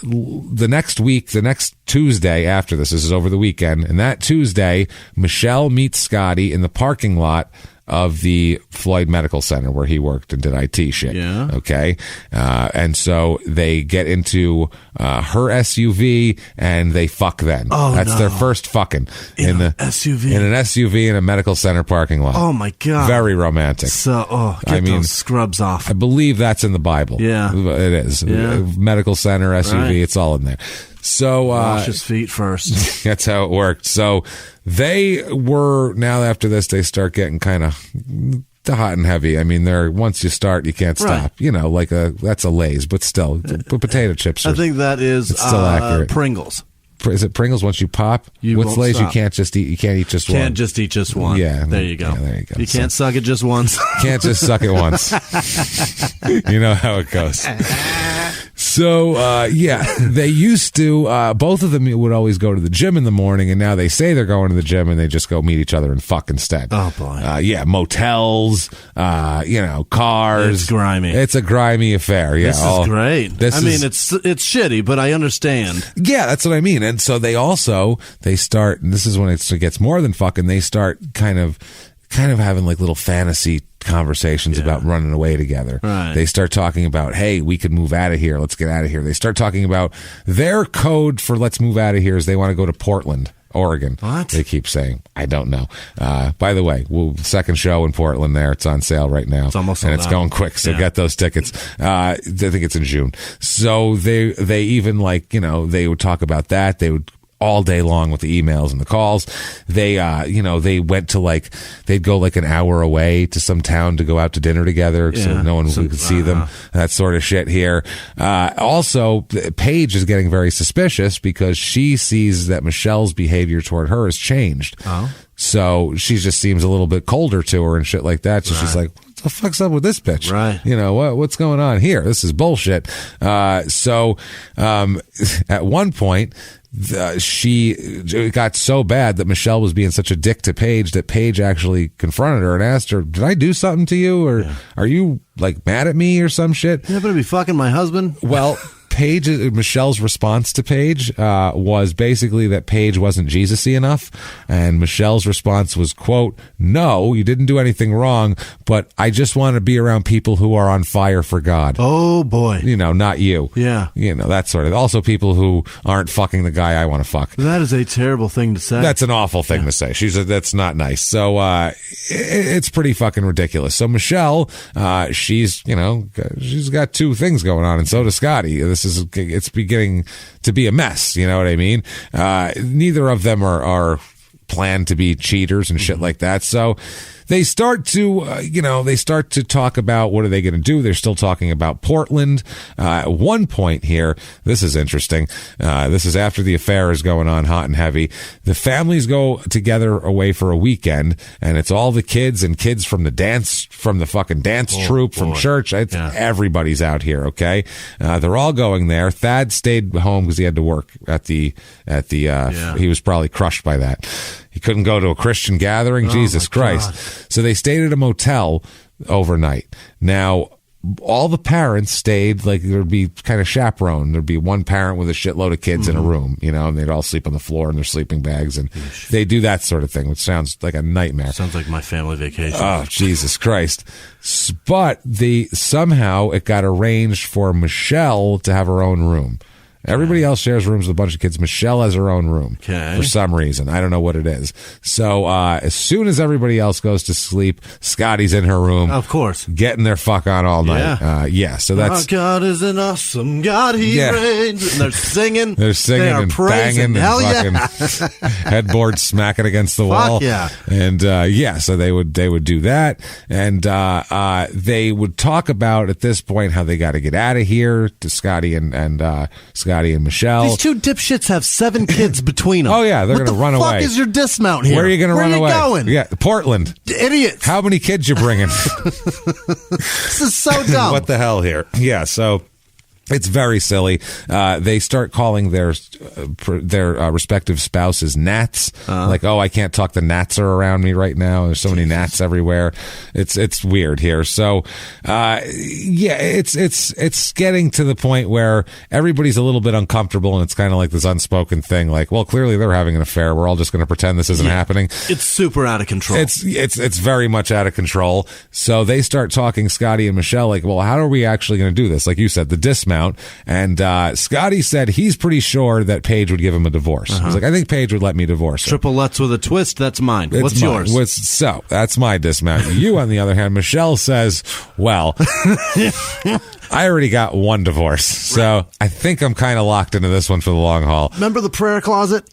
the next Tuesday after this is over the weekend, and that Tuesday, Michelle meets Scotty in the parking lot of the Floyd Medical Center where he worked and did IT shit. Yeah. Okay. And so they get into her SUV and they fuck then. Oh, that's their first fucking in an SUV. In an SUV in a medical center parking lot. Oh my God. Very romantic. So, get those scrubs off. I believe that's in the Bible. Yeah. It is. Yeah. Medical center, SUV, right. It's all in there. So wash his feet first. That's how it worked. So they were, now after this, they start getting kind of hot and heavy. I mean, once you start, you can't stop. Right. That's a Lay's, but still, potato chips. I think that is still accurate. Pringles. Is it Pringles? Once you pop, with Lay's, you can't just eat. You can't eat just one. Can't just eat just one. Yeah, there you go. Yeah, there you go. You can't suck it just once. Can't just suck it once. You know how it goes. So, they used to, both of them would always go to the gym in the morning, and now they say they're going to the gym, and they just go meet each other and fuck instead. Oh, boy. Motels, cars. It's grimy. It's a grimy affair. Yeah, this is great. It's shitty, but I understand. Yeah, that's what I mean. And so they start, and this is when it gets more than fucking, they start kind of having like little fantasy conversations about running away together. Right. They start talking about, hey, we could move out of here. Let's get out of here. They start talking about their code for let's move out of here is they want to go to Portland, Oregon. What? They keep saying. I don't know. By the way, second show in Portland there. It's on sale right now. It's almost and it's out. going quick, so get those tickets. I think it's in June. So they even they would talk about that. They would all day long with the emails and the calls. They went to they'd go an hour away to some town to go out to dinner together so no one could see them. That sort of shit here. Also, Paige is getting very suspicious because she sees that Michelle's behavior toward her has changed. Oh. So she just seems a little bit colder to her and shit like that. So she's like, what the fuck's up with this bitch? Right. What's going on here? This is bullshit. So at one point, it got so bad that Michelle was being such a dick to Paige that Paige actually confronted her and asked her, did I do something to you? Or are you mad at me or some shit? You happen to be fucking my husband? Well, Michelle's response to Paige was basically that Paige wasn't Jesus-y enough, and Michelle's response was, quote, no, you didn't do anything wrong, but I just want to be around people who are on fire for God. Oh, boy. Not you. Yeah. That sort of. Also people who aren't fucking the guy I want to fuck. That is a terrible thing to say. That's an awful thing to say. That's not nice. So it's pretty fucking ridiculous. So Michelle, she's got two things going on, and so does Scotty. It's beginning to be a mess. You know what I mean? Neither of them are planned to be cheaters and shit like that. So they start to talk about what are they going to do. They're still talking about Portland. At one point here, this is interesting. This is after the affair is going on hot and heavy. The families go together away for a weekend, and it's all the kids and kids from the fucking dance troupe, from church. Everybody's out here. Okay. They're all going there. Thad stayed home because he had to work he was probably crushed by that. He couldn't go to a Christian gathering. Jesus Christ. God. So they stayed at a motel overnight. Now, all the parents stayed, there'd be kind of chaperone. There'd be one parent with a shitload of kids in a room, and they'd all sleep on the floor in their sleeping bags, and they do that sort of thing, which sounds like a nightmare. Sounds like my family vacation. Oh, Jesus Christ. But somehow it got arranged for Michelle to have her own room. Everybody else shares rooms with a bunch of kids. Michelle has her own room for some reason. I don't know what it is. So as soon as everybody else goes to sleep, Scotty's in her room. Of course. Getting their fuck on all night. So that's... Our God is an awesome God. He reigns. And they're singing. They're singing and praising. banging Hell and fucking headboard smacking against the wall. Yeah. And so they would do that. And they would talk about at this point how they got to get out of here to Scotty and Michelle. These two dipshits have 7 kids between them. Oh yeah, they're going to run away. What the fuck is your dismount here? Where are you going to run away? Where are you going? Yeah, Portland. Idiots. How many kids you bringing? This is so dumb. What the hell here? Yeah, so it's very silly. They start calling their respective spouses gnats. Like, oh, I can't talk. The gnats are around me right now. There's so many gnats everywhere. It's weird here. So, it's getting to the point where everybody's a little bit uncomfortable, and it's kind of like this unspoken thing. Like, well, clearly they're having an affair. We're all just going to pretend this isn't happening. It's super out of control. It's very much out of control. So they start talking, Scotty and Michelle, like, well, how are we actually going to do this? Like you said, the dismount. And Scotty said he's pretty sure that Paige would give him a divorce. He's like, I think Paige would let me divorce her. Triple Lutz with a twist, that's mine. What's yours? So that's my dismount. You, on the other hand, Michelle says, well, I already got one divorce, so I think I'm kind of locked into this one for the long haul. Remember the prayer closet?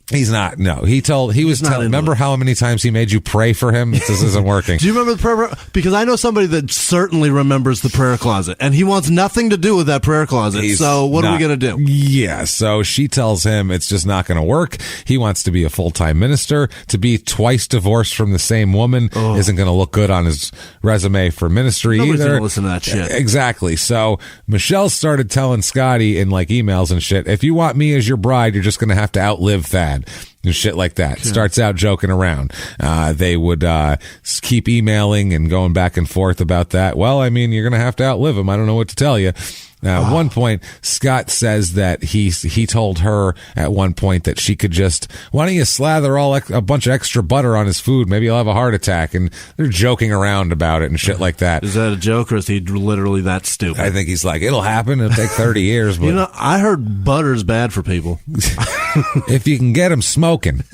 He's not. No, remember how many times he made you pray for him? This isn't working. Do you remember the prayer? Because I know somebody that certainly remembers the prayer closet, and he wants nothing to do with that prayer closet. So what are we going to do? Yeah. So she tells him it's just not going to work. He wants to be a full-time minister. To be twice divorced from the same woman isn't going to look good on his resume for ministry Nobody's either. Gonna listen to that shit. Exactly. So Michelle started telling Scotty in like emails and shit, if you want me as your bride, you're just going to have to outlive Thad. And shit like that. Starts out joking around. They would keep emailing and going back and forth about that. Well, I mean, you're going to have to outlive him. I don't know what to tell you. At one point, Scott says that he told her at one point that she could just, why don't you slather a bunch of extra butter on his food? Maybe he'll have a heart attack. And they're joking around about it and shit like that. Is that a joke, or is he literally that stupid? I think he's like, it'll happen. It'll take 30 years. But I heard butter's bad for people. If you can get him smoking.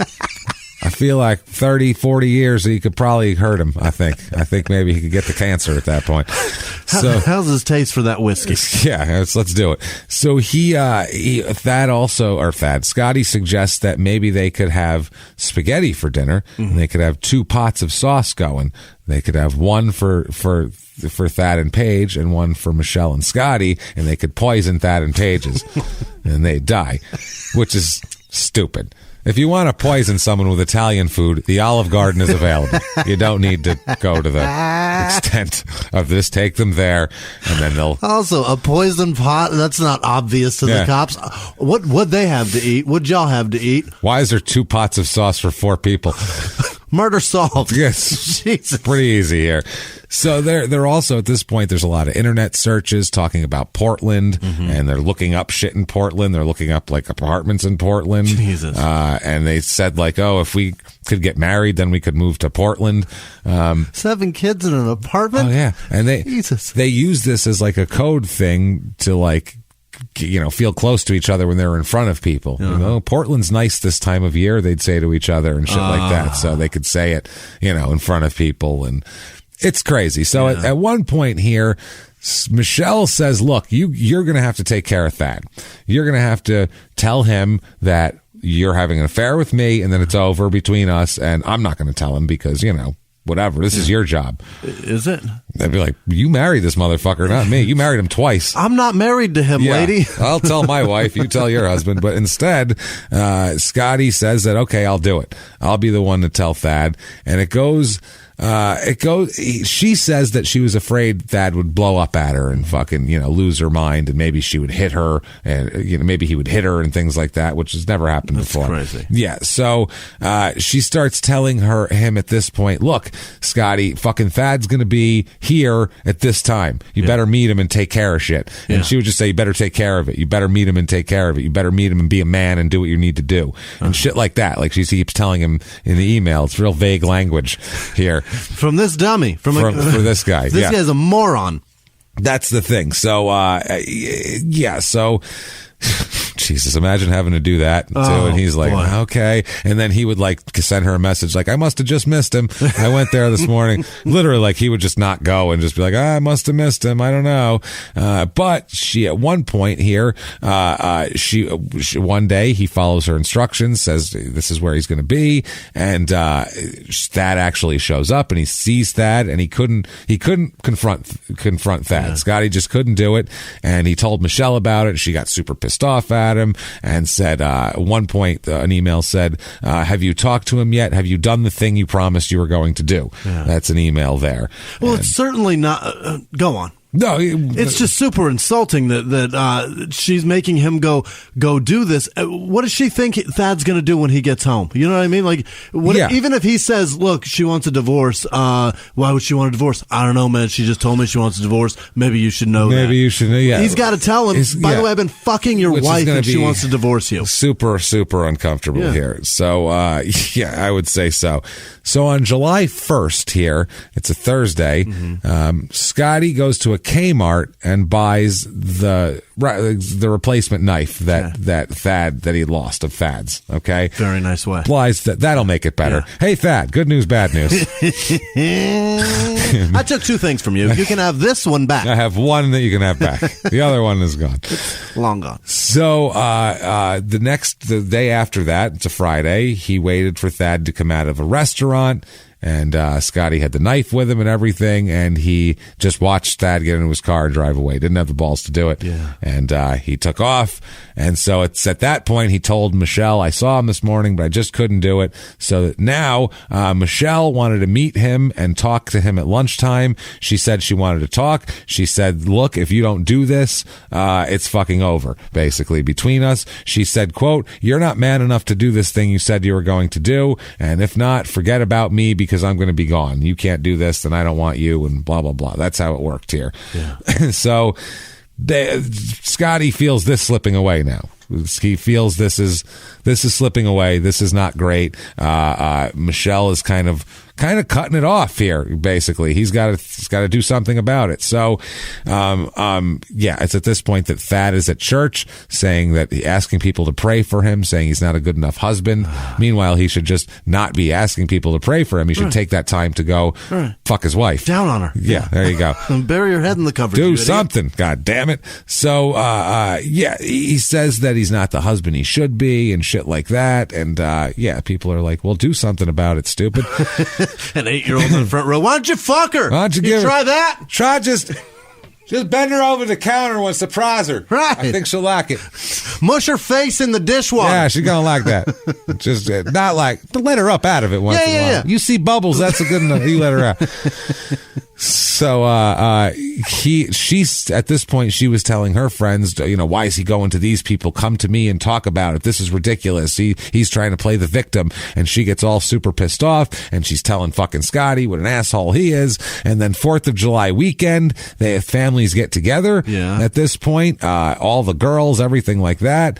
I feel like 30, 40 years, he could probably hurt him, I think maybe he could get the cancer at that point. So how's his taste for that whiskey? Yeah, let's do it. So Scotty suggests that maybe they could have spaghetti for dinner, and they could have 2 pots of sauce going. They could have one for Thad and Paige and one for Michelle and Scotty, and they could poison Thad and Paige's, and they'd die, which is stupid. If you want to poison someone with Italian food, the Olive Garden is available. You don't need to go to the extent of this. Take them there, and then they'll... Also, a poison pot, that's not obvious to the cops. What would they have to eat? What'd y'all have to eat? Why is there 2 pots of sauce for 4 people? Murder solved. Yes. Jesus. Pretty easy here. So they're also, at this point, there's a lot of internet searches talking about Portland, and they're looking up shit in Portland. They're looking up like apartments in Portland. Jesus. And they said like, oh, if we could get married, then we could move to Portland. 7 kids in an apartment? Oh yeah. And they use this as like a code thing to like, feel close to each other when they're in front of people. Portland's nice this time of year, they'd say to each other and shit like that. So they could say it, in front of people, and it's crazy. So at one point here, Michelle says, look, you're going to have to take care of Thad. You're going to have to tell him that you're having an affair with me, and then it's over between us, and I'm not going to tell him because, whatever. This is your job. Is it? They'd be like, you married this motherfucker, not me. You married him twice. I'm not married to him, lady. I'll tell my wife. You tell your husband. But instead, Scotty says that, okay, I'll do it. I'll be the one to tell Thad. And it goes, she says that she was afraid Thad would blow up at her and fucking, lose her mind, and maybe she would hit her, and, maybe he would hit her and things like that, which has never happened before. Crazy. Yeah. So, she starts telling him at this point, look, Scotty, fucking Thad's going to be here at this time. You better meet him and take care of shit. And she would just say, you better take care of it. You better meet him and take care of it. You better meet him and be a man and do what you need to do. And shit like that. Like she keeps telling him in the email. It's real vague language here. From this dummy. For this guy. This guy's a moron. That's the thing. So, so Jesus, imagine having to do that too. And he's like, okay. And then he would like send her a message like, I must have just missed him. I went there this morning. Literally, like he would just not go and just be like, I must have missed him. I don't know. But she, at one point here, she one day he follows her instructions, says this is where he's going to be. And Thad actually shows up and he sees Thad and he couldn't confront Thad. Yeah. Scotty just couldn't do it. And he told Michelle about it. She got super pissed off at him and said, at one point, an email said, have you talked to him yet? Have you done the thing you promised you were going to do? Yeah. That's an email there. Well, it's certainly not. Go on. No, it's just super insulting that she's making him go do this. What does she think Thad's going to do when he gets home? You know what I mean? Like, even if he says, "Look, she wants a divorce. Why would she want a divorce?" I don't know, man. She just told me she wants a divorce. Maybe you should know. Maybe you should know. Yeah, he's got to tell him. By the way, I've been fucking your wife, and she wants to divorce you. Super, super uncomfortable here. So, I would say so. So on July 1st here, it's a Thursday. Scotty goes to a Kmart and buys the replacement knife that he lost of Thad's. Okay, very nice way. Applies that'll make it better. Yeah. Hey Thad, good news, bad news. I took 2 things from you. You can have this one back. I have one that you can have back. The other one is gone. It's long gone. So the day after that, it's a Friday. He waited for Thad to come out of a restaurant. And Scotty had the knife with him and everything, and he just watched Thad get into his car and drive away. Didn't have the balls to do it. Yeah. And he took off. And so it's at that point he told Michelle, I saw him this morning, but I just couldn't do it. So now Michelle wanted to meet him and talk to him at lunchtime. She said she wanted to talk. She said, look, if you don't do this, it's fucking over, basically, between us. She said, quote, you're not man enough to do this thing you said you were going to do. And if not, forget about me because I'm going to be gone. You can't do this, then I don't want you, and blah, blah, blah. That's how it worked here. Yeah. So Scotty feels this slipping away now. He feels this is slipping away. This is not great. Michelle is kind of cutting it off here. Basically, he's got to do something about it. So, it's at this point that Thad is at church saying that asking people to pray for him, saying he's not a good enough husband. Meanwhile, he should just not be asking people to pray for him. He should take that time to go fuck his wife. Down on her. Yeah, there you go. Bury your head in the covers. Do something. God damn it. So, he says that he's not the husband he should be and shit like that. And, people are like, well, do something about it, stupid. An 8-year-old in the front row. Why don't you fuck her? Why don't you try that? Try just bend her over the counter and surprise her. Right. I think she'll like it. Mush her face in the dishwater. Yeah, she's going to like that. Just not like, but let her up out of it once in a while. Yeah. You see bubbles, that's a good enough. You let her out. So she's at this point, she was telling her friends, why is he going to these people? Come to me and talk about it. This is ridiculous. He's trying to play the victim. And she gets all super pissed off and she's telling fucking Scotty what an asshole he is. And then 4th of July weekend, families get together. Yeah. At this point, all the girls, everything like that.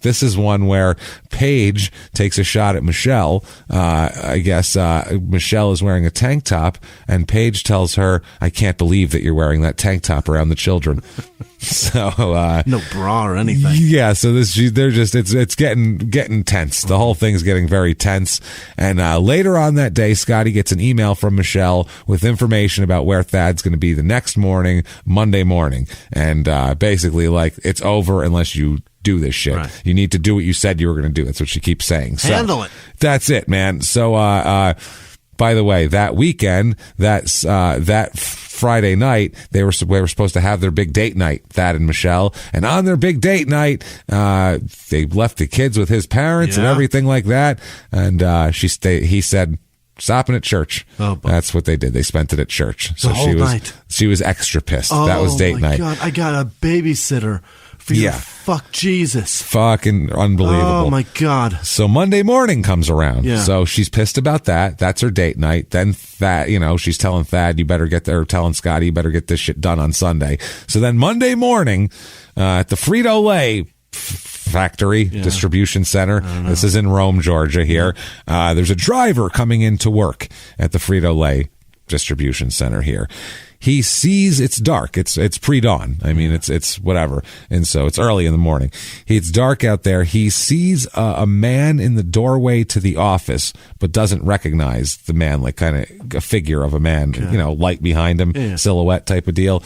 This is one where Paige takes a shot at Michelle. I guess Michelle is wearing a tank top, and Paige tells her, I can't believe that you're wearing that tank top around the children. So no bra or anything. Yeah, so it's getting tense. The whole thing's getting very tense. And later on that day, Scotty gets an email from Michelle with information about where Thad's going to be the next morning, Monday morning. And basically, like, it's over unless you do this shit. Right. You need to do what you said you were going to do. That's what she keeps saying. So, handle it. That's it, man. So, by the way, that weekend, that Friday night, they were supposed to have their big date night, Thad and Michelle. And on their big date night, they left the kids with his parents and everything like that. And he said, stopping at church. Oh, that's what they did. They spent it at church. So she was extra pissed. That was date night. God, I got a babysitter. Fuck Jesus. Fucking unbelievable. Oh my God. So Monday morning comes around. Yeah. So she's pissed about that. That's her date night. Then Thad, she's telling Thad, telling Scotty, you better get this shit done on Sunday. So then Monday morning, at the Frito-Lay factory distribution center. This is in Rome, Georgia here. There's a driver coming in to work at the Frito-Lay distribution center here. He sees it's dark. It's pre-dawn. I mean, it's whatever. And so it's early in the morning. It's dark out there. He sees a man in the doorway to the office, but doesn't recognize the man, like kind of a figure of a man, light behind him, silhouette type of deal.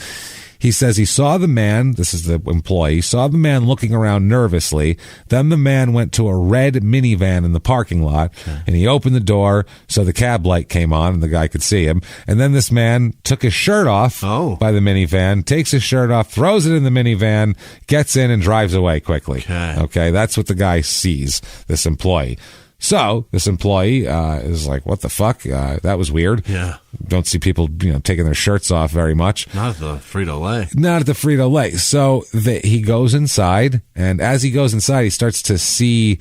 He says he saw the man, this is the employee, saw the man looking around nervously. Then the man went to a red minivan in the parking lot, and he opened the door so the cab light came on and the guy could see him. And then this man took his shirt off by the minivan, takes his shirt off, throws it in the minivan, gets in and drives away quickly. Okay, that's what the guy sees, this employee. So this employee is like, what the fuck? That was weird. Yeah. Don't see people, taking their shirts off very much. Not at the Frito-Lay. Not at the Frito-Lay. So he goes inside, and as he goes inside, he starts to see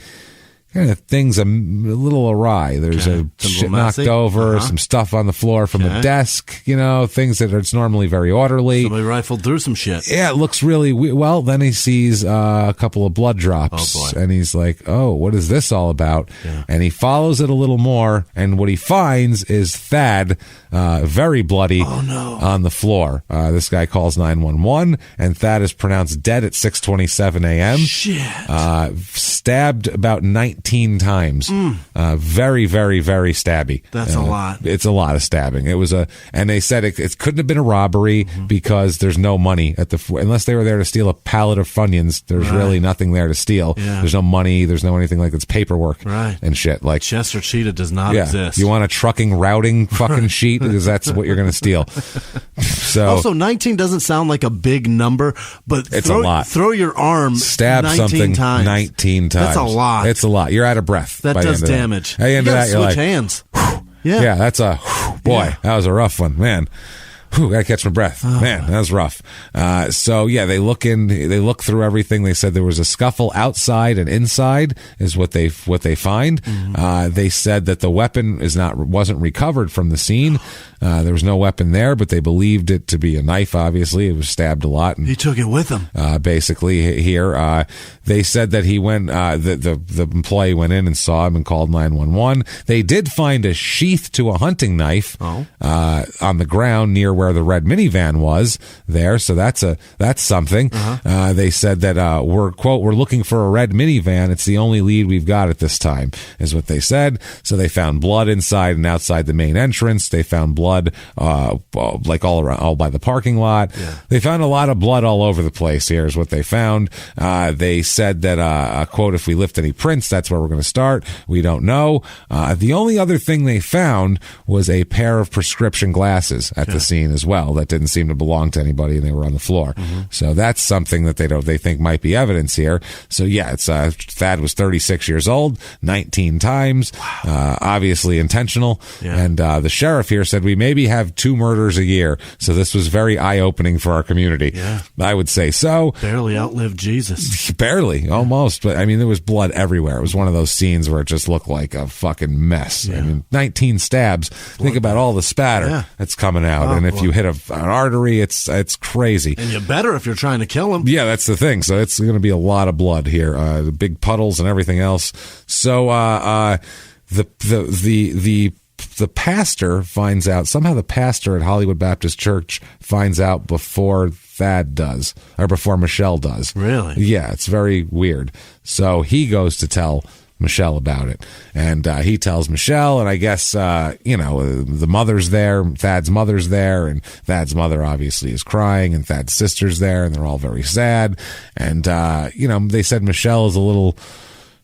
kind of things a little awry. There's a shit knocked over, some stuff on the floor from the desk, things that it's normally very orderly. Somebody rifled through some shit. Yeah, it looks really well. Then he sees a couple of blood drops, and he's like, oh, what is this all about? Yeah. And he follows it a little more, and what he finds is Thad, very bloody on the floor. This guy calls 911, and Thad is pronounced dead at 6:27 a.m. Shit. Stabbed about 19 times. Very, very, very stabby. That's a lot. It's a lot of stabbing. It was and they said it couldn't have been a robbery because there's no money unless they were there to steal a pallet of Funyuns. There's really nothing there to steal. Yeah. There's no money. There's no anything like it's paperwork and shit. Like Chester Cheetah does not exist. You want a trucking routing fucking sheet because that's what you're going to steal. So also 19 doesn't sound like a big number, but it's a lot. Throw your arm stab 19 something times. 19 times. That's a lot. It's a lot. You're out of breath. That does damage. At the end of that, you're switch like, hands. Yeah, that's a boy. That was a rough one, man. Gotta catch my breath. Man, that was rough. So they look through everything. They said there was a scuffle outside and inside is what they find. They said that the weapon wasn't recovered from the scene. There was no weapon there, but they believed it to be a knife. Obviously, it was stabbed a lot. And, he took it with him. Basically, here they said that he went. The employee went in and saw him and called 911. They did find a sheath to a hunting knife on the ground near where the red minivan was there. So that's something. They said that we're looking for a red minivan. It's the only lead we've got at this time, is what they said. So they found blood inside and outside the main entrance. They found blood like all around, all by the parking lot. They found a lot of blood all over the place. Here is what they found. They said that quote, if we lift any prints, that's where we're going to start. We don't know. The only other thing they found was a pair of prescription glasses at the scene as well that didn't seem to belong to anybody, and they were on the floor. So that's something that they think might be evidence here. So it's Thad was 36 years old, 19 times, obviously intentional. And the sheriff here said we maybe have 2 murders a year. So this was very eye-opening for our community. I would say so. Barely outlived Jesus. Barely, almost. But I mean, there was blood everywhere. It was one of those scenes where it just looked like a fucking mess. I mean, 19 stabs. Think about all the spatter that's coming out. And if you hit an artery, it's crazy. And you better if you're trying to kill him. Yeah, that's the thing. So it's going to be a lot of blood here. The big puddles and everything else. So the pastor finds out, somehow the pastor at Hollywood Baptist Church finds out before Thad does, or before Michelle does. Really? Yeah, it's very weird. So he goes to tell Michelle about it, and he tells Michelle, and I guess the mother's there, Thad's mother's there, and Thad's mother obviously is crying, and Thad's sister's there, and they're all very sad. And they said Michelle is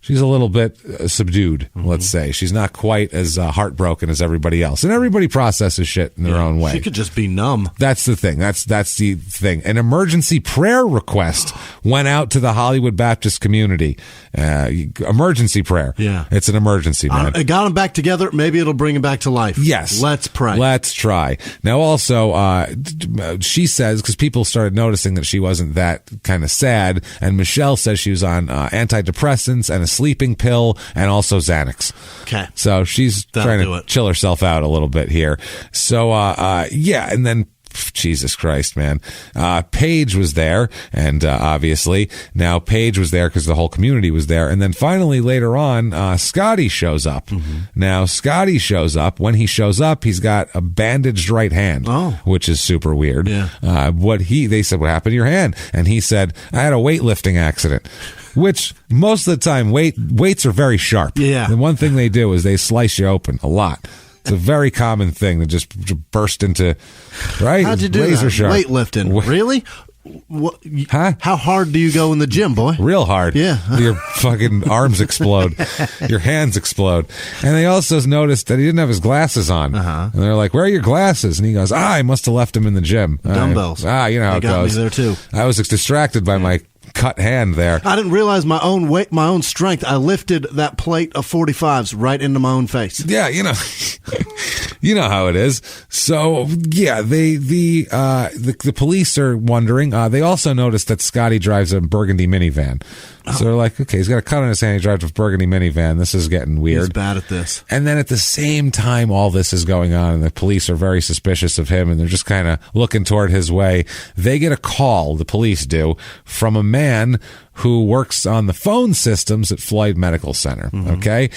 she's a little bit subdued, let's say. She's not quite as heartbroken as everybody else. And everybody processes shit in their own way. She could just be numb. That's the thing. That's the thing. An emergency prayer request went out to the Hollywood Baptist community. Emergency prayer. Yeah. It's an emergency, man. It got them back together. Maybe it'll bring them back to life. Yes. Let's pray. Let's try. Now, also, she says, because people started noticing that she wasn't that kind of sad, and Michelle says she was on antidepressants and a sleeping pill and also Xanax. Okay. So she's trying to chill herself out a little bit here. So, and then Jesus Christ, man. Paige was there, and obviously now Paige was there because the whole community was there. And then finally later on, Scotty shows up. Now Scotty shows up. When he shows up, he's got a bandaged right hand, which is super weird. Yeah. They said, what happened to your hand? And he said, I had a weightlifting accident. Which most of the time weights are very sharp. Yeah. The one thing they do is they slice you open a lot. It's a very common thing to just burst into, right? How'd you do Laser that? sharp. Weightlifting. Really? What, huh? How hard do you go in the gym, boy? Real hard. Yeah. Your fucking arms explode. Your hands explode. And they also noticed that he didn't have his glasses on. And they're like, where are your glasses? And he goes, I must have left them in the gym. Dumbbells. You know how it goes. Me there too. I was distracted by my cut hand there. I didn't realize my own weight, my own strength. I lifted that plate of 45s right into my own face. Yeah, you know, you know how it is. So yeah, the police are wondering. They also noticed that Scotty drives a burgundy minivan. So they're like, okay, he's got a cut on his hand. He drives a burgundy minivan. This is getting weird. He's bad at this. And then at the same time, all this is going on, and the police are very suspicious of him, and they're just kind of looking toward his way. They get a call, the police do, from a man who works on the phone systems at Floyd Medical Center. Okay?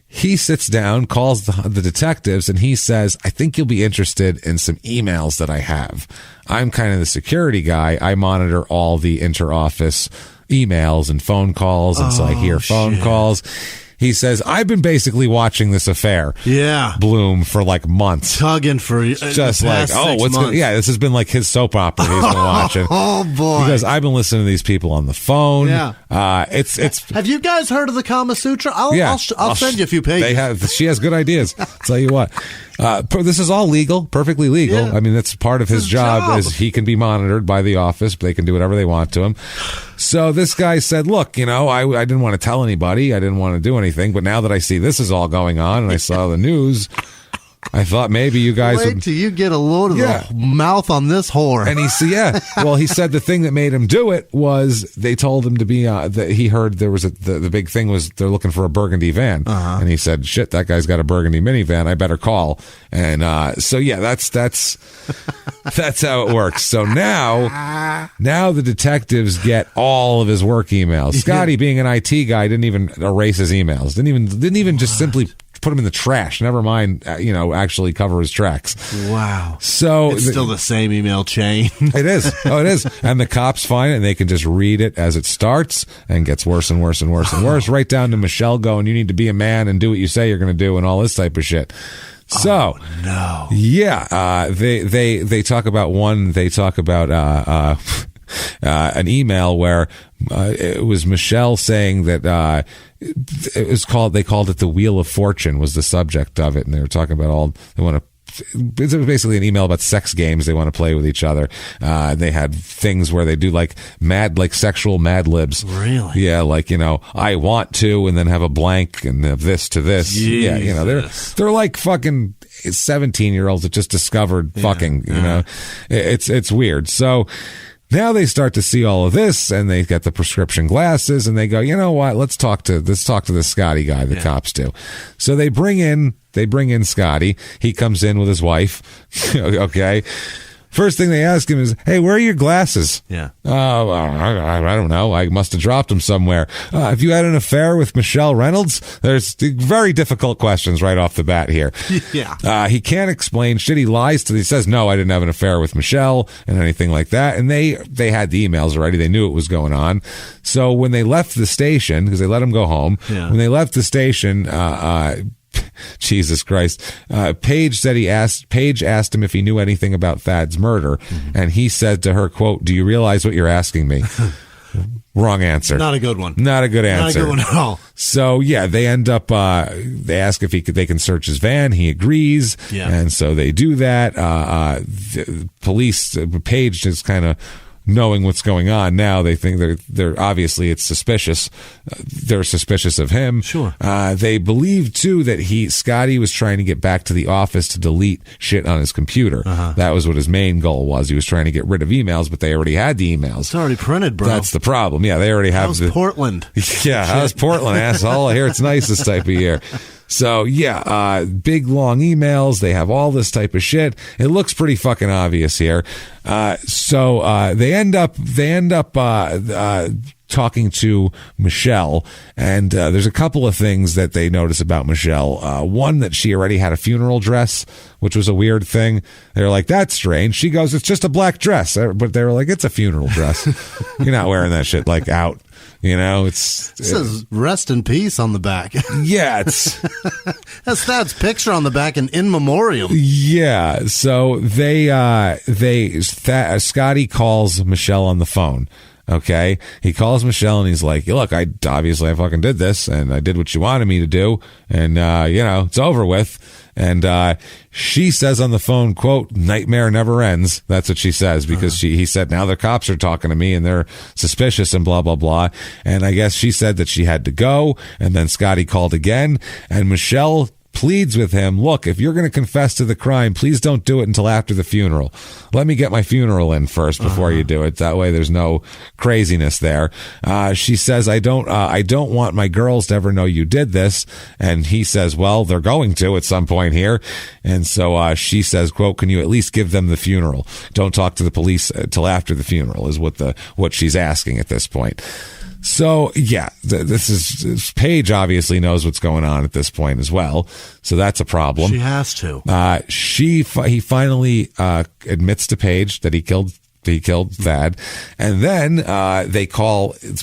He sits down, calls the detectives, and he says, I think you'll be interested in some emails that I have. I'm kind of the security guy. I monitor all the inter-office emails and phone calls, and so I hear phone calls. He says, I've been basically watching this affair bloom for like months. Tugging for just like, this has been like his soap opera he's been watching. Oh, boy. Because I've been listening to these people on the phone. Yeah. It's Have you guys heard of the Kama Sutra? I'll send you a few pages. She has good ideas. I'll tell you what. This is all legal, perfectly legal. Yeah. I mean, that's part of his job is he can be monitored by the office, but they can do whatever they want to him. So this guy said, look, you know, I didn't want to tell anybody. I didn't want to do anything. But now that I see this is all going on and I saw the news, I thought maybe you guys Wait till you get a load of the mouth on this whore. And he said the thing that made him do it was they told him to be, that he heard there was the big thing was they're looking for a burgundy van. And he said, shit, that guy's got a burgundy minivan. I better call. And, so yeah, that's how it works. So now the detectives get all of his work emails. Scotty, being an IT guy, didn't even erase his emails. Didn't even just simply put him in the trash. Never mind, actually cover his tracks. Wow. So it's still the same email chain. It is. Oh, it is. And the cops find it, and they can just read it as it starts and gets worse and worse and worse and worse, right down to Michelle going, you need to be a man and do what you say you're going to do and all this type of shit. So, no. Yeah, they talk about an email where it was Michelle saying that they called it the Wheel of Fortune was the subject of it, and they were talking about it was basically an email about sex games they want to play with each other. They had things where they do like sexual Mad Libs. Really? Yeah, like, I want to, and then have a blank and have this to this. Jesus. Yeah, they're like fucking 17-year-olds that just discovered fucking, it's weird. So now they start to see all of this, and they get the prescription glasses, and they go, you know what? Let's talk to this Scotty guy. The cops do. So they bring in Scotty. He comes in with his wife. Okay. First thing they ask him is, hey, where are your glasses? Yeah. Oh, I don't know. I must have dropped them somewhere. Have you had an affair with Michelle Reynolds? There's very difficult questions right off the bat here. Yeah. He can't explain shit. He lies he says, no, I didn't have an affair with Michelle and anything like that. And they had the emails already. They knew it was going on. So when they left the station, because they let him go home, when they left the station, Jesus Christ. Paige asked him if he knew anything about Thad's murder, and he said to her, quote, do you realize what you're asking me? Wrong answer. Not a good one. Not a good answer. Not a good one at all. So yeah, they end up, they ask if they can search his van. He agrees. Yeah. And so they do that. The police, Paige is kind of knowing what's going on now. They think they're obviously it's suspicious. They're suspicious of him. Sure. They believe too that Scotty was trying to get back to the office to delete shit on his computer. That was what his main goal was. He was trying to get rid of emails, but they already had the emails. It's already printed, bro. That's the problem. Yeah, they already have How's Portland? Yeah, how's Portland, asshole? I hear it's nice this type of year. So yeah, big long emails. They have all this type of shit. It looks pretty fucking obvious here. So they end up talking to Michelle, and there's a couple of things that they notice about Michelle. One, that she already had a funeral dress, which was a weird thing. They're like, that's strange. She goes, it's just a black dress. But they were like, it's a funeral dress. You're not wearing that shit like out. It says rest in peace on the back. Yeah, it's that's Thad's picture on the back and in memoriam. Yeah, so Scotty calls Michelle on the phone. Okay, he calls Michelle and he's like, look, I fucking did this and I did what you wanted me to do, and it's over with. And she says on the phone, quote, nightmare never ends. That's what she says, because he said, now the cops are talking to me and they're suspicious and blah, blah, blah. And I guess she said that she had to go. And then Scotty called again, and Michelle pleads with him, look, if you're going to confess to the crime, please don't do it until after the funeral. Let me get my funeral in first before you do it. That way there's no craziness there. She says, I don't want my girls to ever know you did this. And he says, well, they're going to at some point here. And so she says, quote, can you at least give them the funeral? Don't talk to the police till after the funeral, is what she's asking at this point. So yeah, this Paige obviously knows what's going on at this point as well. So that's a problem. She has to. He finally admits to Paige that he killed Thad, and then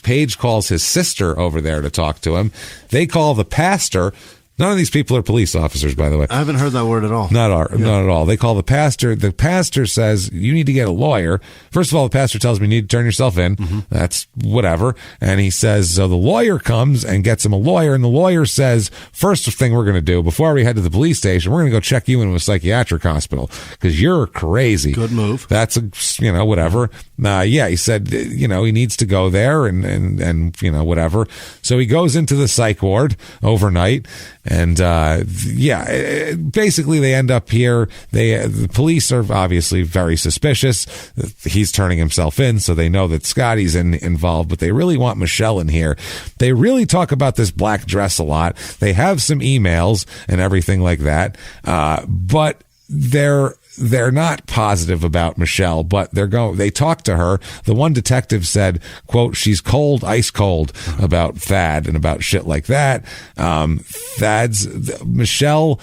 Paige calls his sister over there to talk to him. They call the pastor. None of these people are police officers, by the way. I haven't heard that word at all. Not at all. They call the pastor. The pastor says, you need to get a lawyer. First of all, the pastor tells me you need to turn yourself in. Mm-hmm. That's whatever. And he says, so the lawyer comes and gets him a lawyer. And the lawyer says, first thing we're going to do before we head to the police station, we're going to go check you into a psychiatric hospital because you're crazy. Good move. That's whatever. He said, he needs to go there and whatever. So he goes into the psych ward overnight. And basically they end up here. The police are obviously very suspicious. He's turning himself in, so they know that Scotty's involved, but they really want Michelle in here. They really talk about this black dress a lot. They have some emails and everything like that, but they're not positive about Michelle, but they talk to her. The one detective said, quote, she's cold, ice cold about Thad and about shit like that. Michelle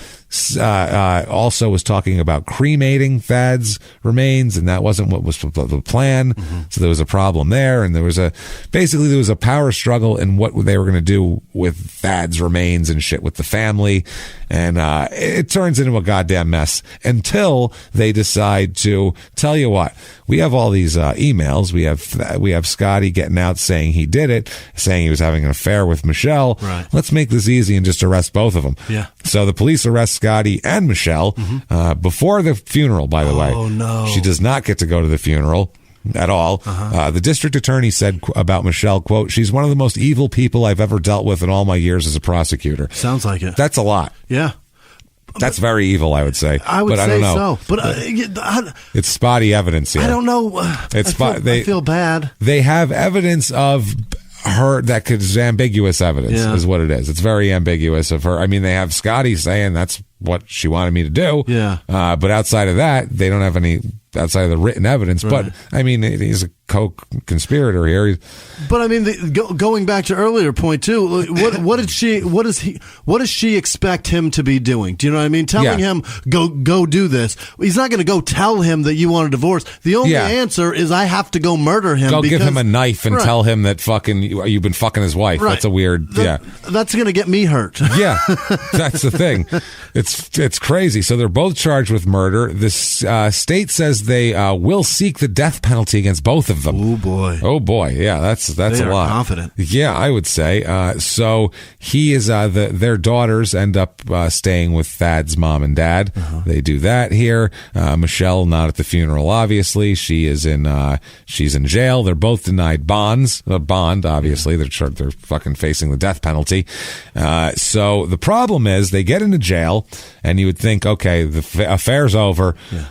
also was talking about cremating Thad's remains, and that wasn't what was the plan. Mm-hmm. So there was a problem there, and there was a power struggle in what they were going to do with Thad's remains and shit with the family. And it turns into a goddamn mess until they decide to tell you what. We have all these emails. We have Scotty getting out saying he did it, saying he was having an affair with Michelle. Right. Let's make this easy and just arrest both of them. Yeah. So the police arrest Scotty and Michelle before the funeral, by the way. Oh, no. She does not get to go to the funeral at all. The district attorney said about Michelle, quote, she's one of the most evil people I've ever dealt with in all my years as a prosecutor. Sounds like it. That's a lot. Yeah. That's very evil, I would say. I would say I don't know. so. But it's spotty evidence here. I don't know. I feel bad. They have evidence of her that is ambiguous evidence, is what it is. It's very ambiguous of her. I mean, they have Scotty saying that's what she wanted me to do. Yeah. But outside of that, they don't have any outside of the written evidence. Right. But I mean, he's a co-conspirator here. But I mean, going back to earlier point too, what does she expect him to be doing? Do you know what I mean? Telling him go do this. He's not going to go tell him that you want a divorce. The only answer is I have to go murder him. Go give him a knife and tell him that you've been fucking his wife. Right. That's a weird. That's going to get me hurt. Yeah, that's the thing. It's crazy. So they're both charged with murder. This state says they will seek the death penalty against both of them. Oh boy. Yeah, that's they a lot. Confident. Yeah, I would say. So he is their daughters end up staying with Thad's mom and dad. They do that here. Michelle not at the funeral. Obviously, she's in jail. They're both denied bond. Obviously, they're fucking facing the death penalty. So the problem is they get into jail, and you would think, okay, the affair's over. Yeah.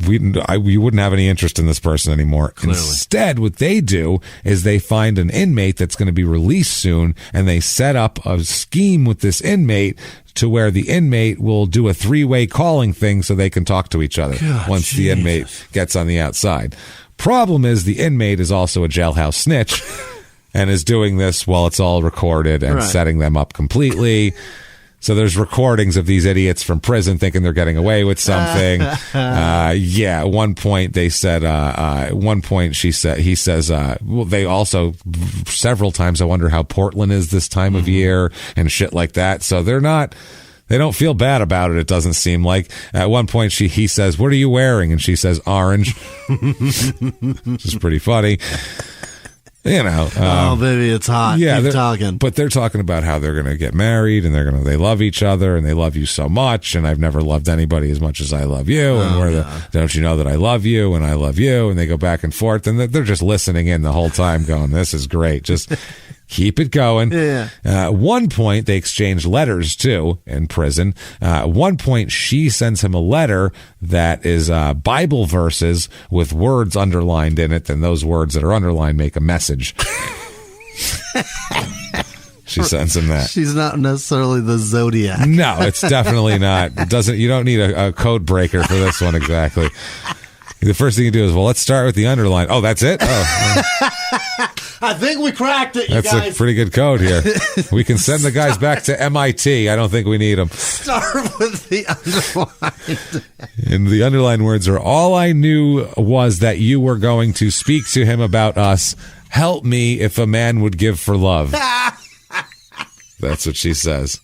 you wouldn't have any interest in this person anymore. Clearly. Instead, what they do is they find an inmate that's going to be released soon, and they set up a scheme with this inmate to where the inmate will do a 3-way calling thing so they can talk to each other once the inmate gets on the outside. Problem is the inmate is also a jailhouse snitch and is doing this while it's all recorded and setting them up completely. So there's recordings of these idiots from prison thinking they're getting away with something. At one point they said, he says, well, they also several times, I wonder how Portland is this time of year and shit like that. So they don't feel bad about it. It doesn't seem like. At one point he says, "What are you wearing?" And she says, "Orange," which is pretty funny. Oh, baby, it's hot. Yeah, keep talking. But they're talking about how they're going to get married and they love each other and they love you so much. And I've never loved anybody as much as I love you. And don't you know that I love you and I love you? And they go back and forth and they're just listening in the whole time going, this is great. Just keep it going. Yeah. At one point, they exchange letters, too, in prison. At one point, she sends him a letter that is Bible verses with words underlined in it, and those words that are underlined make a message. She sends him that. She's not necessarily the Zodiac. No, it's definitely not. You don't need a code breaker for this one, exactly. The first thing you do is, well, let's start with the underline. Oh, that's it? Oh. I think we cracked it, That's guys. a pretty good code here. We can send the guys back to MIT. I don't think we need them. Start with the underlined. And the underlined words are, all I knew was that you were going to speak to him about us. Help me if a man would give for love. That's what she says.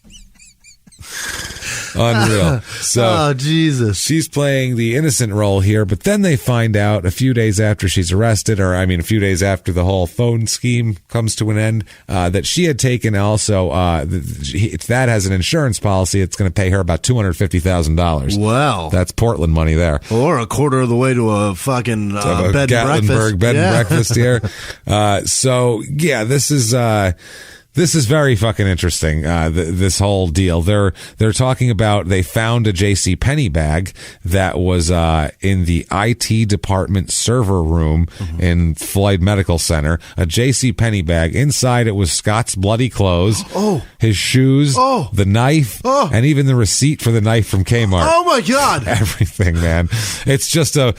Unreal. So, Jesus. She's playing the innocent role here, but then they find out a few days after she's arrested, a few days after the whole phone scheme comes to an end, that she had taken also, that has an insurance policy. It's going to pay her about $250,000. Wow. That's Portland money there. Or a quarter of the way to a fucking bed and breakfast. Bed and breakfast here. This is very fucking interesting. This whole deal. They're talking about they found a JCPenney bag that was in the IT department server room in Floyd Medical Center. A JCPenney bag. Inside it was Scott's bloody clothes, his shoes, the knife, and even the receipt for the knife from Kmart. Oh my God! Everything, man. It's just a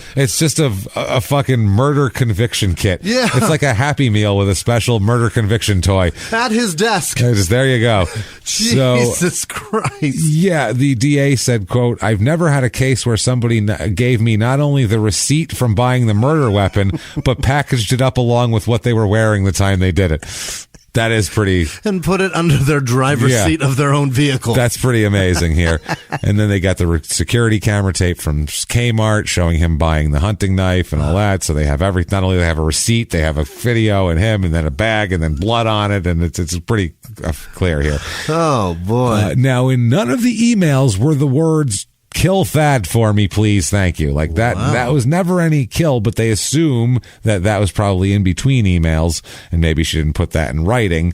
fucking murder conviction kit. Yeah. It's like a Happy Meal with a special murder conviction toy. At his desk. There you go. Jesus Christ. Yeah, the DA said, quote, I've never had a case where somebody gave me not only the receipt from buying the murder weapon, but packaged it up along with what they were wearing the time they did it. That is pretty... And put it under their driver's seat of their own vehicle. That's pretty amazing here. And then they got the security camera tape from Kmart showing him buying the hunting knife and all that. So they have not only they have a receipt, they have a video and him and then a bag and then blood on it. And it's pretty clear here. Oh, boy. Now, in none of the emails were the words... kill Thad for me, please. Thank you. Like that, that was never any kill, but they assume that was probably in between emails and maybe she didn't put that in writing,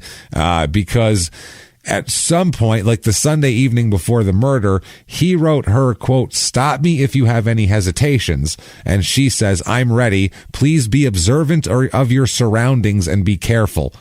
because at some point, like the Sunday evening before the murder, he wrote her, quote, stop me if you have any hesitations. And she says, I'm ready. Please be observant of your surroundings and be careful.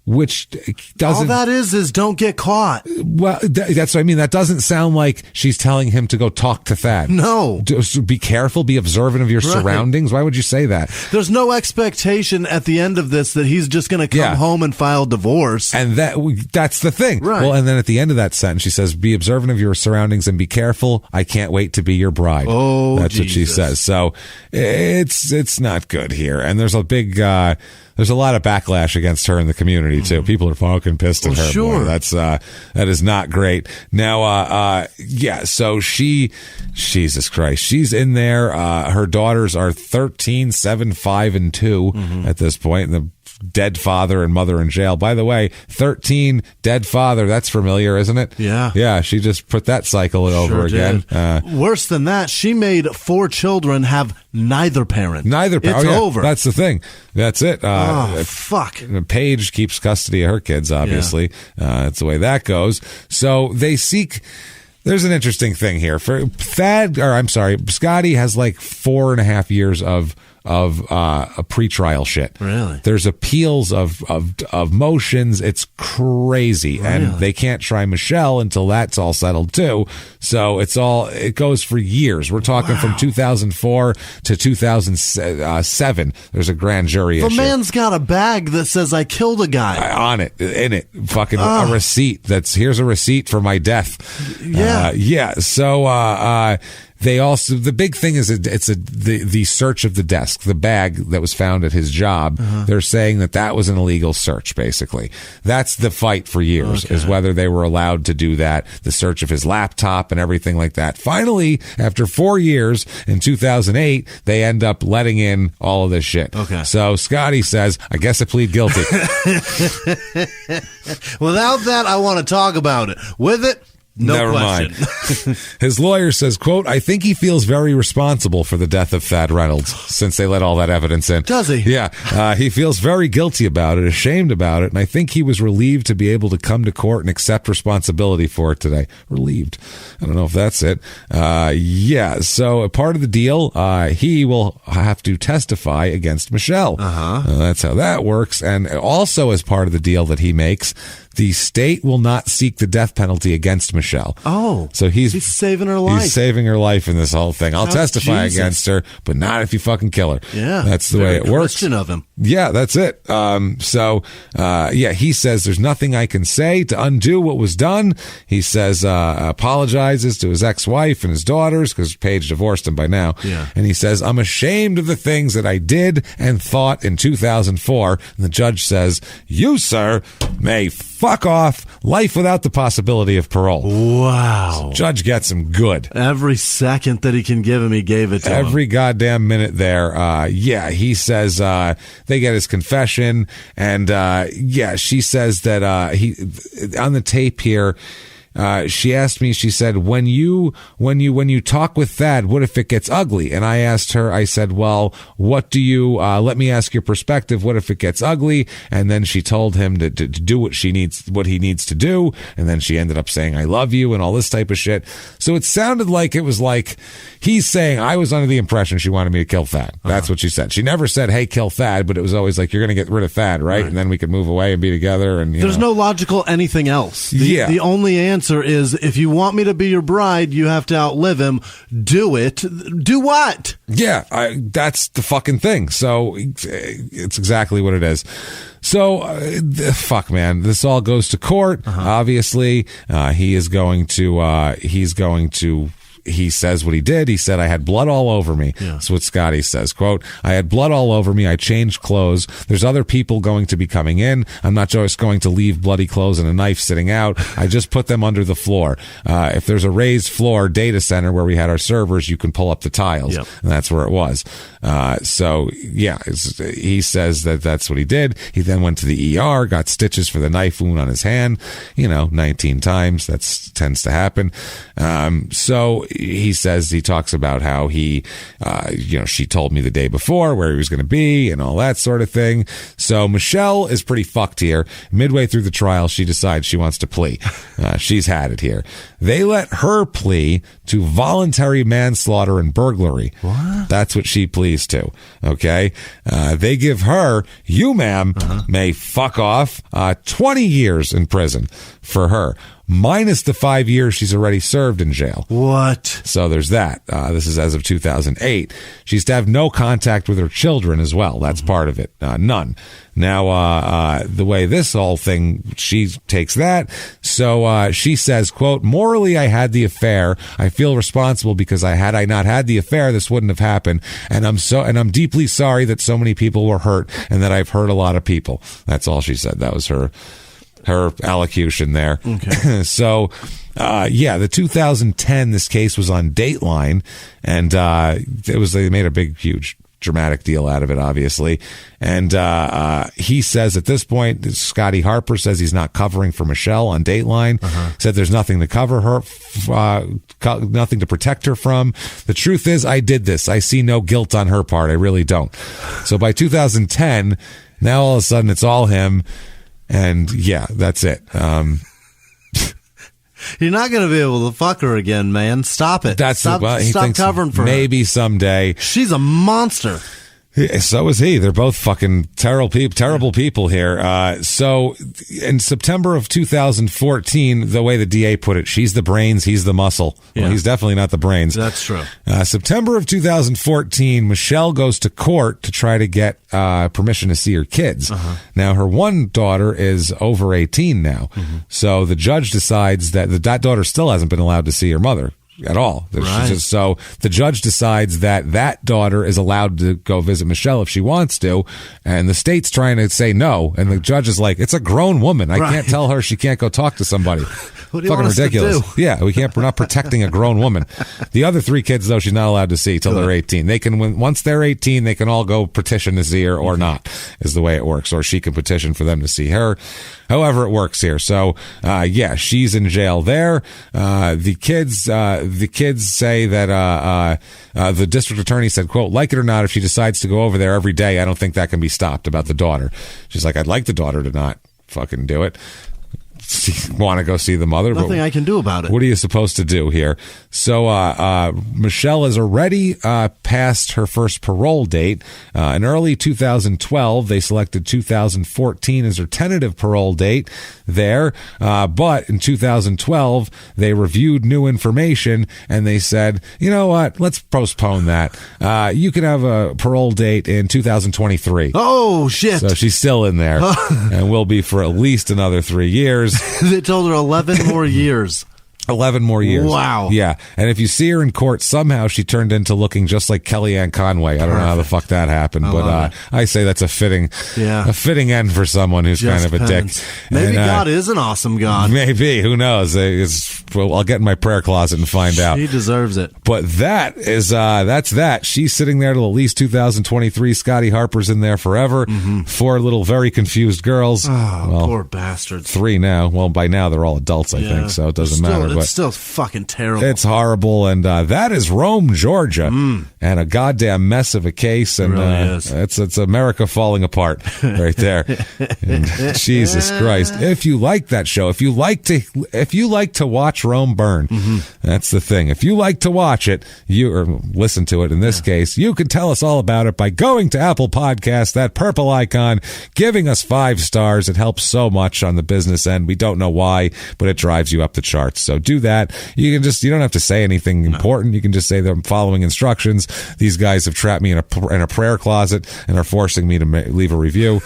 Which doesn't... All that is don't get caught. Well, that's what I mean. That doesn't sound like she's telling him to go talk to Thad. No. Be careful. Be observant of your surroundings. Why would you say that? There's no expectation at the end of this that he's just going to come home and file divorce. And that's the thing. Right. Well, and then at the end of that sentence, she says, be observant of your surroundings and be careful. I can't wait to be your bride. Oh, that's Jesus. what she says. So it's not good here. And there's a big... there's a lot of backlash against her in the community too. People are fucking pissed at her. Sure. Boy. That is not great. Now, so Jesus Christ, she's in there. Her daughters are 13, 7, 5, and 2 at this point. The dead father and mother in jail. By the way, 13, dead father. That's familiar, isn't it? Yeah. Yeah. She just put that cycle over again. Worse than that, she made 4 children have neither parent. It's over. That's the thing. That's it. Fuck. Paige keeps custody of her kids, obviously. That's the way that goes. So they seek There's an interesting thing here. Scotty has like 4.5 years of a pretrial shit. Really? There's appeals of motions. It's crazy. Really? And they can't try Michelle until that's all settled too. So it goes for years. We're talking from 2004 to 2007. There's a grand jury issue. The man's got a bag that says I killed a guy. In it. Fucking a receipt here's a receipt for my death. Yeah. So, they also, the big thing is the search of the desk, the bag that was found at his job. They're saying that was an illegal search, basically. That's the fight for years, is whether they were allowed to do that, the search of his laptop and everything like that. Finally, after 4 years, in 2008, they end up letting in all of this shit. Okay. So Scotty says, I guess I plead guilty. Without that, I want to talk about it. With it, Never question. mind. His lawyer says, quote, I think he feels very responsible for the death of Thad Reynolds since they let all that evidence in. Does he? Yeah. He feels very guilty about it, ashamed about it, and I think he was relieved to be able to come to court and accept responsibility for it today. Relieved. I don't know if that's it. So a part of the deal, he will have to testify against Michelle. That's how that works. And also as part of the deal that he makes, the state will not seek the death penalty against Michelle. Oh. So he's saving her life. He's saving her life in this whole thing. I'll testify against her, but not if you fucking kill her. Yeah. That's the way it works. Christian of him. Yeah, that's it. He says there's nothing I can say to undo what was done. He says, apologizes to his ex-wife and his daughters because Paige divorced him by now. Yeah. And he says, I'm ashamed of the things that I did and thought in 2004. And the judge says, you, sir, may fuck off, life without the possibility of parole. Wow. So judge gets him good. Every second that he can give him, he gave it to him. Every goddamn minute there. He says they get his confession, and she says that he on the tape here. She asked me, she said, when you talk with Thad, what if it gets ugly? And I asked her, I said, well, what do you, let me ask your perspective. What if it gets ugly? And then she told him to do what he needs to do. And then she ended up saying, I love you and all this type of shit. So it sounded like it was like he's saying, I was under the impression she wanted me to kill Thad. That's what she said. She never said, hey, kill Thad, but it was always like, you're going to get rid of Thad, right? And then we could move away and be together. And there's no logical anything else. The only answer is, if you want me to be your bride, you have to outlive him. Do it. Do what? Yeah, that's the fucking thing. So it's exactly what it is. So, fuck, man. This all goes to court. Obviously, he says what he did. He said, I had blood all over me. Yeah. That's what Scotty says. Quote, I had blood all over me. I changed clothes. There's other people going to be coming in. I'm not just going to leave bloody clothes and a knife sitting out. I just put them under the floor. If there's a raised floor data center where we had our servers, you can pull up the tiles. Yep. And that's where it was. He says that's what he did. He then went to the ER, got stitches for the knife wound on his hand, 19 times. That tends to happen. So he says, he talks about how he, she told me the day before where he was going to be and all that sort of thing. So Michelle is pretty fucked here. Midway through the trial, she decides she wants to plea. She's had it here. They let her plea to voluntary manslaughter and burglary. What? That's what she pleads to. Okay. They give her, you ma'am, may fuck off, 20 years in prison for her, minus the 5 years she's already served in jail. What? So there's that. This is as of 2008. She's to have no contact with her children as well. That's part of it. None. Now, the way this whole thing, she takes that. So she says, quote, morally, I had the affair. I feel responsible because had I not had the affair, this wouldn't have happened. And I'm deeply sorry that so many people were hurt and that I've hurt a lot of people. That's all she said. That was her allocution there. Okay. So, the 2010, this case was on Dateline, and they made a big, huge, dramatic deal out of it, obviously. And he says at this point, Scotty Harper says he's not covering for Michelle on Dateline. Said there's nothing to cover her, nothing to protect her from. The truth is, I did this. I see no guilt on her part. I really don't. So by 2010, now all of a sudden it's all him. And yeah, that's it. You're not going to be able to fuck her again, man. Stop it. Stop covering for her. Maybe someday. She's a monster. So is he. They're both fucking terrible people here. So in September of 2014, the way the DA put it, she's the brains, he's the muscle. Well, he's definitely not the brains. That's true. September of 2014, Michelle goes to court to try to get permission to see her kids. Now, her one daughter is over 18 now. So the judge decides that daughter still hasn't been allowed to see her mother at all. Right. So the judge decides that daughter is allowed to go visit Michelle if she wants to, and the state's trying to say no, and the judge is like, it's a grown woman. I can't tell her she can't go talk to somebody. What do you want us to do? Yeah, we're not protecting a grown woman. The other 3 kids, though, she's not allowed to see till they're 18. They can, once they're 18, they can all go petition to see her or not, is the way it works. Or she can petition for them to see her. However it works here. So, she's in jail there. The kids say that the district attorney said, quote, like it or not, if she decides to go over there every day, I don't think that can be stopped about the daughter. She's like, I'd like the daughter to not fucking do it. Want to go see the mother. Nothing I can do about it. What are you supposed to do here? So Michelle has already passed her first parole date. In early 2012, they selected 2014 as her tentative parole date there. But in 2012, they reviewed new information and they said, you know what? Let's postpone that. You can have a parole date in 2023. Oh, shit. So she's still in there and will be for at least another 3 years. They told her 11 more years. 11 more years. Wow. Yeah. And if you see her in court, somehow she turned into looking just like Kellyanne Conway. I don't know how the fuck that happened, but I say that's a fitting end for someone who's just kind of a dick. Maybe God is an awesome God. Maybe. Who knows? I'll get in my prayer closet and find out. He deserves it. But that's that. She's sitting there till at least 2023. Scotty Harper's in there forever. 4 little very confused girls. Oh, poor bastards. 3 now. Well, by now they're all adults, I think, so it doesn't matter. It's still fucking terrible. It's horrible, and that is Rome, Georgia, and a goddamn mess of a case, and it's America falling apart right there. And Jesus Christ! If you like that show, if you like to watch Rome burn, that's the thing. If you like to watch it, or listen to it in this case, you can tell us all about it by going to Apple Podcasts, that purple icon, giving us 5 stars. It helps so much on the business end. We don't know why, but it drives you up the charts. So do that. You don't have to say anything important. You can just say that I'm following instructions. These guys have trapped me in a prayer closet and are forcing me to leave a review.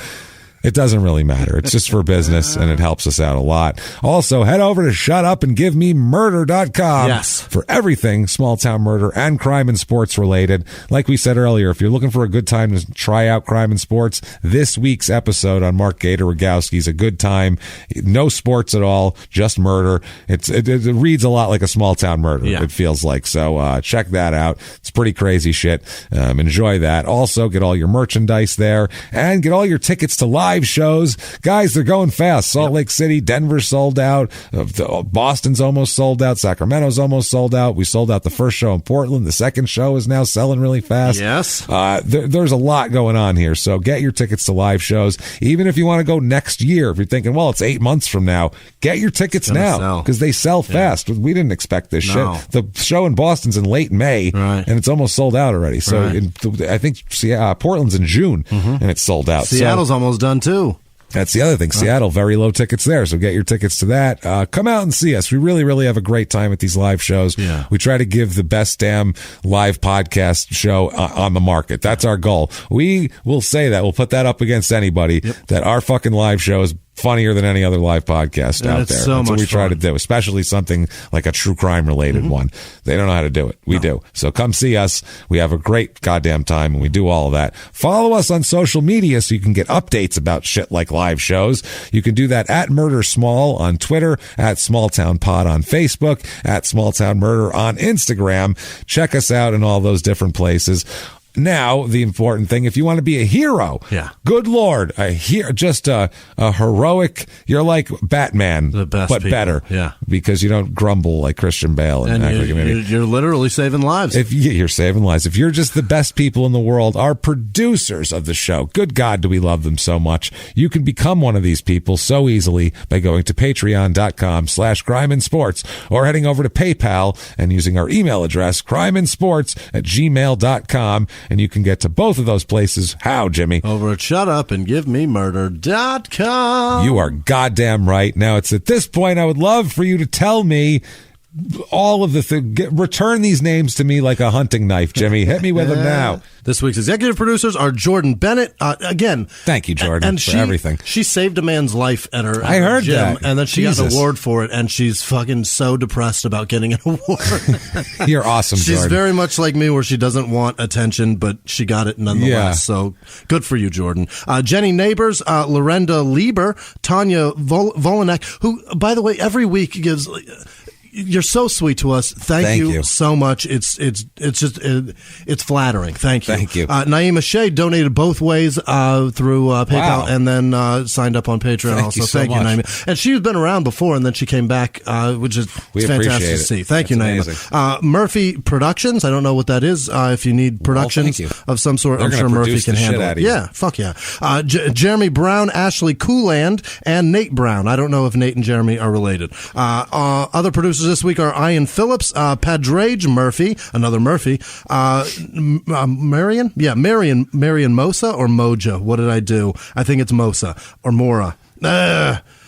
It doesn't really matter. It's just for business, and it helps us out a lot. Also, head over to shutupandgivememurder.com for everything small town murder and crime and sports related. Like we said earlier, if you're looking for a good time to try out crime and sports, this week's episode on Mark Gator Rogowski is a good time. No sports at all, just murder. It reads a lot like a small town murder, it feels like. So check that out. It's pretty crazy shit. Enjoy that. Also, get all your merchandise there and get all your tickets to live shows. Guys, they're going fast. Salt Lake City, Denver sold out. Boston's almost sold out. Sacramento's almost sold out. We sold out the first show in Portland. The second show is now selling really fast. Yes. There's a lot going on here. So get your tickets to live shows. Even if you want to go next year, if you're thinking, well, it's 8 months from now, get your tickets now because they sell fast. We didn't expect this shit. The show in Boston's in late May and it's almost sold out already. So I think Portland's in June and it's sold out. Seattle's almost done too. That's the other thing. Seattle, very low tickets there. So get your tickets to that. Come out and see us. We really, really have a great time at these live shows. We try to give the best damn live podcast show on the market. That's our goal. We will say that. We'll put that up against anybody that our fucking live show is funnier than any other live podcast out there. So That's what we try to do, especially something like a true crime related one. They don't know how to do it. We do. So come see us. We have a great goddamn time and we do all of that. Follow us on social media so you can get updates about shit like live shows. You can do that at Murder Small on Twitter, at Small Town Pod on Facebook, at Small Town Murder on Instagram. Check us out in all those different places. Now, the important thing, if you want to be a hero, good Lord, just a heroic, you're like Batman, the best but people. Better. Because you don't grumble like Christian Bale. And you're literally saving lives. You're saving lives. If you're just the best people in the world, our producers of the show, good God, do we love them so much. You can become one of these people so easily by going to patreon.com/crimeandsports or heading over to PayPal and using our email address, crimeandsports@gmail.com. And you can get to both of those places. How, Jimmy? Over at shutupandgivememurder.com. You are goddamn right. Now, it's at this point I would love for you to tell me all of the return these names to me like a hunting knife, Jimmy. Hit me with them now. This week's executive producers are Jordan Bennett. Again, thank you, Jordan, for everything. She saved a man's life at her heard gym, that. And then she got an award for it, and she's fucking so depressed about getting an award. You're awesome, She's Jordan. very mumuch like me, where she doesn't want attention, but she got it nonetheless. Yeah. So good for you, Jordan. Jenny Neighbors, Lorenda Lieber, Tanya Volanek, who, by the way, every week gives... You're so sweet to us. Thank you so much. It's flattering. Thank you. Thank you. Naima Shea donated both ways through PayPal and then signed up on Patreon also. Thank you, Naima. And she's been around before, and then she came back, which is fantastic to see. Thank you, Naima. Murphy Productions. I don't know what that is. If you need productions of some sort, I'm sure Murphy can handle it. Yeah, fuck yeah. Jeremy Brown, Ashley Cooland, and Nate Brown. I don't know if Nate and Jeremy are related. Other producers this week are Ian Phillips, Padrage Murphy, another Murphy, Marion Mosa or Moja. What did I do? I think it's Mosa or Mora.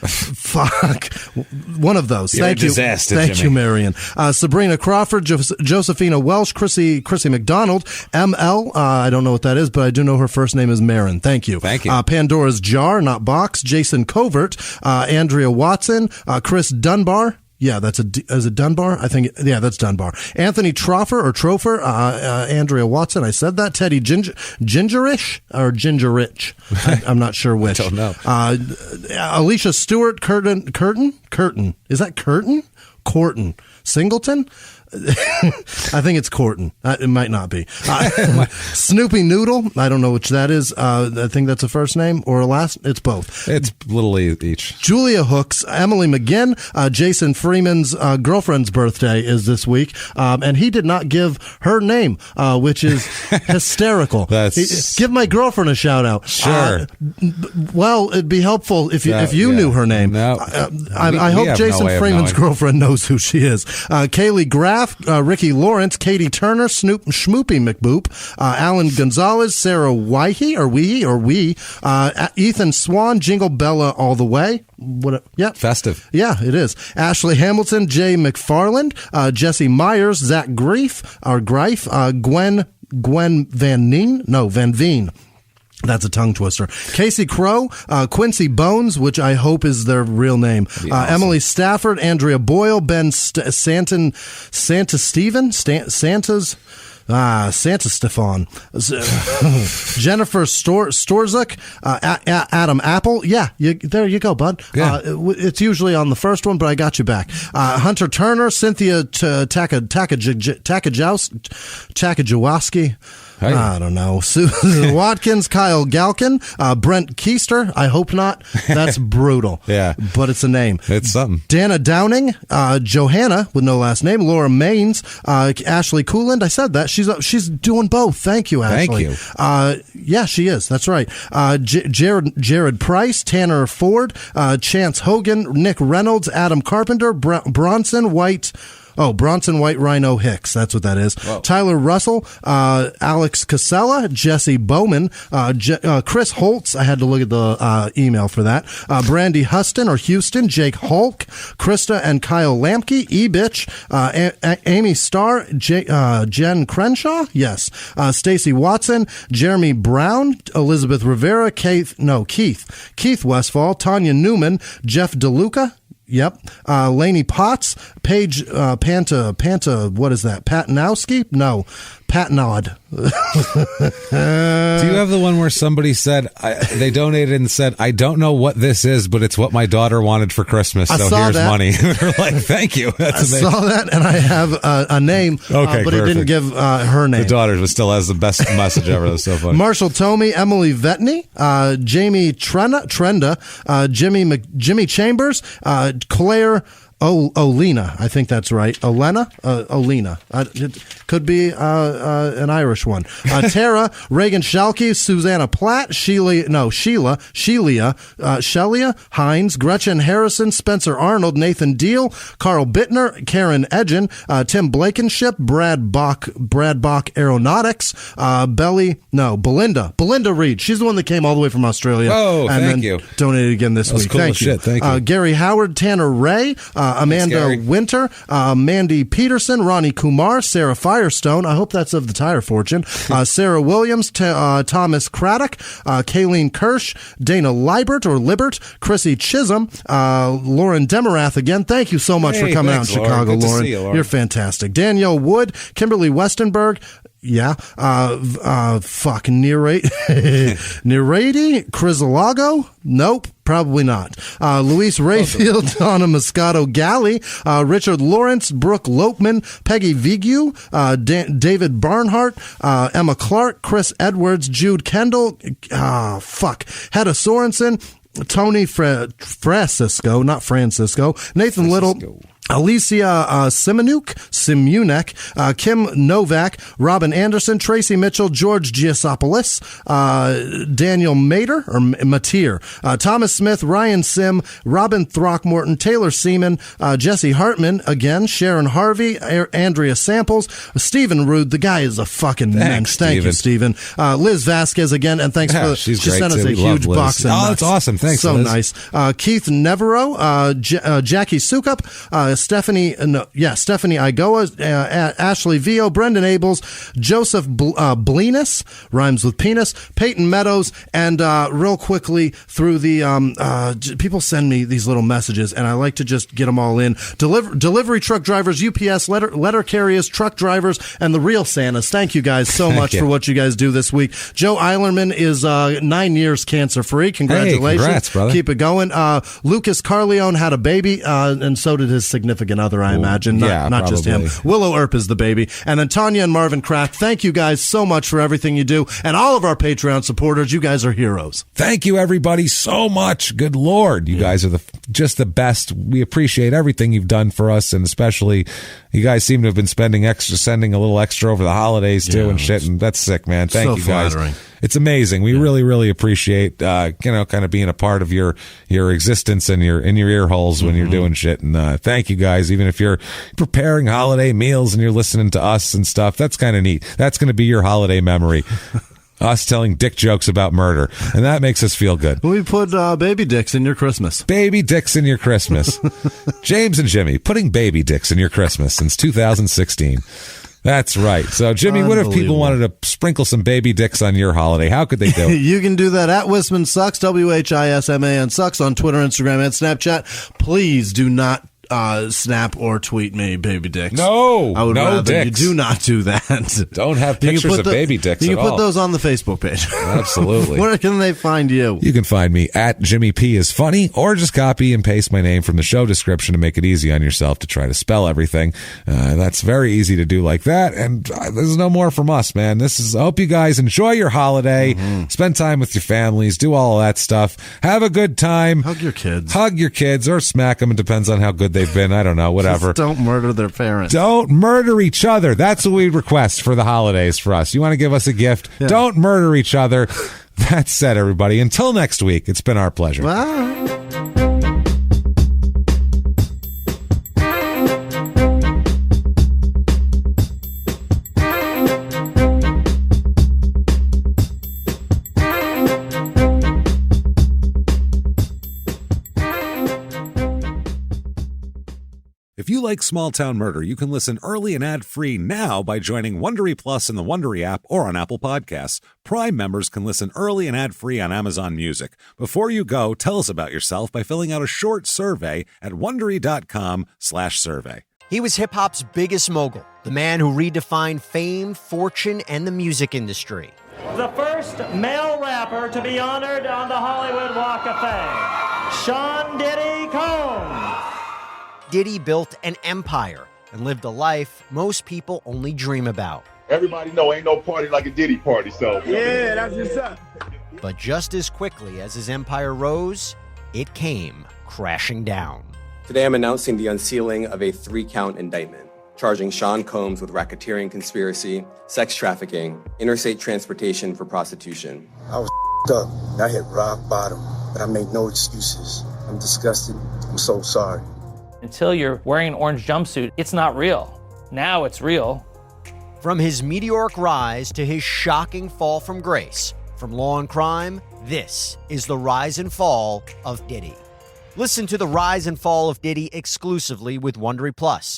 Fuck. One of those. Thank you. Thank you, Marion. Sabrina Crawford, Josephina Welsh, Chrissy McDonald, ML. I don't know what that is, but I do know her first name is Marin. Thank you. Thank you. Pandora's Jar, not Box, Jason Covert, Andrea Watson, Chris Dunbar. Yeah, is it Dunbar? I think, that's Dunbar. Anthony Trofer, Andrea Watson, I said that. Teddy Gingerish or Gingerich? I'm not sure which. I don't know. Alicia Stewart, Curtin? Is that Curtin? Corton. Singleton? I think it's Corton. It might not be. Snoopy Noodle. I don't know which that is. I think that's a first name or a last. It's both. It's little each. Julia Hooks, Emily McGinn, Jason Freeman's girlfriend's birthday is this week, and he did not give her name, which is hysterical. Give my girlfriend a shout out. Sure. Well, it'd be helpful if you knew her name. No. I hope Jason Freeman's girlfriend knows who she is. Kaylee Graff, Ricky Lawrence, Katie Turner, Schmoopy McBoop, Alan Gonzalez, Sarah Weehy, Ethan Swan, Jingle Bella all the way. Festive. Yeah, it is. Ashley Hamilton, Jay McFarland, Jesse Myers, Zach Greif, Gwen Van Veen. That's a tongue twister. Casey Crow, Quincy Bones, which I hope is their real name. Awesome. Emily Stafford, Andrea Boyle, Ben Santa Stefan, Jennifer Storzuk, Adam Apple. Yeah, there you go, bud. Yeah. It's usually on the first one, but I got you back. Hunter Turner, Cynthia Takajowski. Hey. I don't know. Susan Watkins, Kyle Galkin, Brent Keister. I hope not. That's brutal. Yeah. But it's a name. It's something. Dana Downing, Johanna with no last name, Laura Maines, Ashley Cooland. I said that. She's doing both. Thank you, Ashley. Thank you. Yeah, she is. That's right. Jared Price, Tanner Ford, Chance Hogan, Nick Reynolds, Adam Carpenter, Bronson White, Rhino Hicks. That's what that is. Whoa. Tyler Russell, Alex Casella, Jesse Bowman, Chris Holtz. I had to look at the email for that. Brandy Huston or Houston, Jake Hulk, Krista and Kyle Lampke, E-Bitch, Amy Starr, Jen Crenshaw, yes, Stacy Watson, Jeremy Brown, Elizabeth Rivera, Keith Westfall, Tanya Newman, Jeff DeLuca. Yep. Laney Potts, Paige Panta, what is that? Patanowski? No. Patnod. Do you have the one where somebody said, they donated and said, I don't know what this is, but it's what my daughter wanted for Christmas, so here's money. We're like, thank you. That's amazing. I saw that, and I have a name, but it didn't give her name. The daughter still has the best message ever. That's so funny. Marshall Tomey, Emily Vetney, Jamie Trenda, Jimmy Chambers, Claire Olena, I think that's right. Olena? It could be an Irish one. Tara, Reagan Schalke, Susanna Platt, Shelia Hines, Gretchen Harrison, Spencer Arnold, Nathan Deal, Carl Bittner, Karen Edgen, Tim Blankenship, Brad Bach Aeronautics, Belinda Reed. She's the one that came all the way from Australia. Oh, and thank you. Donated again this week. Cool thank you. Shit. Thank you. Gary Howard, Tanner Ray, Amanda Winter, Mandy Peterson, Ronnie Kumar, Sarah Firestone. I hope that's of the Tire Fortune. Sarah Williams, Thomas Craddock, Kayleen Kirsch, Dana Libert, Chrissy Chisholm, Lauren Demarath again. Thank you so much for coming out in Chicago, Lauren. Lauren. You're fantastic. Danielle Wood, Kimberly Westenberg. Yeah. Nerati, Crisolago? Nope. Probably not. Luis Rayfield, Donna Moscato Galley, Richard Lawrence, Brooke Lopeman, Peggy Vigu, David Barnhart, Emma Clark, Chris Edwards, Jude Kendall, Hedda Sorensen, Tony Francisco, not Francisco, Nathan Little, Alicia Simunek, Kim Novak, Robin Anderson, Tracy Mitchell, George Giassopoulos, Daniel Mateer, Thomas Smith, Ryan Sim, Robin Throckmorton, Taylor Seaman, Jesse Hartman, again, Sharon Harvey, Andrea Samples, Stephen Rude. The guy is a fucking mensch. Thank you, Stephen. Liz Vasquez again, and thanks for she sent us a huge box. Oh, that's awesome. Thanks, so Liz. Nice. Keith Neverow, Jackie Sukup, Stephanie Igoa, Ashley Vio, Brendan Abels, Joseph Blenis, rhymes with penis, Peyton Meadows, and real quickly through the people send me these little messages, and I like to just get them all in. Delivery truck drivers, UPS, letter carriers, truck drivers, and the real Santas. Thank you guys so much for what you guys do this week. Joe Eilerman is 9 years cancer-free. Congratulations. Hey, congrats, brother. Keep it going. Lucas Carleone had a baby, and so did his significant other, I imagine. Not just him. Willow Earp is the baby. And then Tanya and Marvin Kraft, thank you guys so much for everything you do. And all of our Patreon supporters, you guys are heroes. Thank you, everybody, so much. Good Lord. You guys are just the best. We appreciate everything you've done for us, and especially you guys seem to have been sending a little extra over the holidays, too, and shit, and that's sick, man. Thank you, guys. Flattering. It's amazing. We really, really appreciate, kind of being a part of your existence and in your ear holes when you're doing shit. And thank you guys. Even if you're preparing holiday meals and you're listening to us and stuff, that's kind of neat. That's going to be your holiday memory. Us telling dick jokes about murder. And that makes us feel good. We put baby dicks in your Christmas. Baby dicks in your Christmas. James and Jimmie, putting baby dicks in your Christmas since 2016. That's right. So, Jimmie, what if people wanted to sprinkle some baby dicks on your holiday? How could they do it? You can do that at Whisman Sucks, WHISMAN Sucks, on Twitter, Instagram, and Snapchat. Please do not snap or tweet me baby dicks. No, I would rather dicks. you do not do that. Don't have pictures of baby dicks You at can put all. those on the Facebook page. Absolutely. Where can they find you? You can find me at Jimmie P is funny, or just copy and paste my name from the show description to make it easy on yourself to try to spell everything. That's very easy to do like that. And there's no more from us, man. I hope you guys enjoy your holiday. Spend time with your families. Do all of that stuff. Have a good time. Hug your kids or smack them. It depends on how good they've been. I don't know. Whatever. Just don't murder their parents. Don't murder each other. That's what we request for the holidays for us. You want to give us a gift? Yeah. Don't murder each other. That said, everybody, until next week, it's been our pleasure. Bye. If you like Small Town Murder, you can listen early and ad-free now by joining Wondery Plus in the Wondery app or on Apple Podcasts. Prime members can listen early and ad-free on Amazon Music. Before you go, tell us about yourself by filling out a short survey at Wondery.com/survey. He was hip-hop's biggest mogul, the man who redefined fame, fortune, and the music industry. The first male rapper to be honored on the Hollywood Walk of Fame, Sean Diddy Combs. Diddy built an empire and lived a life most people only dream about. Everybody know ain't no party like a Diddy party, so. Yeah, that's what's up. But just as quickly as his empire rose, it came crashing down. Today I'm announcing the unsealing of a 3-count indictment, charging Sean Combs with racketeering conspiracy, sex trafficking, interstate transportation for prostitution. I was up. I hit rock bottom, but I made no excuses. I'm disgusted. I'm so sorry. Until you're wearing an orange jumpsuit, it's not real. Now it's real. From his meteoric rise to his shocking fall from grace, from law and crime, this is the rise and fall of Diddy. Listen to the rise and fall of Diddy exclusively with Wondery Plus